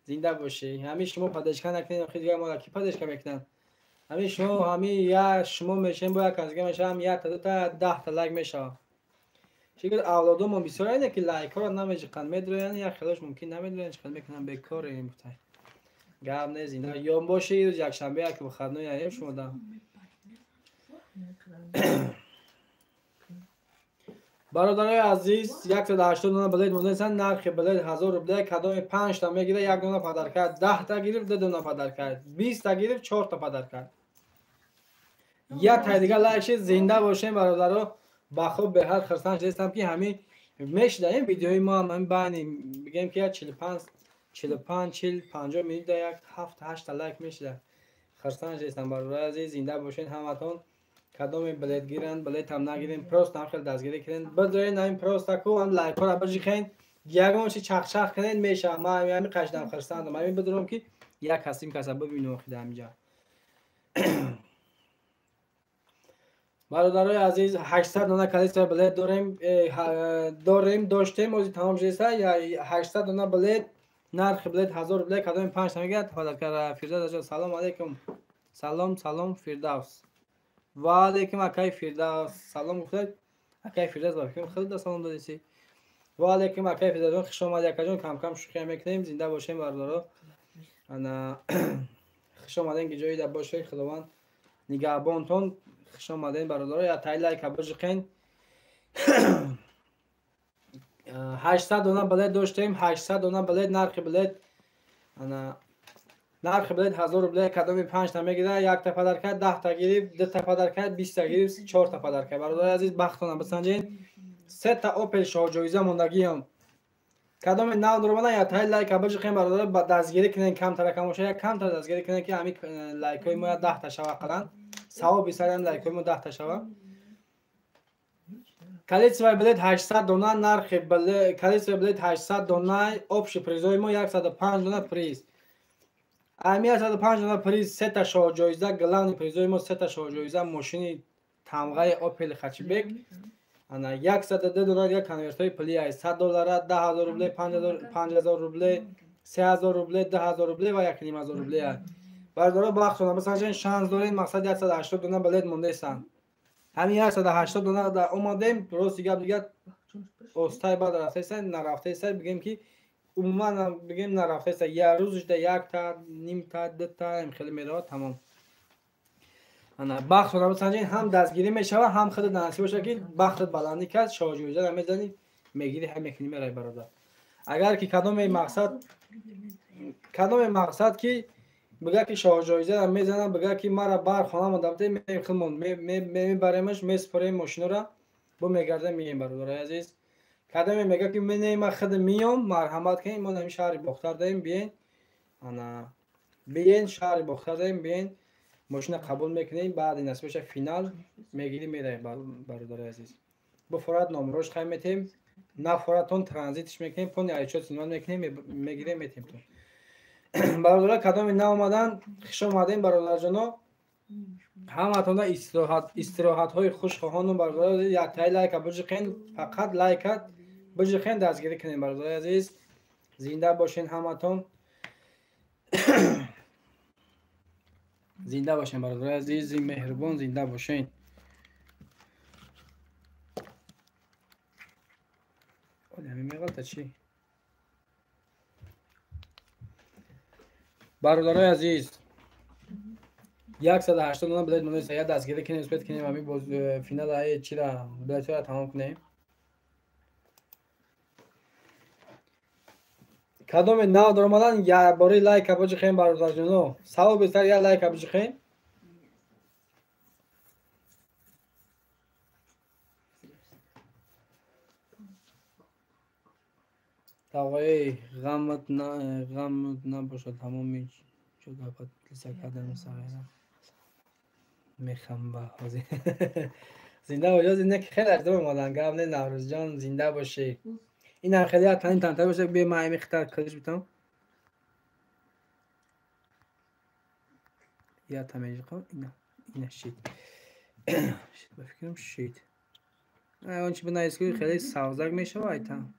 зинда бошӣ. ҳамин шумо падешка накунед охи дига мо ки падешка мекунанд. ҳамин шумо ҳамин я шумо мешем бо як азга мешавам 1 та 2 та 10 та лайк мешавад. шикар авлодомон бисёр айне ки лайкҳоро намежиқанд медроянд як хелош мумкин намедроянд чиқад мекунанд бекор ин гуфта гап не зинда ём бошӣ рӯз якшанбе як выходной аем шумо да. бародарои азиз 180 дона билет монесан. нархи билет 1000 рублей. кадоми 5 та мегира 1 дона падарка. 10 та гирифт 2 дона падарка. 20 та гирифт 4 та падарка. я тай дига лайши зинда бошем бародаро. ба хуб беҳар хирсанҷ дестам ки ҳамин мешуда ин видеои мо ҳамин байни бигем ки 45 40 50 минут да як 7 8 та лайк мешуда. хирсанҷ дестам бародари азиз. зинда бошен ҳаматон. کدام بلیت گیرن بلیت هم نگیرین پروست هم خیلی دستگیری کنین بذارین این پروست کو هم لایک ها رو بجیخین یگان چی چخ چخ کنین میشه ما همین قشنگ خرساند ما همین بدونم که یک هستیم کسا ببینیم خیلی همینجا برادرای عزیز 800 دانه کالیستر بلیت داشتیم از تمام شده یا 800 دانه بلیت نرخ بلیت 1000 بلیت کدام 5 تا میگه تفضل کرد فردوس سلام علیکم سلام فردوس و علیکم اکای فردوس سلام گفتید اکای فردوس با کیم خیلی سلام دادیسی و علیکم اکای فردوس خوش اومدید اکا کم کم شوخی میکنیم زنده باشیم برادرها انا خوش اومدین که جایی در باشه خداوند نگهبانتون خوش اومدین برادرها یا تای لایک بجقین 800 دانه بلیت داشتیم 800 دانه بلیت نرخ بلیت انا نرخ بلیت 1000 بلیت کدام 5 تا میگیره یک تا پدر کرد 10 تا گرفت 2 تا پدر کرد 20 تا گرفت 4 تا پدر کرد برادر عزیز بختتون بسنجین 3 تا اوپل شاه جایزه موندگی هم کدام نو درمانه یا تای لایک بجقین برادر با دستگیری کنین کم تر کم باشه کم تر دستگیری کنین که همین لایک های ما 10 تا شوا قلن ثواب بیشتر هم لایک های ما 10 تا شوا کالیستر بلیت 800 دانه نرخ بلیت کالیستر بلیت 800 دانه آپش پریزای ما 105 دانه پریز امی 105 دانه پریز 3 تا شاه جایزه گلان پریزای ما 3 تا شاه جایزه ماشین تمغه اوپل خچبک انا 102 دلار یک کنورت های پلی است 100 دلار 10000 روبل 5000 روبل 3000 روبل 10000 روبل و 1500 روبل برادر بخشونه مثلا شانس دارین مقصد 180 دانه بلیت مونده است همین 180 دانه در اومدیم درست دیگه استای بعد رفته نرفته است بگیم که عموما بگیم نرفته است یک روزش ده یک تا نیم تا دو تا هم خیلی میره تمام انا بخت رو بسنجین هم دستگیری میشه هم خود نصیب باشه که بختت بلندی کرد شاه جویزه هم میزنی میگیری هم میکنی میره برادر اگر که کدام مقصد که بگه که شاه جایزه هم میزنم بگه که مرا بر خانه ما دبته میخمون میبریمش میسپریم ماشین را با میگرده میگیم برادر عزیز کدام میگه که من نیم خود میام مرحمت کنیم ما نمی شهر بختر داریم بیاین انا بیاین شهر بختر داریم بیاین ماشین قبول میکنیم بعد این اسمش فینال میگیریم میره برادر عزیز با فرات نامروش خواهیم میتیم نه فراتون ترانزیتش میکنیم پون ایچو سینوان میکنیم میگیریم میتیم تو برادر کدام نه اومدن خوش اومدین برادر جانا همتون استراحت های خوش خواهانم برادر یک تای لایک بجقین فقط لایک بجقین دستگیری کنین برادر عزیز زنده باشین همتون زنده باشین برادر عزیز مهربان زنده باشین اولی همین میغلطه چی برادرای عزیز 180 دانه بلیت مونده است یا دستگیری کنیم نسبت کنیم همین باز فینال های چی را بلیت را تمام کنیم کدام نو در اومدن یا باری لایک بجخیم برادر جانو ثواب بیشتر یا لایک بجخیم آقای غمت نباشد تمامی شد افت کلیسا کردن سایرم میخم با حاضر زنده باشی زنده که خیلی ارزم اومدن گرم نه نوروز جان زنده باشی این هم خیلی حتما تنتر باشه بیا ما ایمی خطر کلیش بیتم یا تمیج کن اینا شید شید بفکرم شید اون چی بنا اسکوی خیلی سوزاک میشه و ایتام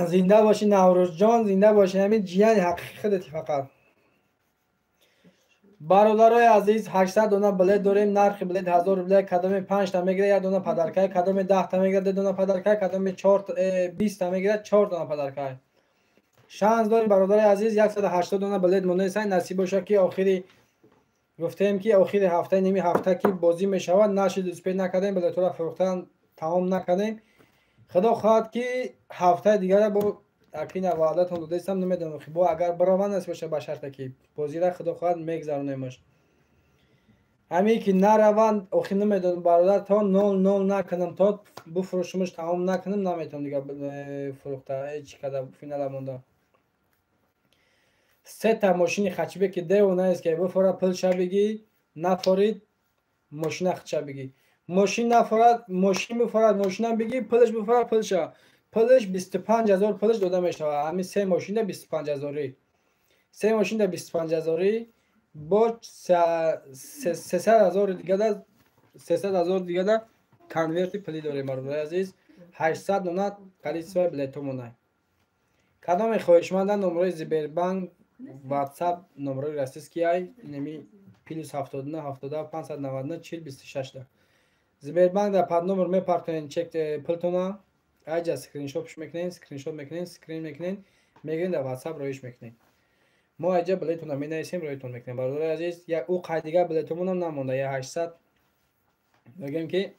زنده باشی نوروز جان زنده باشی همین جیان حقیقتی فقط برادرای عزیز 800 دانه بلیت داریم نرخ بلیت 1000 بلیت کدام 5 تا میگیره یک دونه پدرکای کدام 10 تا میگیره 2 دونه پدرکای کدام 20 تا میگیره 4 دونه پدرکای شانس داریم برادرای عزیز 180 دانه بلیت مونده است نصیب باشه که آخری گفتیم که آخری هفته نیمه هفته که بازی میشود نشد اسپید نکردیم بلیت را فروختن تمام نکردیم خدا خواهد که هفته دیگر با اکین وعدتون داده استم نمیدونم با اگر براون است باشه به شرط که بازی را خدا خواهد میگذرونیمش همین که نروند آخر نمیدونم برادر تا 0-0 نکنم تا بفروشمش تمام نکنم نمیتونم دیگه فروخته هیچ کده فینال مونده سه تا ماشین خچبک ده و نیست که بفوره پل شبگی نفورید ماشین خچبگی ماشین نفورد ماشین بفورد ماشین هم بگی پلش بفورد پل شا پلش 25000 پلش داده میشه همین سه ماشین ده 25000 سه ماشین ده 25000 با 300000 دیگه ده 300000 دیگه ده کنورت پلی داریم مردم عزیز 800 نونات کلیسوی بلیتومونه کدام خواهشمندان نمره زبربانک واتساپ نمره رسیس کی ای نمی پلیس 79 72 599 40 26 ده زبربانک در پاد نمبر می پارکنین چک پلتونا ایجا اسکرین شاتش میکنین سکرین میکنین میگین در واتساپ رویش میکنین ما ایجا بلیتونا می نویسیم رویتون میکنیم برادر عزیز یا او قید دیگه بلیتمون هم نمونده یا 800 میگیم که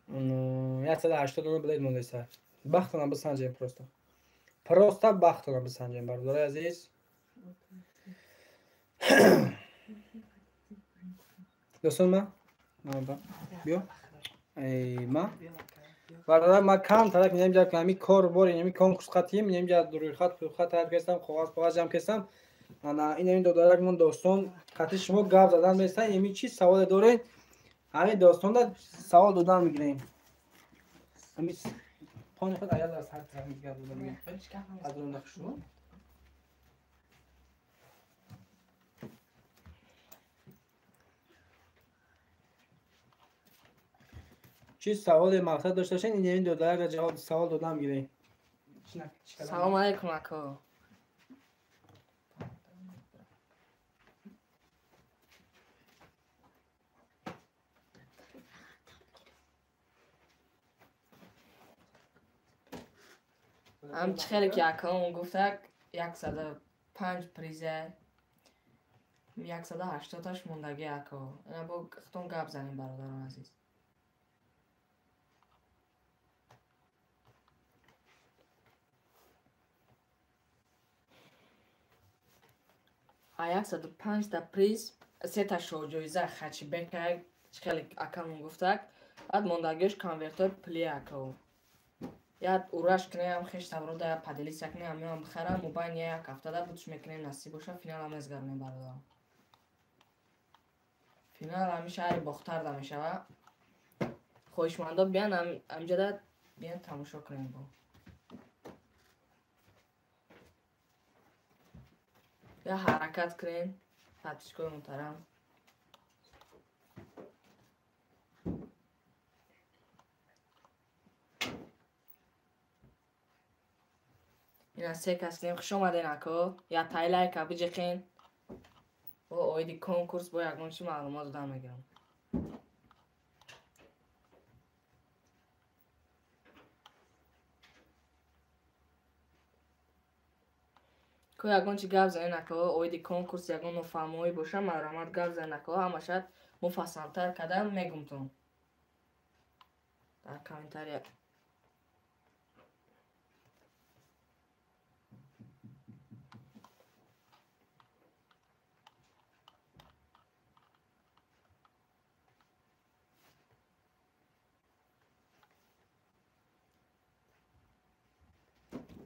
180 بلیت مونده سر بختنا بسنجیم پروستا بختنا بسنجیم برادر عزیز دوستان ما بیا ای ما برادر ما کم ترک نمیجا که همی کار باری نمی کنکورس خطیم نمیجا روی خط هر کسم کاغذ جمع کردم انا این دو دارک من دوستان خطی شما گپ زدن میستن یمی چی سوال دارین همین دوستان دا سوال دادن میگیریم همین پانی خود ایال از هر طرف میگه دادن میگیریم از اون نقشو چی سوال مقصد داشته باشین این دو دارک جواب سوال دادن میگیریم سلام علیکم اکو هم خیلی که اکا گفته 105 پریزه 180 تاش موندگی اکا اینا با اختون گپ زنیم برادران عزیز 105 تا پریز 3 تا شوجویزه خچی بکه خیلی اکا گفته بعد موندگیش کنورتر پلی اکا یا اورش کنیم خیش تبرو در پدیلی سکنیم همه بخرم موبایل یک هفته در بودش میکنیم نصیب باشه فینال هم ازگرمیم برادرم فینال همیشه هری باختر در میشه و خوشماندا بیان همجا در بیان تماشا کنیم با یا حرکت کنیم پتیشکوی محترم این از سه کسیم خوش آمدین اکو یا تایلای که بجه خین و اویدی کنکورس با یکمون چی معلومات دادن میگم که یکمون چی گفت زنین اکو اویدی کنکورس یکمون مفهموی باشه مرامت گفت زنین اکو همه شد مفصلتر کدم میگم تون در کامنتاری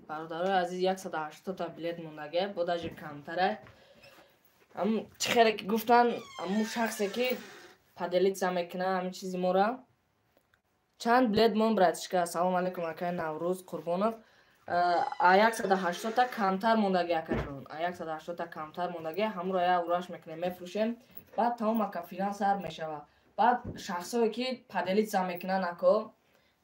برادرای عزیز 180 تا بلیت موندگه بودش کمتره هم چه خیلی که گفتن همون شخصی که پدلیت زمیکنه همین چیزی مورا چند بلیت مون براتشکه سلام علیکم اکای نوروز قربانم 180 تا کمتر موندگی اکاشون 180 تا کمتر موندگی همون را یا اوراش میکنه میفروشیم بعد تمام اکا فینال سر میشه بعد شخصایی که پدلیت زمیکنه نکو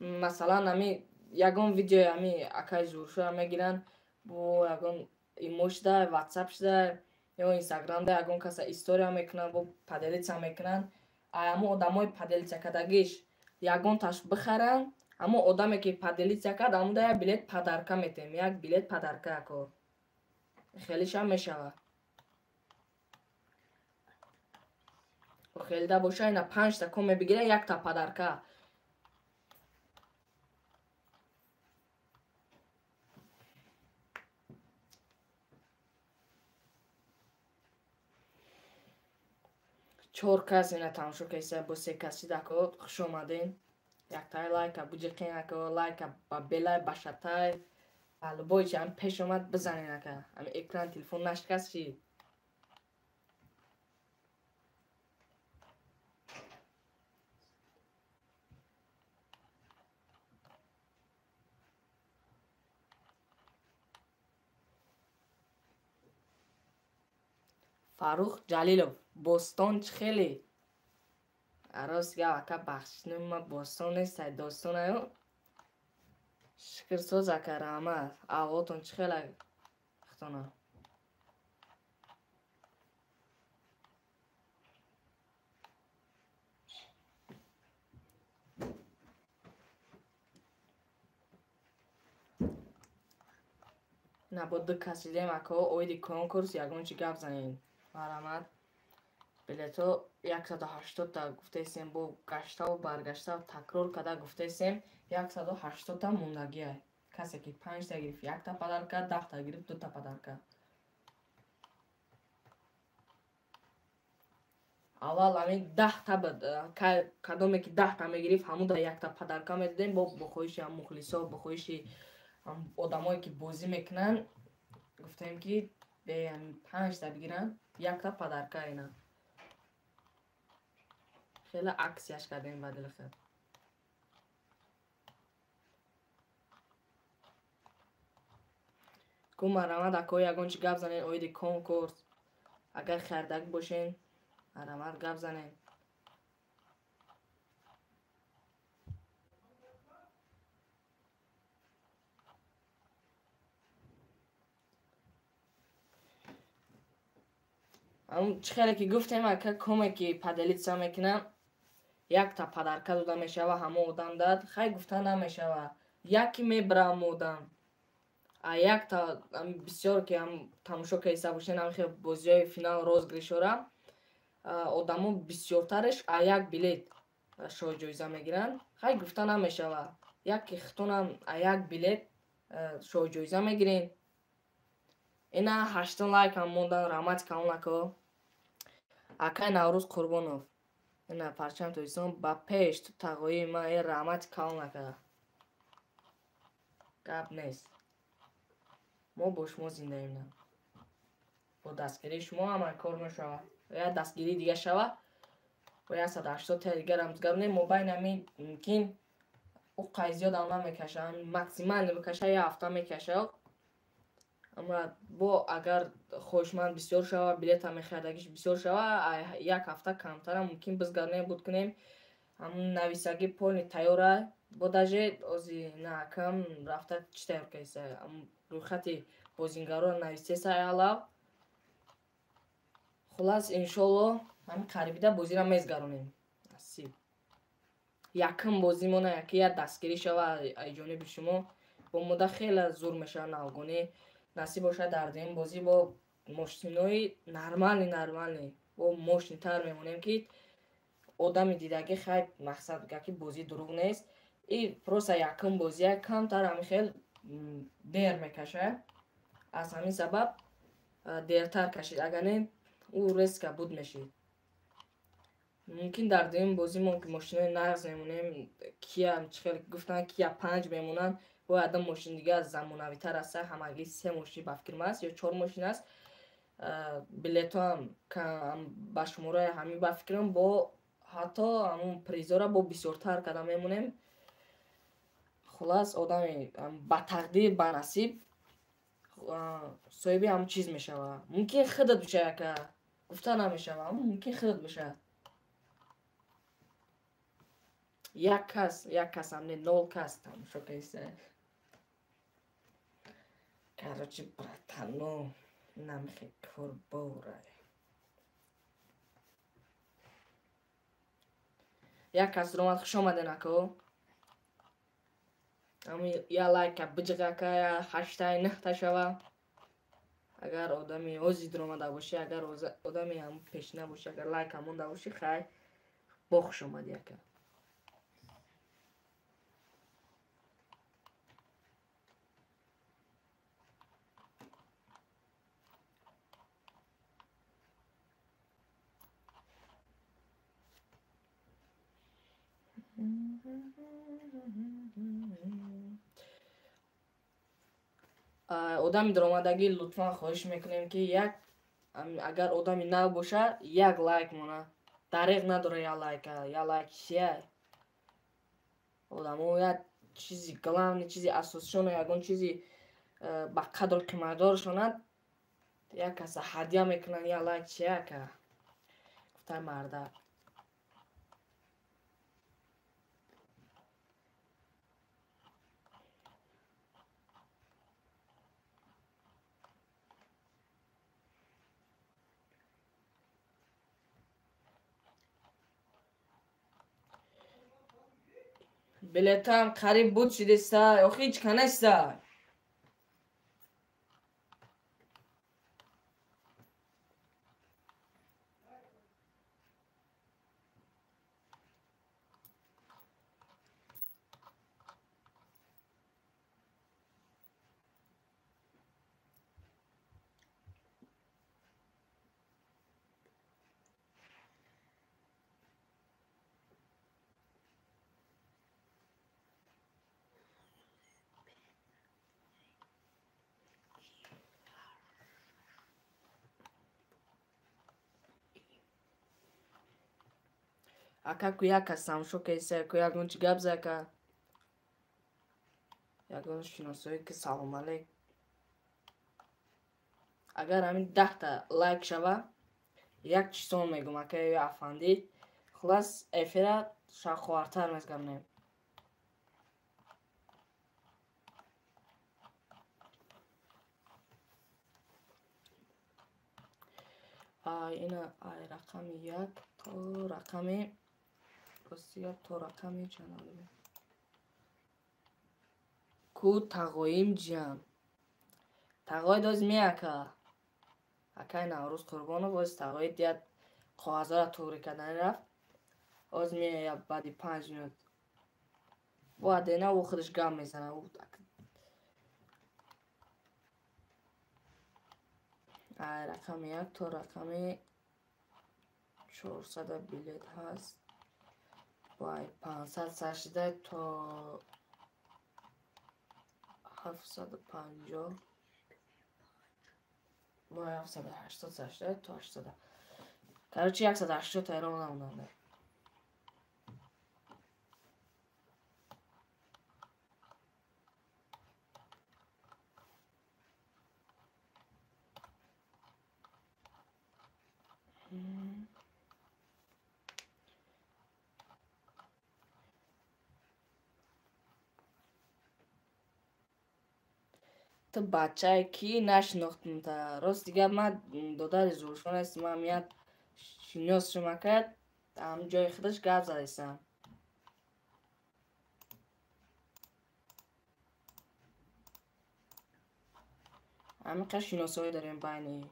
مثلا نمی یگون ویدیو همی اکای زورشو هم میگیرن بو یگون ایموش ده واتساپ شده یا اینستاگرام ده یگون کسا استوری هم میکنن بو پدلیت هم میکنن همو آدمای پدلیت کدگیش یگون تاش بخرن همو آدمی که پدلیت کد همو ده بلیت پدرکه میتیم یک بلیت پدرکه اکو خیلیش هم میشوه خیلی ده باشه اینا 5 تا کمی بگیره 1 تا پدرکه چهار کس اینا تماشا کیسه با 3 کسی دکو خوش اومدین یک تای لایک بوجه کن اکو لایک با بلای باشتای албойчи ам пеш омад бизанен ака. Ам экран телефон нашикаст чи. Фарух Ҷалилов, Бостон чӣ хеле? Арост гап ака бахшишним ма Бостон нест, сай достонаю. Шукрсоз ака раҳмат. Аҳволотон чӣ хела хитона? Набо ду касидем ака оиди конкурс ягон чи гап занем. Марҳамат. Билето 180 та гуфтесем бо гаштаву баргаштаву такрор када гуфтесем 180 та мондагиай. Касе ки 5 та гирифт 1 та падарка, 10 та гирифт 2 та падарка. аввал ами 10 та кадоме ки 10 та мегирифт ҳамуда 1 та падарка медодем бо хоҳиши ҳам мухлисо, бо хоҳиши одамое ки бозӣ мекунанд гуфтем ки бе 5 та бигиранд 1 та падарка ина. Хеле аксияш кардем ба дили хел. Ку марҳамат ако ягон чи гап занен оиди конкурс. Агар хардаг бошен марҳамат гап занен. Чӣ хеле ки гуфтем ака коме ки паделитса мекунам 1 та падарка дода мешава ҳама одам дад. Хай гуфта намешава. Яке мебарам одам. А 1 та бисёр ки тамошо кардиста бошен ҳамихел бозиҳои финал розгиришора одамо бисёртараш а 1 билет шоҳиҷоиза мегиранд. Хай гуфта намешава. Яке хитонам а 1 билет шоҳиҷоиза мегирем. Ина 8 лайкам мондан раҳмати калон ако. Акай Наврӯз Қурбонов. Ина парчам тоисон ба пеш ту тағои ма раҳмати калон ака. Гап нест. Мо бо шумо зиндаем. Бо дастгирии шумо ҳамаи кор мешава. Я дастгирии дига шава бо 180 та дигарам гузгаронем. Мобайни ҳамин мумкин уқай зиёдам намекаша. Максимал мекаша 1 ҳафта мекаша. Ама бо агар хоҳишманд бисёр шава, билета мехаridагиш бисёр шава, 1 ҳафта камтарам мумкин бизгаронем буд кунем. Ҳамун нависаги полни тайёра бо даже ози накам рафта чӣ тайёр кардиста? Рӯйхати бозингаро нависеса алав. Хулас иншолло ҳамин қарибида бозира мезгаронем. Насиб. Якм бозӣ мона яки я дастгирӣ шава аз ҷониби шумо. Бо мудда хеле зур мешава навгонӣ. Насиб бошад дар дуюм бозӣ бо мошинои нормали бо мошинитар мемонем ки одами дидаги хай мақсад ки бозӣ дуруғ нест. И просто якм бозия камтар ҳамихел дер мекаша. Аз ҳамин сабаб дертар кашид. Агар не ӯ риска буд мешид. Мумкин дар дуюм бозӣ мо ки мошинои нағз мемонем Kia чӣ хеле гуфтанд Kia 5 мемонанд. Бо адам мошин дига замонавитар аста. Ҳамагӣ 3 мошин ба фикр аст ё 4 мошин аст. Билетоам ба шумораи ҳамин ба фикрам бо ҳатто ҳамун призора бо бисёртар када мемонем. Хулас одами ба тақдир ба насиб соҳиби ҳамун чиз мешава. Мумкин худат боша яка. Гуфта намешава. Мумкин худат боша. Як кас ҳамне 0 кас тамошо кардиста. Короче, братано, намхе кор борай. Як кас ромад хуш омаден ако. Ами я лайка биҷғака я 8 та 9 та шава. Агар одами озид ромада боши, агар одами ҳам пешина боши, агар лайка монда боши, хай бо хуш омади ака. одами даромадагӣ лутфан хоҳиш мекунем ки агар одами нав боша як лайк мона. Дариқ надора я лайка. Я лайк чия? Одамо як чизи главни, чизи асосишон, ягон чизи ба қадру қиматдоршонад як каса ҳадия мекунанд. Я лайк чия ка? Гуфта марда. Билетам қариб буд шидистай. Охи ҳеҷ канастай. Ака ку як кас тамошо кеса, ку ягон чӣ гап зака? Ягон шиносоӣ ки салом алейк. Агар ҳамин 10 та лайк шава, як чисон мегум акаи афанди. Хулас эфира шавқовартар мезгардем. Ина рақами 1 то рақами Ростия то рақами чанад. Ку тағоим ҷан. Тағои доз меяка. Акай Наврӯз Қурбонов оз тағои дият қоғазора туғри кардани рафт. Оз мея баъди 5 минут. Бо адена у худаш гам мезана. Рақами 1 то рақами 400 билет ҳаст. Бой 500 сашида то 750. Бой 780 сашида то 800. Короче 180 та эрон намонанда. Ту бачае ки нашинохтум та. Рост дига ман додари Зулшон аст. Ман мият шинос шума кард. Ам ҷои худаш гап задастам. Амиқа шиносоӣ дарем байни.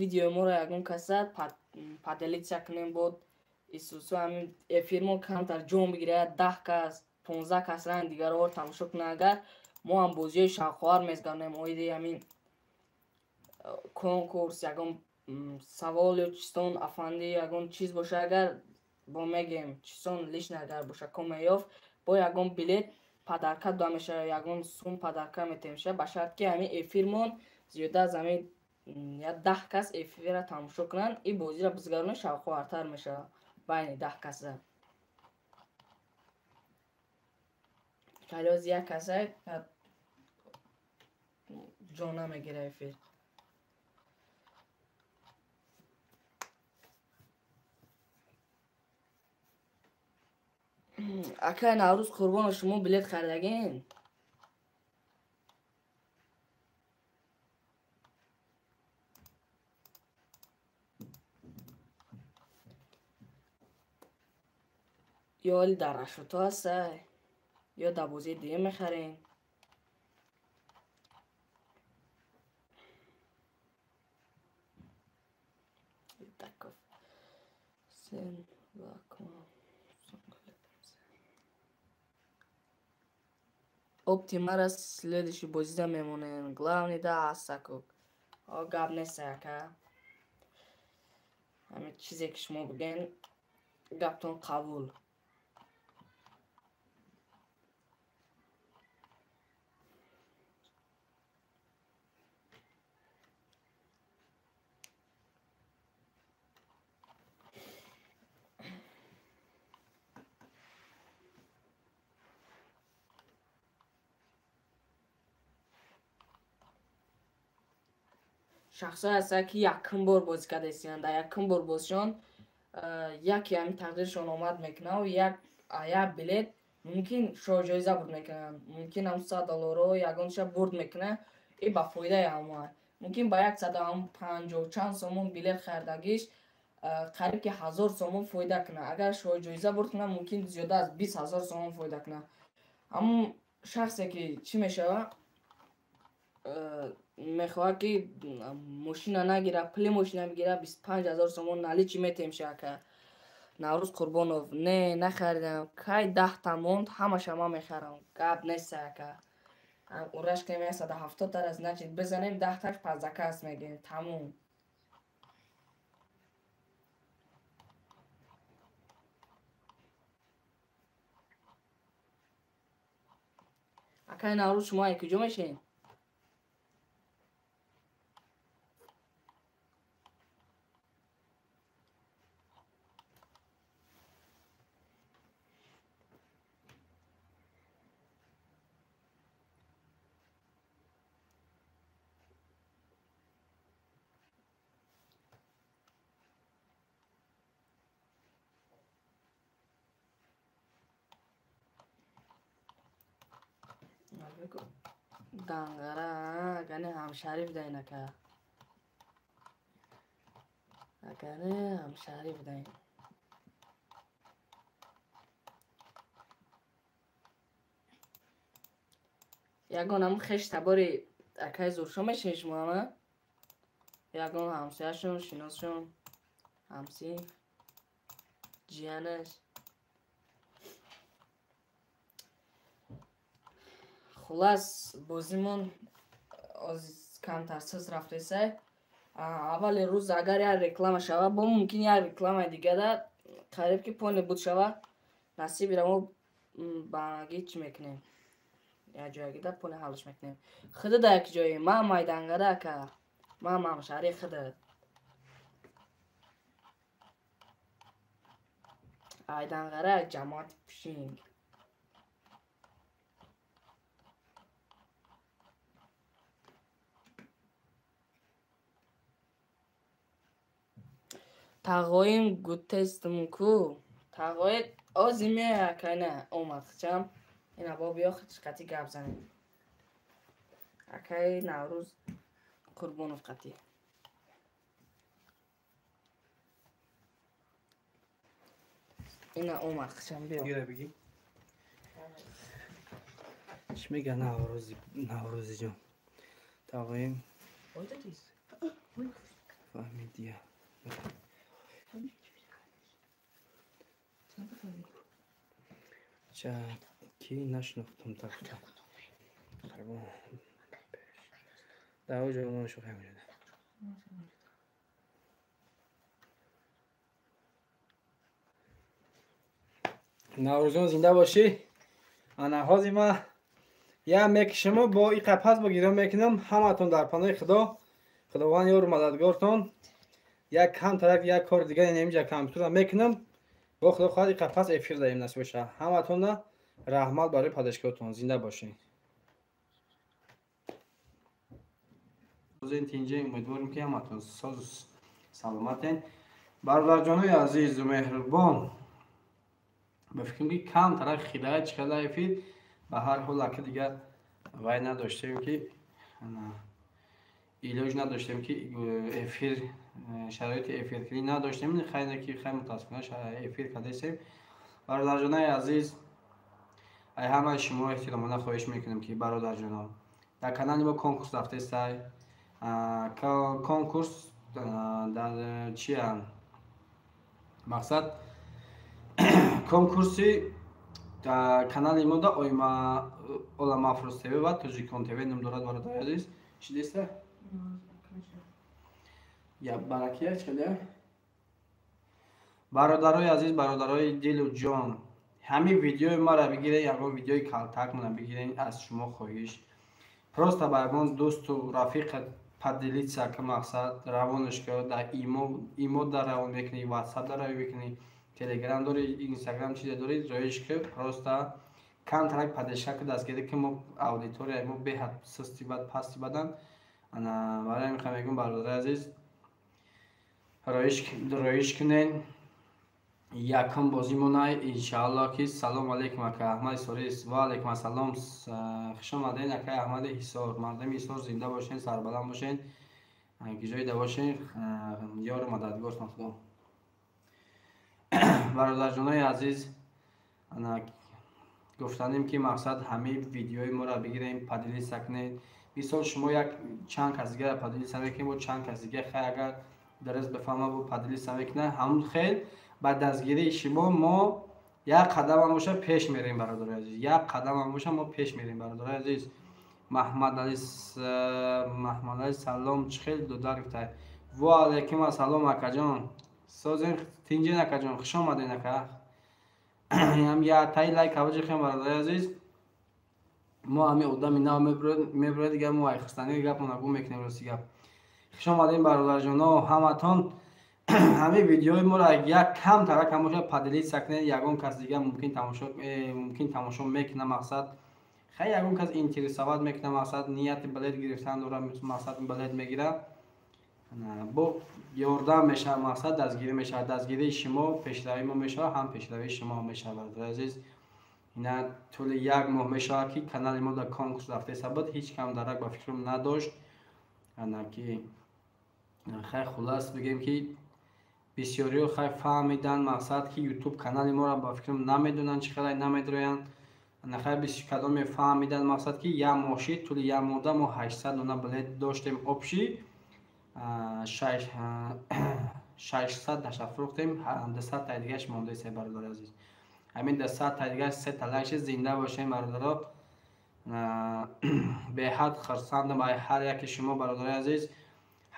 Видео моро ягон каса паделитсия кунем буд. Исусу ҳамин эфирмо камтар ҷон бигирад. 10 кас 15 кас ран дигаро тамошо кунад. Агар мо ҳам бозиҳои шавқовар мезгардем оиди ҳамин конкурс ягон савол ё чисон афанди ягон чиз боша, агар бо мегем чисон лишна агар боша ко меёфт бо ягон билет падарка дода мешава, ягон сум падарка метемша, ба шарт ки ҳамин эфирмон зиёда аз ҳамин 10 кас эфира тамошо кунанд. И бозиро бизгаронӣ шавқовартар мешава байни 10 каса. Калёз як каса ҷон намегира эфир. Акай Наврӯз Қурбонов шумо билет харидагин? ё оли дар Рашото ҳастай? ё дар бозии дига мехарин? Оптимара следующий бозида мемонем. Главный да ҳастаку. Гап неста яка. ҳамин чизе ки шумо бигӯен гаптон қабул. шахсҳое ҳастанд ки якум бор бозӣ кардаистанд. Дар якум бор бозишон яке ҳамин тақдиршон омад мекунанд. як билет мумкин шоҳҷоиза бурд мекунанд. Мумкин ҳам $100 ягонша бурд мекунанд. И ба фоидаи ҳама. Мумкин ба 150 чанд сомон билет харидагиш қариб ки 1000 сомон фоида кунад. Агар шоҳҷоиза бурд кунад мумкин зиёда аз 20,000 сомон фоида кунад. ҳамун шахсе ки чӣ мешавад мехоҳад ки мошина нагира, пули мошина бигира, 25,000 сомон наличӣ метемша ка Наврӯз Қурбонов не нахаридам, кай 10 та монд, ҳамаша ман мехарам. Гап нест ка ураш кем 170 тараз значит бизанем 10 таш пас заказ мегирем. Тамом. Акай Наврӯз шумо ай куҷо мешин? Дангара гане ҳамшариф дайн ака. Агане ҳамшариф дайн. Ягон ҳам хеш табори акай Зуршо мешин шумо ҳама? Ягон ҳамсояшон, шиносшон, ҳамсинф, ҷиянаш. Хулас бозимон оз камтар сус рафтесай. Аввали рӯз агар як реклама шава, бо мумкин як реклама дига да қариб ки поне буд шава, насибира мо банаги чӣ мекунем? Як ҷояги да поне ҳалш мекунем. Худо да як ҷое, ман майдангара ака. Ман мамшари худо. Айдангара як ҷамоати пушинг. Тағоим гутестм ку. Тағои озиме акайна омад хичам. Ина бо биё қати гап занем. Акай Наврӯз Қурбонов қати. Ина омад хичам биё. Гира бигӣ. Чӣ мега Наврӯзи ҷон? Тағоим фаҳмидия. Ча ки нашнохтам тафта. Даво ҷон шо хамин. Наврӯзон зинда бошӣ. Анаҳози ма я мекишимо бо и қапас бо гиром мекунам. Ҳаматон дар паноҳи Худо. Худованд ёру мададгортон. Як кам тарак як кор дигар немиҷа компютер мекунам. бо Худо хоҳад и қапас эфир даем насиб боша. Ҳаматонна раҳмат барои падашгоҳтон. Зинда бошед. Рӯзи тинҷа умедворим ки ҳаматон созу саломатен. Бародарҷонои азизу меҳрубон. ба фикрам ки кам тарак хидаят чикарда эфир. Ба ҳар ҳол ака дигар вай надоштем ки илоҷ надоштем ки эфир шароити эфиркунӣ надоштем. Хайне ки хай мутаассифона эфир кардесем. Бародарҷонои азиз, ай ҳамаи шумо эҳтиромона хоҳиш мекунем ки бародарҷонон дар канали мо конкурс рафтесай. Конкурс дар чия мақсад конкурси канали мо да Олама Афрӯз ТВ ва Тоҷикон ТВ ном дорад бародари азиз. Чӣ деста? Я баракия чиқадар? бародарои азиз, бародарои дилу ҷон, ҳамин видеои маро бигиред, ягон видеои калтакмона бигиред, аз шумо хоҳиш. Просто ба ягон дӯсту рафиқат поделиться, ки мақсад равонаш ки дар имо дар равон мекунӣ, ватсап дар равон мекунӣ, телеграм дори, инстаграм чизе дори, роиш ки просто камтарак падишка ки дастгирӣ ки мо аудиторияи мо беҳад сусти бад пасти бадан. Ана барои мехоҳам мегӯям бародари азиз, роиш кунед. Якум бозӣ монай иншааллоҳ ки салом алейкум ака Аҳмади Сорис. Ва алейкум ассалом, хуш омадед ака Аҳмади Ҳисор. Мардами Ҳисор зинда бошед, сарбаланд бошед, гиҷоида бошед, ёру мададгортон худо. Бародарҷонои азиз, гуфтанем ки мақсад ҳамаи видеои моро бигирем, поделиться кунед. Мисол шумо як чанд кас дигар поделиться мекунед, бо чанд кас дигар хай агар дарез бифаҳма бо поделиться мекунад, ҳамун хел ба дастгирии шумо мо як қадам ҳам боша пеш мерем бародари азиз, як қадам ҳам боша мо пеш мерем бародари азиз. Маҳмадали салом, чӣ хел дудар гуфтад. Ва алейкум ассалом акаҷон, созем тинҷен акаҷон, хуш омадед ака. ҳам ятаи лайк авҷихем бародари азиз. мо ҳами одами нав мебурад дига, мо айхистании гап монагу мекунем рости гап. хуш омадед бародарҷоно ҳаматон. ҳамин видеои моро як кам тарак ҳам боша поделиться кунед, ягон кас дига мумкин тамошо мекуна, мақсад хай ягон кас интересоват мекуна, мақсад нияти билет гирифтан дорад, мақсад билет мегира, бо ёрдам мешавад, мақсад дастгирӣ мешавад. Дастгирии шумо пешравии мо мешавад, ҳам пешравии шумо мешавад бародари азиз. ина тӯли як моҳ мешавад ки канали мо дар конкурс рафтеса буд, ҳеҷ кам дарак ба фикрам надошт. ки хай хулас бигем ки бисёриҳо хай фаҳмидан, мақсад ки ютуб канали моро ба фикрам намедонанд, чӣ хелай намедроянд. Хай кадоме фаҳмидан, мақсад ки як моши тӯли як моҳда мо 800 дона билет доштем обши, 600 даша фурӯхтем, 200 таи дигаш мондаест бародари азиз. ҳамин 200 таи дигаш 3 та лайк зинда бошем бародаро. беҳад хурсандам ай ҳар яки шумо бародари азиз.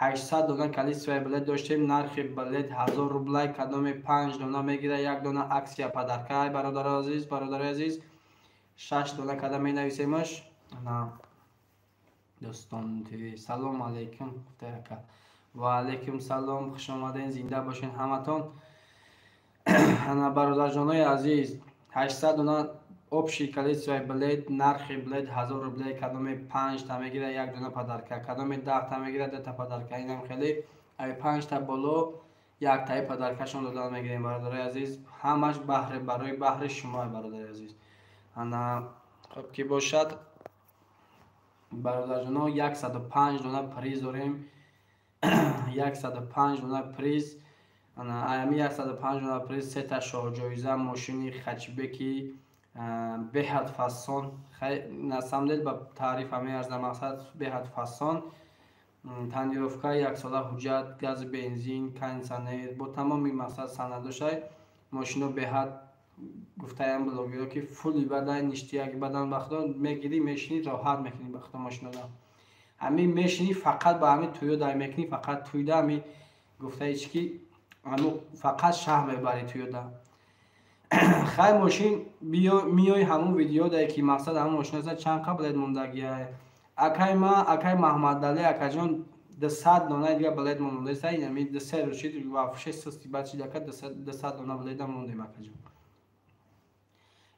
800 дона количествои билет доштем, нархи билет 1000 рублай, кадоме 5 дона мегира, 1 дона аксия падарка бародари азиз. 6 дона када менависемаш. дӯстон салом алейкум ака. ва алейкум салом, хуш омадед, зинда бошед ҳаматон. бародарҷонои азиз, 800 дона общий количествои билет, нархи билет 1000 рублей, кадоме 5 та мегира, 1 дона падарка, кадоме 10 та мегира, 2 та падарка. Инам хеле ай 5 та боло 1 таи падаркашон додан мегирем бародари азиз. ҳамаш барои баҳри шумо бародари азиз. хуб ки бошад бародарҷоно, 105 дона приз дорем. 105 дона приз. ами 105 дона приз, 3 та шоҳҷоиза, мошини хачбеки беҳад фасон. насамдед ба таърифа меарзам, мақсад беҳад фасон. тандировка 1 сола ҳуҷҷат, гази бензин, кондитсионер, бо тамоми мақсад санадошай. мошино беҳад гуфтаям блогеро ки фули бадан, ништияги бадан бахудо мегирӣ, мешинӣ, роҳат мекунӣ бахудо мошинода. ҳамин мешинӣ фақат ба ҳамин туёда мекунӣ, фақат туйда ҳамин гуфтаи чи ки фақат шаҳр мебари туёда. хай мошин миёй ҳамун видеодае ки мақсад ҳамун мошиноса чанд билет мондагия. акай маҳмадали акаҷон 200 дона дига билет мондеса, ами 2 рӯз чид вафше сусти бад чидака 200 дона билета мондем акаҷон.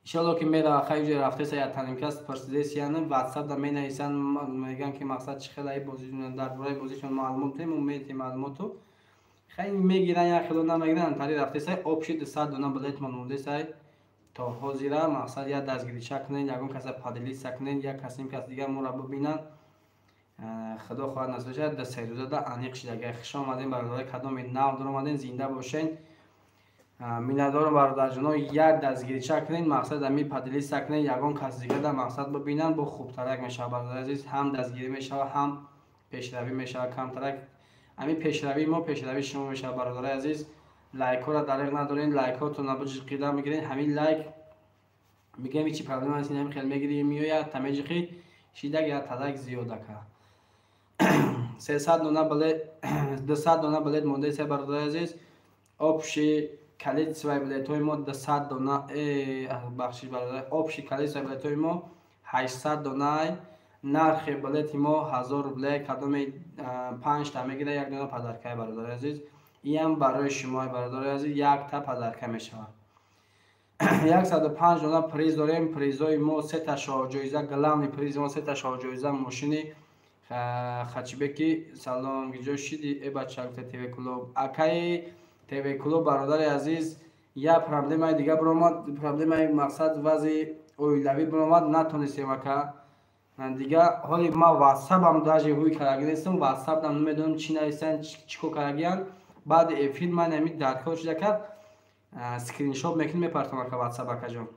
иншаллоҳ ки мерава хай ҷоя рафтеса я танимкас персидес яна ватсап да менависан, меган ки мақсад чӣ хелай бозӣ дар бораи бозишон маълумот тем умед маълумоту хай мегиран я хело намегиран тари рафтеса обши 200 дона билет мондеса. то ҳозира мақсад я дастгирича кунед, ягон каса поделиться кунед, як касим кас дигар моро бубинад. худо хоҳад насоша да серӯза да аниқ шидага. хуш омадед бародари кадоми нав доромадед, зинда бошед. миннатдорам бародарҷоно, як дастгирича кунед, мақсад ами поделиться кунед, ягон кас дигар да мақсад бубинад, бо хубтарак мешавад бародари азиз. ҳам дастгирӣ мешавад, ҳам пешравӣ мешавад камтарак. ами пешравии мо пешравии шумо мешавад бародари азиз. лайкҳоро дариқ надоред, лайкҳотон набуҷиқида мегиред. ҳамин лайк мегем чи проблема аст, ин хел мегири миёяд тамеҷиқи шидак я талак зиёдака. 300 дона билет 200 дона билет мондаеса бародари азиз. обши калитсоваи билетҳои мо 200 дона бахшиш бародар, общи калитсоваи билетҳои мо 800 донай, нархи билети мо 1000 рубле, кадоми 5 та мегира, як дона падаркай бародари азиз. Иам барои шумои бародари азиз якта падарка мешавад. 105 дона приз дорем. Призои мо 3 та шоҳҷоиза, главни призи мо 3 та шоҳҷоиза, мошини Хачбеки салом гиҷо шиди бача гуфта ТВ клуб. Акаи ТВ клуб бародари азиз я проблемаи дига биромад, проблемаи мақсад вази оилавӣ биромад, натонистем ака дига ҳоли ма ватсапам даже ҳуй караги нестам, ватсапам намедонам чӣ нависанд, чӣ кор карагиянд. баъди эфир ман ами дадкор шуда кард, скриншот мекунем мепартам ака ватсап акаҷон.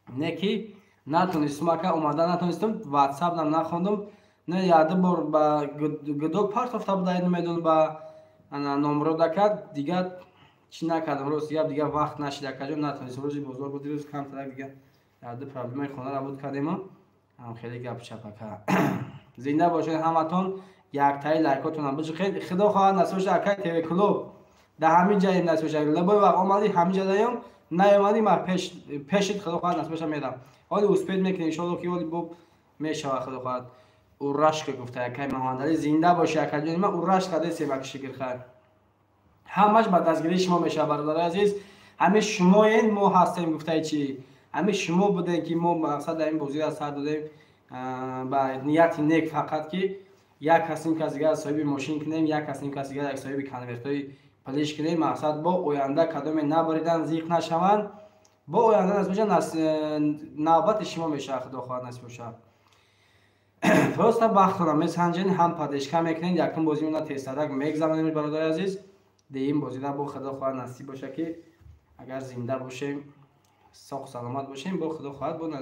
Не ки натонистам ака, омада натонистам, ватсапам нахондам, не яда бор ба гудок партофта будаи намедонам ба номрода кард, дига чӣ накардам, рост гап дига вақт нашида акаҷон, натонистам. рӯзи бозор буди, рӯзи камтарак дига яда проблемаи хона рабуд кардем. خیلی گپ چپکه زنده باشید همتون. یک تای لایکاتون بچخید. خدا خواهد نصیب شه اکای تیوی کلوب در همه جای نصیب شه. لبای وقت آمدی همه جا دایم نیامدی ما پیشت خدا خواهد نصیب شه میدم. حالی اسپید میکنه ان شاء الله که ولی بوب میشه خدا خواهد. اورش که گفته اکای مهانداری زنده باشه اکای جون ما اورش قدر سیبک شکر خیر. همش با دستگیری شما میشه برادر عزیز. همه شما این مو هستیم گفته چی؟ همه شما بودن که ما مقصد این بازی را سر دادیم با نیت نیک، فقط که یک کسی که از دیگر صاحب ماشین کنیم، یک کسی که از دیگر صاحب کنورتای پلیش کنیم، مقصد با آینده کدام نبریدن زیق نشوند، با آینده نسبت نوبت شما میشه خدا خواهد نصیب باشه. راست بختانم مسنجین هم پادشکا میکنین، یکم بازی اون تستادک میگذاریم برادر عزیز. دیم بازی را با خدا خواهد نصیب باشه که اگر زنده باشیم ساق سلامت باشیم با خدا خواهد بود.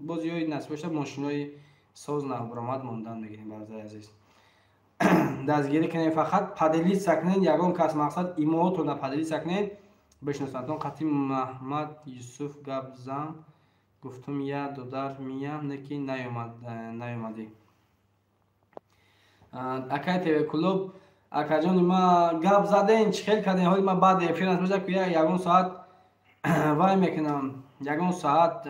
بازی های نصیب باشه ماشینای ساز نابرآمد ماندن میگیریم برادر عزیز. دستگیری کنین، فقط پدلی سکنین، یگان کس مقصد ایموتون پدلی سکنین. بشناسنتون قطعی محمد یوسف گبزم گفتم یا دودار میام نکی نیومدی. اکای تیوی کلوب اکا جان ما گپ زدین چخیل کردین، حالی ما بعد افیر نصیب که یگان ساعت وای میکنم، یگان ساعت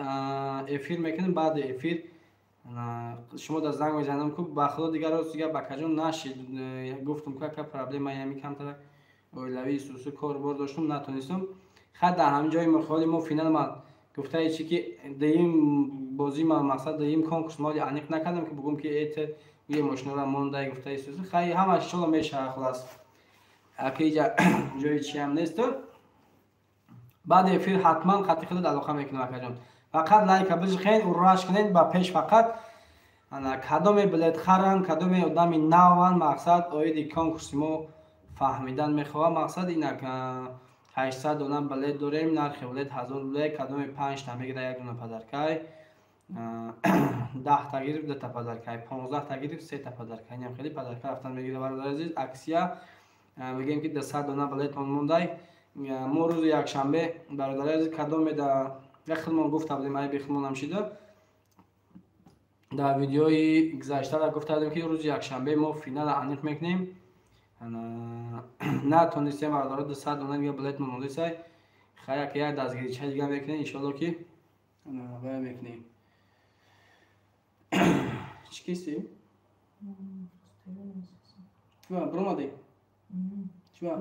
افیر میکنم. بعد افیر شما در زنگ میزنم که با خدا دیگر روز دیگه با کجون نشید. گفتم که پرابلم همی کمتر اویلوی سوسو کار بار داشتم نتونستم. خود در همین جای مخالی ما فینال ما گفته چی که دیم بازی ما مقصد دیم کنکورس مالی انیق نکردم که بگم که ایت یه ماشین را مونده گفته سوسو خیلی همه ان شاء الله میشه خلاص. اکی جای چی هم نیست. بعد افیر حتما خطی خود علاقه میکنم اکجان. فقط لایک بزنید و راش کنید با پیش فقط کدام بلیت خرن، کدام آدمی نوان، مقصد اویدی کنکورس ما فهمیدن میخوام. مقصد اینه که 800 دونه بلیت داریم، نرخ بلیت 1000 بلیت، کدام 5 تا میگیره یک دونه پدرکای، 10 تا گرفت 2 تا پدرکای، 15 تا گرفت 3 تا پدرکای. اینم خیلی پدرکای رفتن میگیره برادر عزیز. اکسیا میگیم که 200 دونه بلیت مونده. ما روز یکشنبه برادر عزیز کدام در خدمت گفته بودیم ای بخدمت نمیشده. در ویدیوی گذشته را گفته بودیم که روز یکشنبه ما فینال انیق میکنیم. نتونستیم برادر 200 دونه دیگه بلیت مونده سای. خیلی که یک دستگیری چه دیگه میکنیم ان شاء الله که باید میکنیم. چی کیستی؟ چی برامدی؟ چی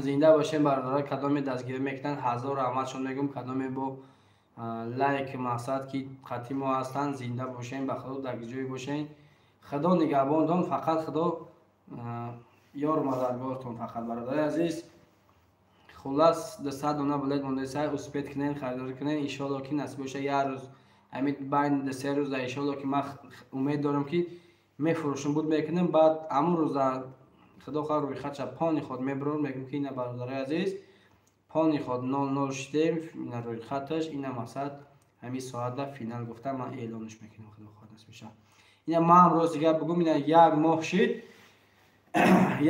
زنده باشیم برادرها. کدام دستگیری میکنن 1000 رحمتشون میگم، کدام با لایک مقصد که قطعی ما هستن. زنده باشین، به خدا در جای باشین. خدا نگهبانتون، فقط خدا یار مددگارتون فقط برادر عزیز. خلاص 200 دونه بلیت مونده سای اسپید کنین، خریداری کنین ان شاء الله که نصیب بشه. یه روز امید بین 3 روز ان شاء الله که ما امید دارم که میفروشم بود میکنیم. بعد امون روز خدا خواهد روی خط پانی خود میبرون میگم که این برادر عزیز پانی خود 00 شدیم این روی خطش. این مقصد همین ساعت در فینال گفته من اعلانش میکنم خدا خواهد نصیب بشه. این ما امروز دیگه بگم این یک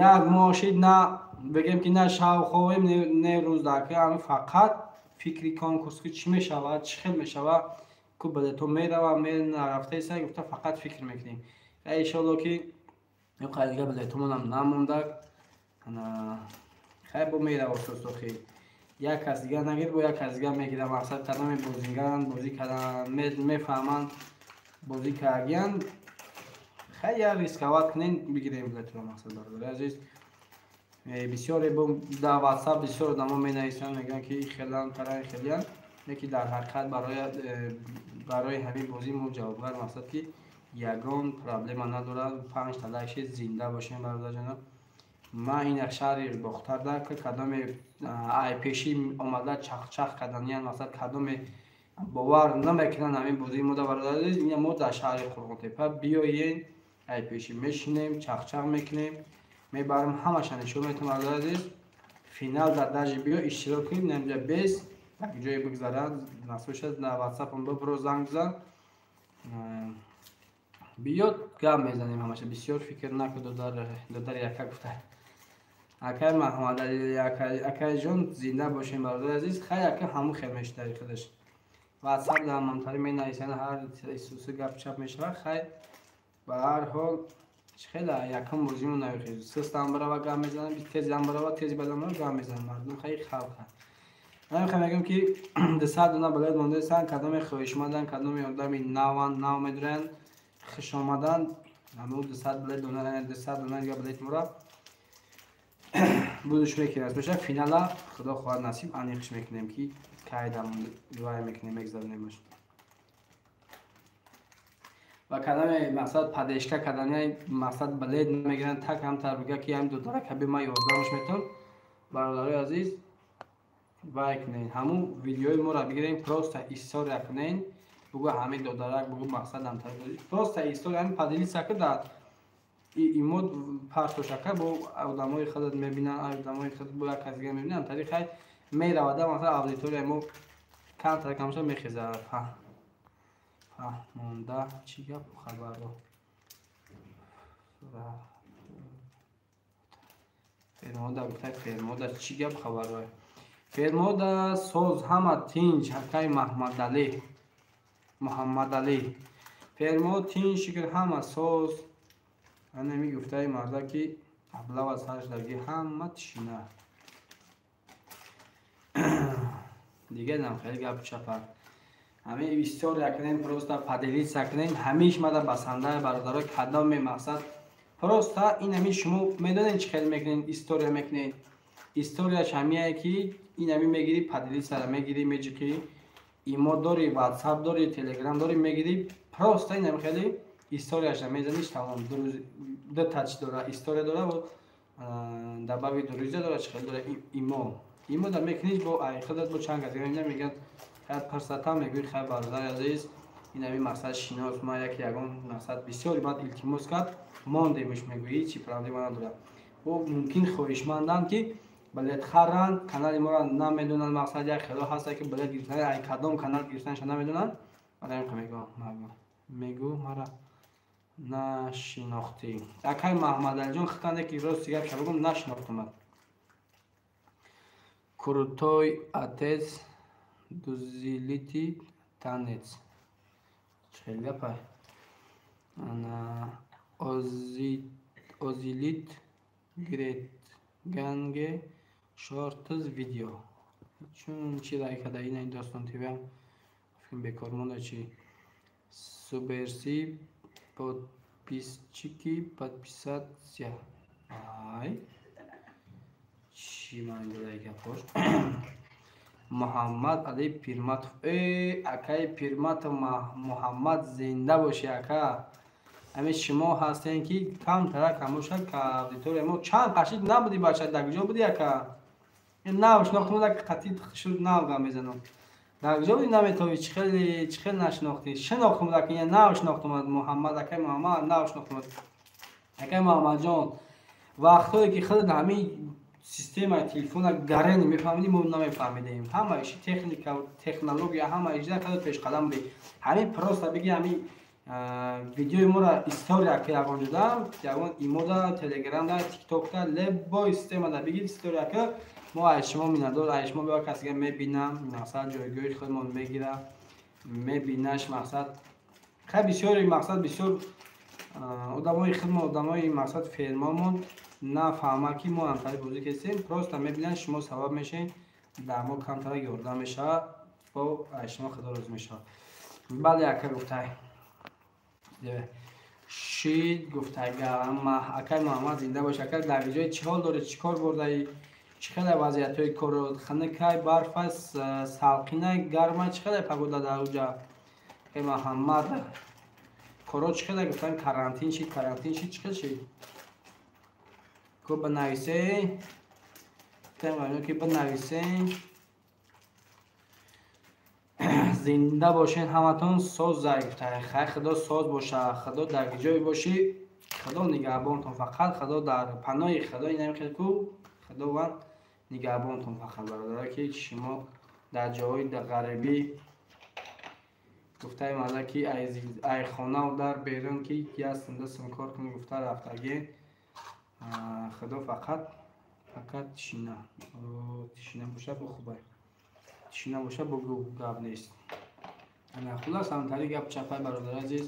ماه شد نه بگیم که نه شاو خویم نه روز داکه همین فقط فکری کانکورس که چی میشود چی خیلی میشود که بلیتو میره و نرفته ایسا گفته فقط فکر میکنیم. ان شاء الله که یه قدر دیگه بلیتمون هم نمونده. خیلی با میره واسه خیلی یک کس دیگه نگید با یک کس دیگه میگیره مقصد کدام بازیگران بازی کردن میفهمن بازی کردن خیلی ریسکوات کنین بگیریم بلتون مقصد برادر عزیز بسیاری در واتساپ بسیار آدما می نویسن میگن که خیلیان برای خیلیان یکی در حقیقت برای همین بازی مو جوابگر مقصد که یگان پرابلم نداره 5 تا لایک زنده باشین برادر جناب ما این شهر بختر در که کدام ای پیشی اومده چخ کردن مثلا کدام باور نمیکنن همین بازی مو برادر این مو در شهر قرغون تپه بیاین ای پیشی میشینیم چخ میکنیم میبرم همش نشون میتونم برادر عزیز فینال در درجه بیا اشتراک کنیم نمیجا 20 یک جای بگذارد نصفش از واتساپ هم ببرو زنگ بزن بیاد گام میزنیم همش بسیار فکر نکن دو در یک گفته اکای محمد علی اکای جون زنده باشین برادر عزیز خیلی اکای همون خیلی میشتری خودش واتساپ در منطقه می نویسن هر سوسو گپ چپ میشه خیلی به هر حال خیلی یکم بازیمون نمیخواد سست هم برای گام میزنن تیز هم برای تیز بدم رو گام میزنن مردم خیلی خلق من میخوام بگم که 200 دونه بلد مونده سن کدام خوش اومدن کدام آدمی نو میدرن خوش اومدن همون 200 بلد دونه یا بلد مرا بودش میکنه از بشه فینال خدا خواهد نصیب انیخش میکنیم که کایدم وای میکنیم میگذاریم و کدام مقصد پدیشکا کدام مقصد بلد نمیگیرن تک هم تربیگه که هم دو داره کبی ما یادداشت میتون برادرای عزیز وای کنین همون ویدیوی ما را بگیرین پروست استوری کنین بگو همین دو داره بگو مقصد هم تربیگه پروست استوری هم پدیلی سکه داد این مود پاس شکر با آدمای خودت میبینن آدمای خودت با یک کسی میبینن طریق میره و آدم مثلا آدیتوری مو کم تر کمش میخیزه مونده چی گپ خبر رو فرموده گفته فرموده چی گپ خبر رو فرموده سوز همه تینج حکای محمد علی فرمود تینج شکر همه سوز انا می گفته مرده که ابلا و سرش درگی همه تشینه دیگه نم خیلی گپ چپر همه بسیار یکنین پروستا پدیلی سکنین همیش مده بسنده برادرها کدام مقصد پروستا این همی شما میدونین چه خیلی میکنین استوریا میکنین استوریاش همیه که این همی میگیری پدیلی سر میگیری میجی که ایمو داری واتساپ داری تلگرام داری میگیری پروستا این همی خیلی استوریاش میزنیش تمام دو تاچ داره استوریا داره و دباوی دو روزه داره چه خیلی داره ایمو در میکنیش با ای خودت با چند کسی میگن خیلی پرستا میگوی خیلی برادر عزیز این همی مقصد شناس ما یگان مقصد بسیاری باید التماس کرد مانده بهش میگویی چی پرابلم نداره و ممکن خواهشمندم که بلد خرن کانال ما را نمیدونن مقصد یک خیلی هست که بلد گرفتن ای کدام کانال گرفتنش نمیدونن من میگو مرا نشناختی اکای محمد علی جان خطانه که روز دیگه شب بگم نشناختم کروتوی اتز دوزیلیتی تانیت خیلی پای انا اوزیلیت گریت گنگ شورتز ویدیو چون چی رای کده این داستان تیوی هم فکرم بکار مونده چی سوبرسی подписчики подписаться ай چی من دیگه گپور محمد علی پیرماتов اکای پیرماتov محمد زنده باشه اکا همه شما هستین که کم ترک هموشن که آدیتوری ما چند قشید نبودی بچه در کجا بودی اکا این نو شناختم که قطعی شد نو گم میزنم در کجا بودی نمیتوی چه خیلی نشناختی شناختم که این نو شناختم محمد اکای محمد نو شناختم اکای محمد جان وقتی که خود همین سیستم تلفن گره نمیفهمیدیم ما نمیفهمیدیم همه ایش تکنیک و تکنولوژیا همه ایش در پیش قدم بی همین پروستا بگی همین ویدیو ما را استوریا که یکان جدم یکان ایمو دا تلگرام دا تیک توک دا لب با سیستم دا بگید استوریا که ما ایشما میندور ایشما بیا کسی که میبینم مقصد جایگوی خودمون میگیره میبینش مقصد خیلی بسیاری مقصد بسیار آدمای خدمت آدمای مقصد فیلمامون нафаҳма ки мо ҳамтари бозӣ кесем, просто мебинанд шумо сабаб мешавед дар мо камтара ёрдам мешавад, бо шумо худо розӣ мешавад. бале ака гуфтай шид гуфтай акай муҳаммад зинда бош. акай дар ҷои чӣ ҳол доред, чӣ кор бурдаи, чӣ хеле вазъиятҳои корро ханакай барф аст, салқина гарма, чӣ хеле погода дар уҷа акай муҳаммад корро чӣ хеле гуфтан карантин шид чӣ хел шид ко банависем ки банависем зинда бошен ҳаматон соз зай гуфтай хай худо соз боша, худо дар ҷое бошӣ, худо нигаҳбонтон, фақат худо дар паноҳи худо инамихел ку худованд нигаҳбонтон. фақат бародаро ки шумо дар ҷоҳои ғарибӣ гуфтай маза ки ай хонаву дар берун ки ястандастон кор кунӣ гуфта рафтагӣ худо фақат тишина боша бо хубай тишина боша бо гап нест. хулас ҳамтари гап чапай бародар азиз,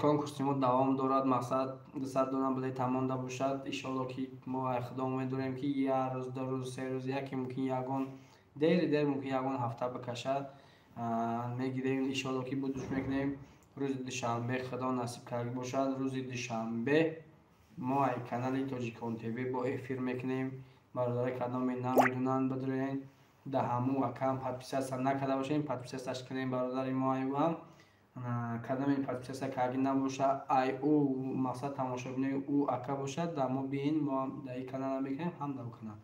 конкурси мо давом дорад, мақсад 200 дона билет монда бошад. иншоалло ки мо ай худо умед дорем ки 1 рӯз 2 рӯз 3 рӯз яке мумкин ягон дер мумкин ягон ҳафта бикашад мегирем. иншоалло ки будуш мекунем рӯзи душанбе худо насиб карда бошад. рӯзи душанбе мо ай канали Тоҷикон ТВ бо эфир мекунем. бародари кадоме намедунанд бидроен да ҳаму акам подписация накарда бошем, подписацияш кунем. бародари мо айвам кадоме подписация карди набоша ай ӯ мақсад тамошобинои ӯ ака бошад да мо биин мо дар ин канал мекунем ҳам дар канал.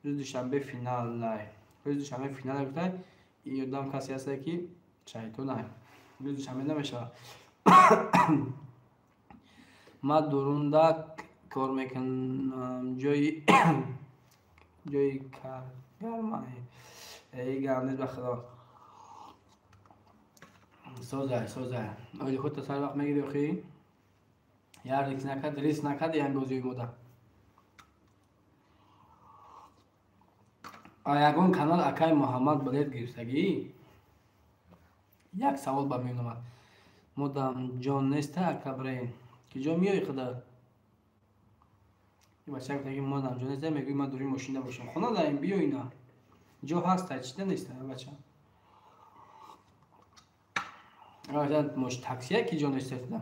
рӯзи душанбе финал лай рӯзи душанбе финал гуфта ёдам касе ҳаста ки шайтонай рӯзи душанбе намешавад. ма дурунда кор мекунам ҷои гарма гармнес ба худо созай оли худ сар вақт мегири охи яр рис накад ян бозиёи мода ягон канал акай муҳаммад билет гирифтагӣ. як савол ба меён омад модам ҷон неста акабраин ки ҷон миёи худа бача гуфтаги модам ҷон неста мегӯи ман дури мошина бошам хона дарем биёина ҷо ҳаста чида неста бача мош таксия ки ҷон неста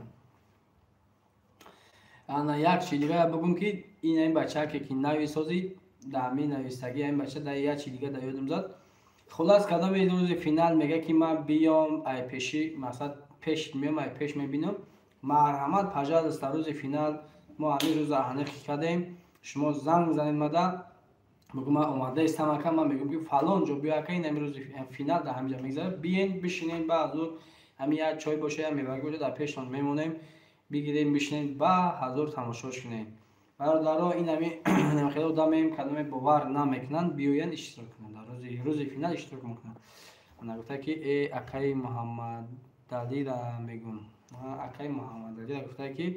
ана як чи дига бигум ки ин бачаке ки нависози дами навистаги ин бача да як чи дига да ёдам зад. хулас кадоме рӯзи финал мега ки ман биём ай пеши мақсад пеш меём ай пеш мебинам марҳамат пажалуста рӯзи финал мо ҳамин рӯза ҳаниқ кардем. шумо занг занед мада бигӯ ман омадаистам ака ман мегӯм ки фалон ҷо биё ака ин ҳамин рӯзи финал дар ҳамин ҷо мегзарад биен бишинем баъзу ҳамин як чой боша я мевагӣ боша дар пештон мемонем бигирем бишинем ба ҳазор тамошош кунем. бародаро ин ҳамин хеле одамем кадоме бовар намекунанд биёянд иштирок кунанд дар рӯзи финал иштирок мекунанд. ана гуфта ки акаи муҳаммадалира мегӯм акаи муҳаммадалира гуфта ки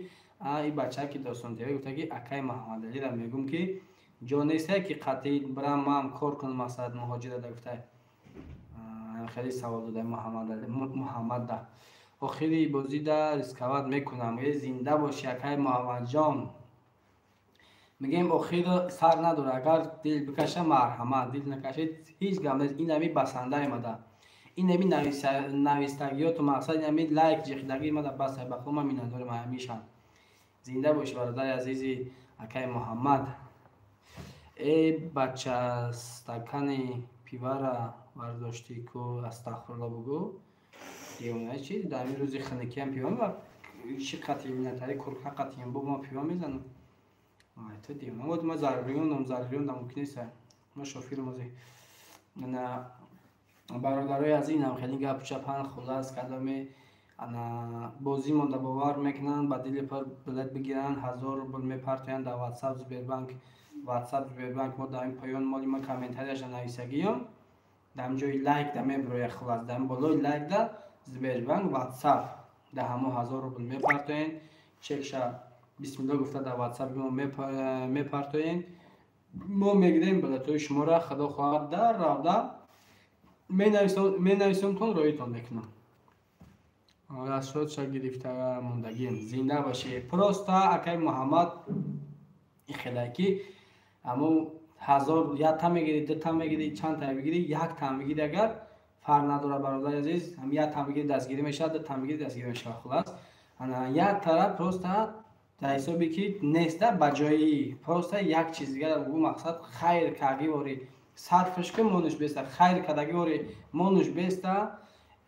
ин бача ки Достон ТВ гуфта ки акаи муҳаммадалира мегӯм ки ҷо неста ки қатъи бирам маам кор кунам мақсад муҳоҷират гуфта хеле савол дода муҳаммада охири бозида рискават мекунам зинда боши акаи муҳаммадҷон мегем охир сар надора агар дил бикаша марҳамат дил накашед ҳеҷ гап нест. ин ҳами басандаи мада ин ҳами навистагиёту мақсад ин ҳами лайк ҷихидагии мада басай ба худо ман миннатдорам ҳамеша. зинда боши бародари азизи акаи муҳаммад. бача стакани пивара бардошти ку астағфирулло бигӯ девона чи дар ҳамин рӯзи ханакиам пива чи қатъи миннатари курка қатъиам бо ма пива мезанам то девона вот ма заруриён номзаруриён да мумкин неста ма шофирам ози бародарои азизам хеле гапу чапан хулас кадоме ана бозӣ монда бовар мекунанд ба дили пар билет бигиранд 1000 рубл мепартоянд дар ватсап сбербанк мо дар ин поён моли ма комментарияша нависагиём дар ҷои лайк да меброяд хулас дар болои лайк да сбербанк ватсап да ҳамо 1000 рубл мепартоянд чекша бисмилло гуфта дар ватсап мо мепартоянд мо мегирем билетҳои шуморо худо хоҳад дар равда менависонтон роитон мекунам. شد گرفته موندگیم. زنده باشه. پروستا اکای محمد خلاکی اما 1000 یک تا میگیری، 2 تا میگیری، چند تا بگیری، 1 تا میگیری اگر فرق نداره برادر عزیز. هم 1 تا میگیری دستگیری میشه، 2 تا میگیری دستگیری میشه. خلاص انا یک طرف پروستا در حسابی که نیسته بجایی پروستا یک چیز دیگه بگو مقصد خیر کاگی وری صرفش که مونش بیسته خیر کداگی وری مونش بیسته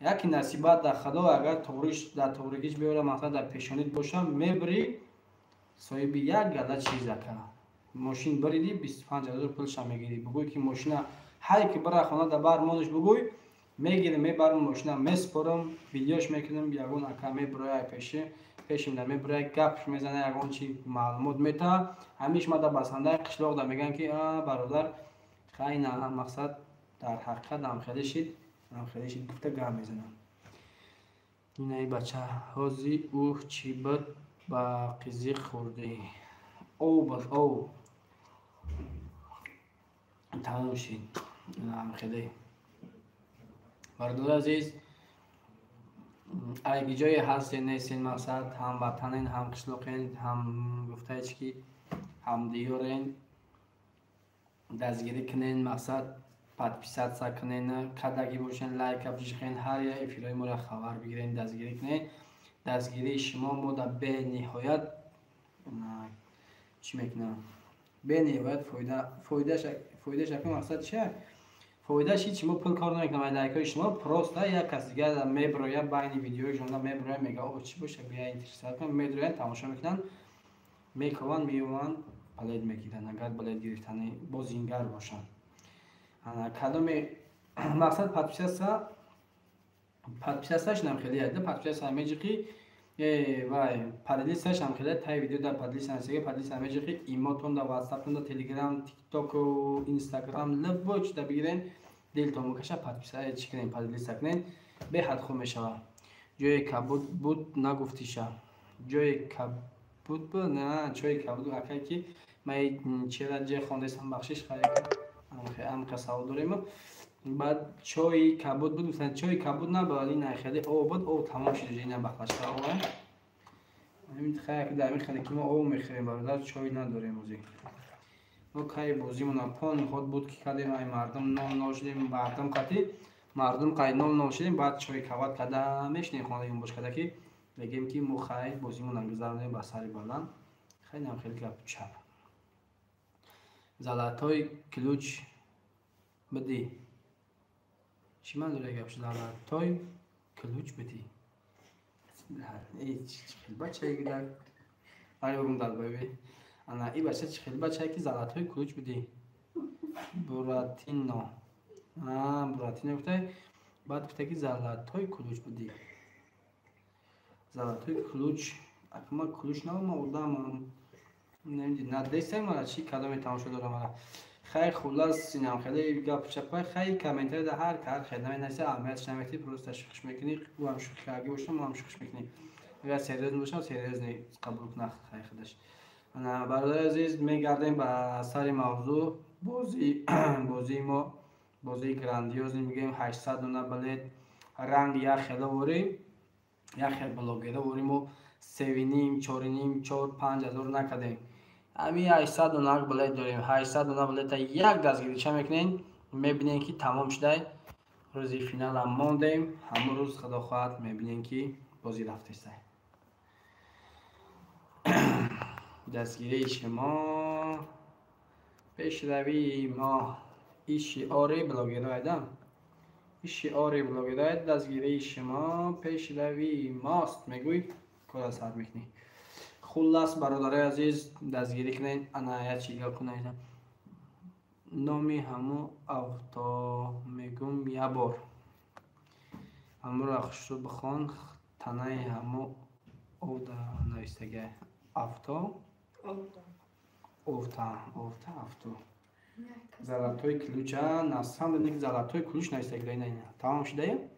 یکی نصیبت در خدا اگر توریش در توریگیش بیاره مقصد در پیشانیت باشه میبری صاحب یک گله چیز که ماشین بریدی 25000 پولش هم میگیری. بگوی که ماشین هر کی برای خانه در بر مونش بگوی میگیرم میبرم ماشین میسپرم ویدیوش میکنم یگون اکا میبره پیشم در میبره گپش میزنه یگون چی معلومات میتا همیش ما در بسنده قشلاق در میگن که برادر خیلی نه مقصد در حقیقت هم خیلی شید گفته گم میزنم. این ای بچه هازی اوه چی بود با قیزی خورده او بس او تمام شد. هم خیلی برادر عزیز اگه جای هستین نیستین مقصد هم وطنین هم قشلاقین هم گفته چی هم دیارین دستگیری کنین مقصد پادپیسات سکنین کداگی باشین لایک افشین هر یا افیرای ما را خبر بگیرین دستگیری کنین. دستگیری شما ما در به نهایت چی میکنم به نهایت فایده شکل مقصد چیه فایده هیچ ما پول کار نمیکنم لایک های شما پروستا یک کس دیگه در میبرویه بین ویدیوی شما میبرویه میگه او چی باشه بیا اینترسات کن میبرویه تماشا میکنن میکوان میوان بلد میگیرن اگر بلد گرفتن بازینگر باشن. کدام مقصد پادپیساش نم خیلی هست پادپیساش همیجی وای پادلیساش هم خیلی تای ویدیو در پادلیس هستگی پادلیس همیجی ایماتون در واتساپ در تلگرام تیک توک و اینستاگرام لبوچ در بگیرین دلتون مکشه پادپیساش چیکنین پادلیس کنین به حد خوب میشه. جای کبود بود نگفتیشه جای کبود بود نه جای کبود اکی که من چرا جای خواندستم بخشش خیلی هم قصه داریم بعد چای کبود بود مثلا چای کبود نباید این خیلی او بود او تمام شده اینم بخشش اوه همین خیلی در این خیلی که ما او میخریم برادر چای نداریم موزی ما کای بازیمون پان خود بود که کردیم ای مردم نام نشدیم مردم قطعی مردم قای نام نشدیم بعد چای کبود کده میشنیم خانه این باش کده که بگیم که ما خیلی بازیمون گذروندیم با سری بلند خیلی هم خیلی گپ چپ زلاتای کلوچ بدی چی من داره گپ زلاتای کلوچ بدی ای خیلی بچه ای گدار آره بگم داد بابی انا ای بچه چی خیلی بچه ای که زلاتای کلوچ بدی براتینو براتینو گفته بعد گفته که زلاتای کلوچ بدی زلاتای کلوچ اما کلوچ نه ما اردام نمیدونم نه دیستم مرا چی کدام تماشا دارم مرا خیلی خلاص سینم خیلی گپ چپای خیلی کامنتر در هر کار خدمت نشه اهمیتش نمیتی پروستا شخص میکنی و هم شخص کاری باشم هم شخص میکنی اگر سریز باشم سریز نه قبول کنه خیلی خودش. انا برادر عزیز میگردیم به سر موضوع بازی ما بازی گراندیوز میگیم 809 بلد رنگ یا خیلی وریم یا خیلی بلاگیده وریم و 3.5 4.5 4-5 هزار نکردیم امی 809 بلد داریم 809 بلد تا یک دستگیری چه میکنین میبینین که تمام شده روزی فینال هم موندیم همون روز خدا خواهد میبینین که بازی رفته است. دستگیری شما پیش روی ما این شعار بلاگیده ایدم این شعار بلاگیده دستگیری شما پیش روی ماست میگوی کلا سر میکنی. خلاص برادر عزیز دستگیری کنین انا یک چیزی کنین نامی همو اوتا میگم یه بار همو را خوش بخوان تنه همو او دا نویستگه اوتا اوتا زلاتای کلوچه نستم دادن که زلاتای کلوچ نویستگه نه تمام شده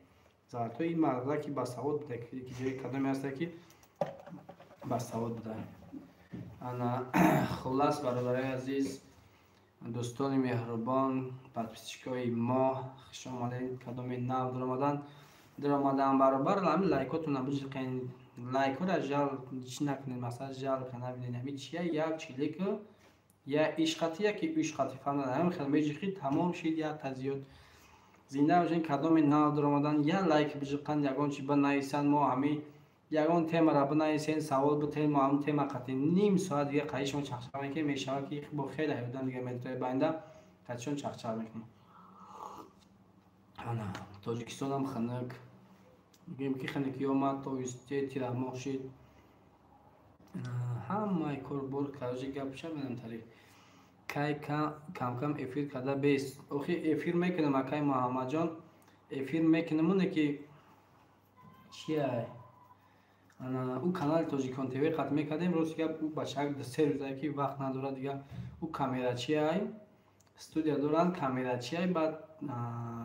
زلاتای این مرده که بسواد بوده که جای کدامی هسته که بسواد بوده. انا خلاص برادر عزیز دوستان مهربان پادپیسچکای ما خوش آمدین کدام نو در آمدن даромадан баробар ҳамин лайкотуна бижиқен. лайкора жал чӣ накунед, масалан жал кана бинед ҳамин чия як чилику я ишқати яки ишқати фаҳмада ҳамин хел межиқи тамом шид як та зиёд зинда бошен. кадоми нав даромадан я лайк бижиқан ягон чи бинависан мо ҳамин ягон темара бинависен савол бутен мо ҳамин тема қатӣ ним соат дига қайишмо чахчақ мекунем мешавад ки бо хеле ҳайводан дига метавонед байнда қатишон чахчақ мекунем. ана тоҷикистонам ханак мегӯем ки ханаки омад тоисте тирамоҳ шид ҳамаи корбор кажи гап шамедам тари кай камкам эфир карда бес охи эфир мекунам акай муҳаммадҷон эфир мекунам оне ки чияй ана ӯ канали тоҷикон тв қатъ мекардем рост гап ӯ бачак се рӯзае ки вақт надорад дига ӯ камерачияй студия доранд камерачияй баъд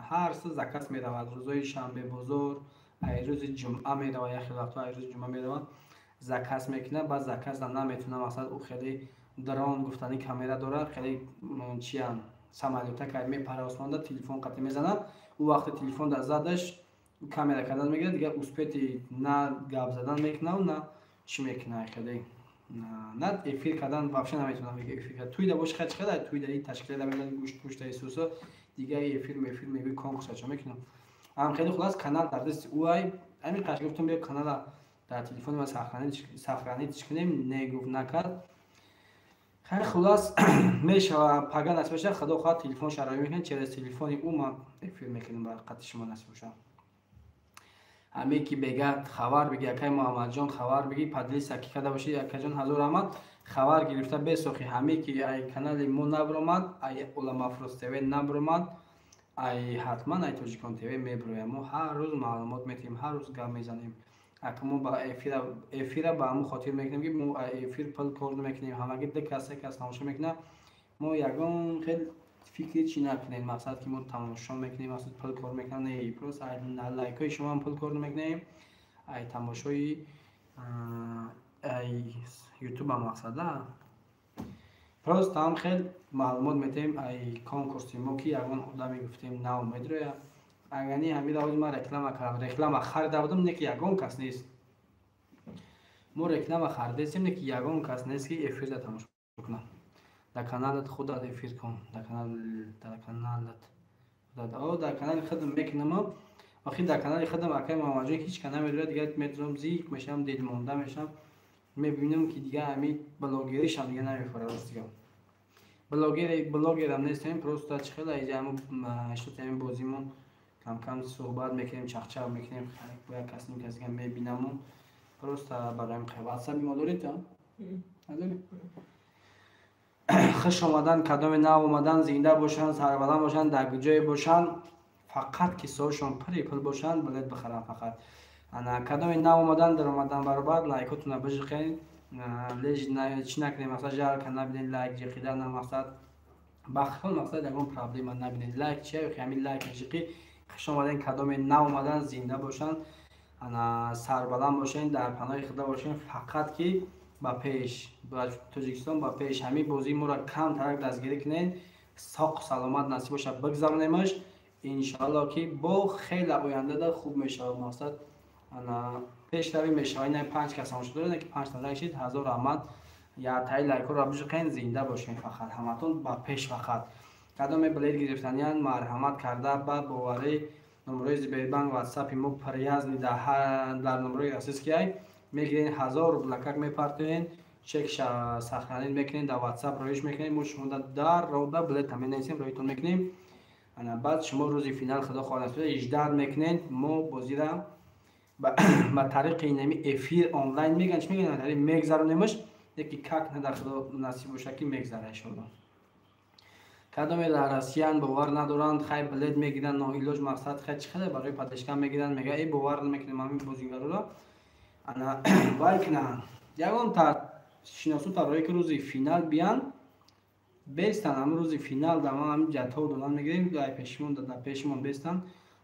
ҳар рӯз заказ меравад рӯзои шанбе бозор ай рӯзи ҷумъа меравад як хел вақтҳо ай рӯзи ҷумъа меравад заказ мекунад баъд заказа наметунад масалан ӯ хеле дрон гуфтани камера дорад хеле чия самолёта ка мепара осмонда телефон қатъ мезанад ӯ вақти телефон дар задаш камера кардан мегирад дига успети на гап задан мекунад на чӣ мекунад хеле на эфир кардан вообще наметунад эфир кард туйда бош хачи када туйда и ташкилада мегӯяд гӯшт пушта исусо дига эфир мефир мегӯи конкурсачо мекунам ам хеле хулас канал дар дасти ӯ ай ами қаш гуфтам бия канала дар телефони ман сахранитиш кунем негуфт накард хеле хулас мешава пага насиб боша худо хоҳад телефон шароӣ мекунем через телефони ӯ ман эфир мекунем бар қатъи шумо насиб боша ҳаме ки бегад хабар биги акай муҳаммадҷон хабар биги падлиса ки када бошед акайҷон ҳазор раҳмат хабар гирифта бесохи ҳаме ки ай канали мо набиромад ай уламафрӯз тв набиромад ай ҳатман ай тоҷикон тв мебироям мо ҳар рӯз маълумот метиҳем ҳар рӯз гап мезанем ака мо ба эфира ба ҳамон хотир мекунем ки мо эфир пул кор намекунем ҳамаги ду касе кас тамошо мекунад мо ягон хел фикри чӣ накунем мақсад ки мо тамошо мекунем мақсад пул кор мекунем не просто лайкои шумо пул кор намекунем ай тамошои ай ютуба мақсада просто ҳам хел маълумот метиҳем ай конкурси мо ки ягон одаме гуфтем нав медроя агани ҳамин равози ман реклама кардам реклама харида будам не ки ягон кас нест мо реклама харидастем не ки ягон кас нест ки эфирда тамошо кунам дар каналат худат эфир кун дар канали худам мекунам вақти дар канали худам акай муҳаммадҷон ҳеч ка намедорад дига метавонам зик мешавам дилмонда мешавам мебинам ки дига ҳамин блогеришам дига намефарад дига блогерам нестем просто чӣ хела иҷамо шутами бозимон кам суҳбат мекунем чахчақ мекунем як кас ним кас дига мебинаму просто бароим ватсаби мо доред хуш омадан кадоми нав омадан зинда бошанд сарбаланд бошанд дар ҷое бошанд фақат қиссаҳошон пури пул бошанд билет бихаранд фақат ана кадоми нав омадан даромадан баробар лайкотуна бижиқен чӣ накунем масалан жалка набинед лайк ҷиқидан мақсад ба хел мақсад ягон проблема набинед лайк чия ҳамин лайк ҷиқи хуш омаден кадоми нав омадан зинда бошанд ана сарбаланд бошен дар паноҳи худо бошен фақат ки ба пеш ба тоҷикистон ба пеш ҳамин бозии моро кам тарак дастгирӣ кунед соқ саломат насиб боша бигзаронемаш иншоалло ки бо хеле ояндада хуб мешавад мақсад ана пешравӣ мешавад ин 5 кас тамошо доред ки 5 та лайк шид ҳазор раҳмат яътаи лайкҳоро бижиқен зинда бошен фақат ҳаматон ба пеш фақат кадоме билет гирифтаниан марҳамат карда ба боварӣ номерои Сбербанк ватсапи мо приязни дар номерои расискияй мегирен 1000 рублакак мепартоен чек сахранит мекунем дар ватсап роиш мекунем мо шумо дар рода билета менависем роитон мекунем ана баъд шумо рӯзи финал худо хоҳад насиб иҷдад мекунед мо бозира ба тариқи инами эфир онлайн меган чӣ меган тариқ мегзаронемаш яки как надар худо насиб боша ки мегзара иншоалло кадоме дар россиян бовар надоранд хай билет мегиранд ноилоҷ мақсад хай чӣ хеле барои падишкам мегиранд мега эй бовар намекунем ҳамин бозигароро ана вай кунанд ягон та шиносу таврое ки рӯзи финал биянд бестан ҳамин рӯзи финал дар ман ҳамин ҷатҳо додан мегирем дар пешимон бестан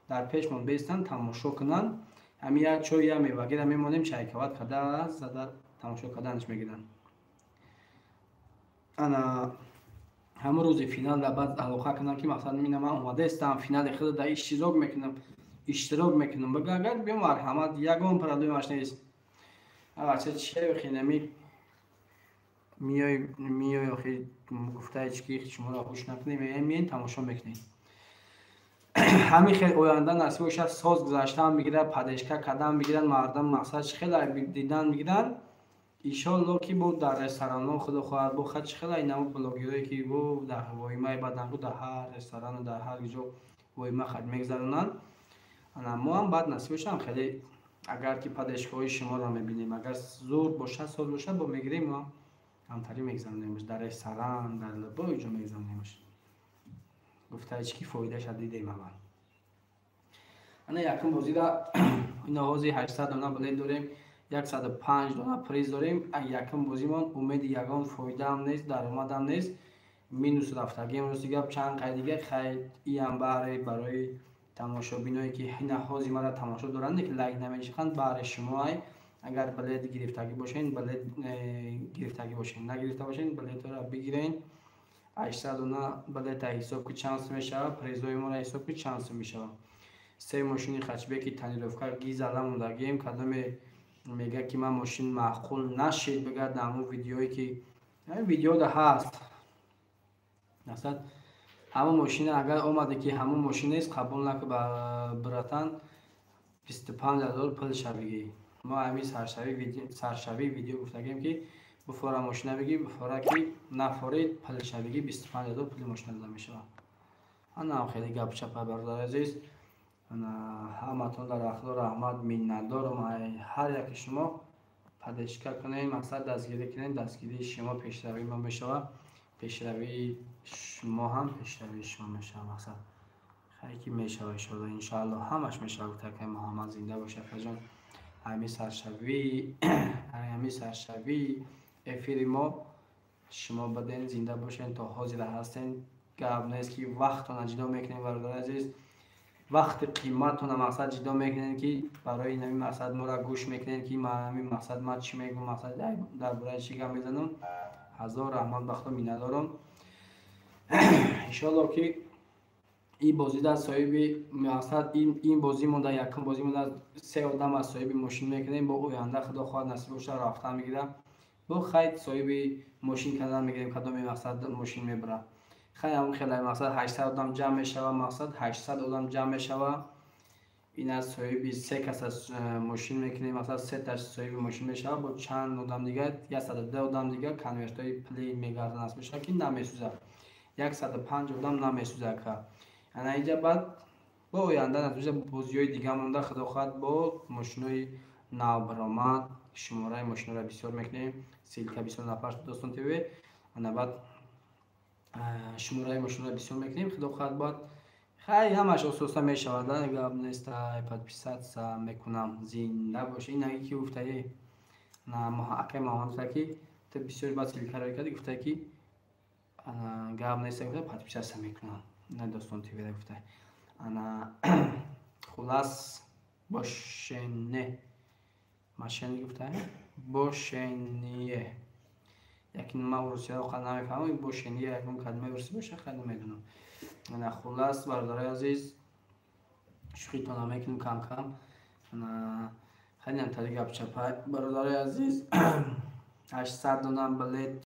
дар пешмон бестан тамошо кунанд ҳамин як чой я мевагира мемонем чайкават карда зада тамошо карданаш мегиранд ана ҳамин рӯзи финал дар баъд алоқа кунам ки мақсад мина ман омадаистам финали худ дар иштирок мекунам اشتراک میکنم بگو اگر بیام مرحمت یگان پرابلمش نیست. بچه چه بخینمی میای آخه گفته چی شما را خوش نکنیم میین تماشا میکنین. همین خیلی آینده نصیب باشه ساز گذاشتن میگیره پدشکا قدم میگیرن مردم مقصد خیلی دیدن میگیرن ایشالله که بود در رستوران ها خدا خواهد بود خد خیلی اینم بلاگیایی که بود در وایمه بدن بود در هر رستوران و در هر جا وایمه خد میگذرونن. ما هم بعد نصیب شم خیلی اگر که پدشکای شما را میبینیم اگر زور باشه ساز باشه با میگیریم ما همتری میگذرونیمش در رستوران در لبای جا میگذرونیمش. گفته چی فایده شد دیدیم اول. انا یکم بازی دا این حوزه 800 دانه بلد داریم 105 دانه پریز داریم. یکم بازیمون امید یگان فایده هم نیست درآمد هم نیست مینوس رفتگی امروز دیگه چند قید دیگه خیلی هم برای تماشابینایی که این حوزه مرا تماشا دارن که لایک نمیشن برای شما اگر بلد گرفتگی باشین بلد گرفتگی باشین نگرفته باشین بلد را بگیرین 800 دانه بلد حساب که چانس میشه پریزای ما حساب که چانس میشه. سه ماشین خچبکی تنیروفکر گیز علم موندگیم کدام میگه که من ماشین معقول نشید بگه در همون ویدیویی که این ویدیو ده هست مثلا همون ماشین اگر آمده که همون ماشین نیست قبول نکه براتن 25,000 پول شویگی. ما همین سرشوی ویدیو گفتگیم که بفاره ماشین بگی بفاره که نفارید پول شویگی 25,000 پول ماشین داده میشه. انا هم خیلی گپ چپه برادر عزیز همتون در اخلاق رحمت مینت دارم هر یک شما پدشکا کنین مقصد دستگیری کنین دستگیری شما پیشروی ما میشه پیشروی شما هم پیشروی شما میشه مقصد خیلی میشه ان شاء الله ان شاء الله همش میشه تا که محمد زنده باشه فجان همین سرشوی افیری ما شما بدین زنده باشین تا حاضر هستین گپ نیست که وقتتون جدا میکنین برادر عزیز وقت قیمتتون مقصد جدا میکنین که برای این مقصد ما را گوش میکنین که من همین مقصد ما چی میگم مقصد درباره چی گپ میزنم هزار رحمت بخت و مینت دارم ان شاء الله که این بازی در صاحب مقصد این بازی مونده یکم بازی مونده سه آدم از صاحب ماشین میکنیم با آینده خدا خواهد نصیب باشه رفتن میگیرم با خیلی صاحب ماشین کردن میگیریم کدام مقصد ماشین میبره خیلی مقصد 800 آدم جمع میشوه مقصد 800 آدم جمع میشوه این از صاحب سه کس از ماشین میکنیم مثلا سه تا صاحب ماشین میشوه با چند آدم دیگه 110 آدم دیگه کنورت های پلی میگردن است میشه که نمیسوزه 105 آدم نمیسوزه که انا اینجا بعد با آینده نتیجه بازی های دیگه مونده خدا خواهد با ماشین های نو برآمد شماره ماشین را بسیار میکنیم سیلکا 24 دوستان تیوی انا بعد شماره ماشین را بسیار میکنیم خدا خواهد باد خیلی همش اساسا میشود گپ نیست ایپاد 500 میکنم زنده باشه این اگه کی گفته نه ما اگه ما هم که تو بسیار با سیلکا را کردی گفته که گپ نیست گفته ایپاد 500 میکنم نه دوستان تیوی گفته انا خلاص باشنه ماشین گفته باشنیه یکی ما روسیه رو خیلی نمیفهمم باشنیه یکم کلمه برسی باشه خیلی میدونم انا خلاص برادر عزیز شوخیتون هم میکنم کم کم انا خیلی هم تری گپ چپه برادر عزیز 800 دونم بلد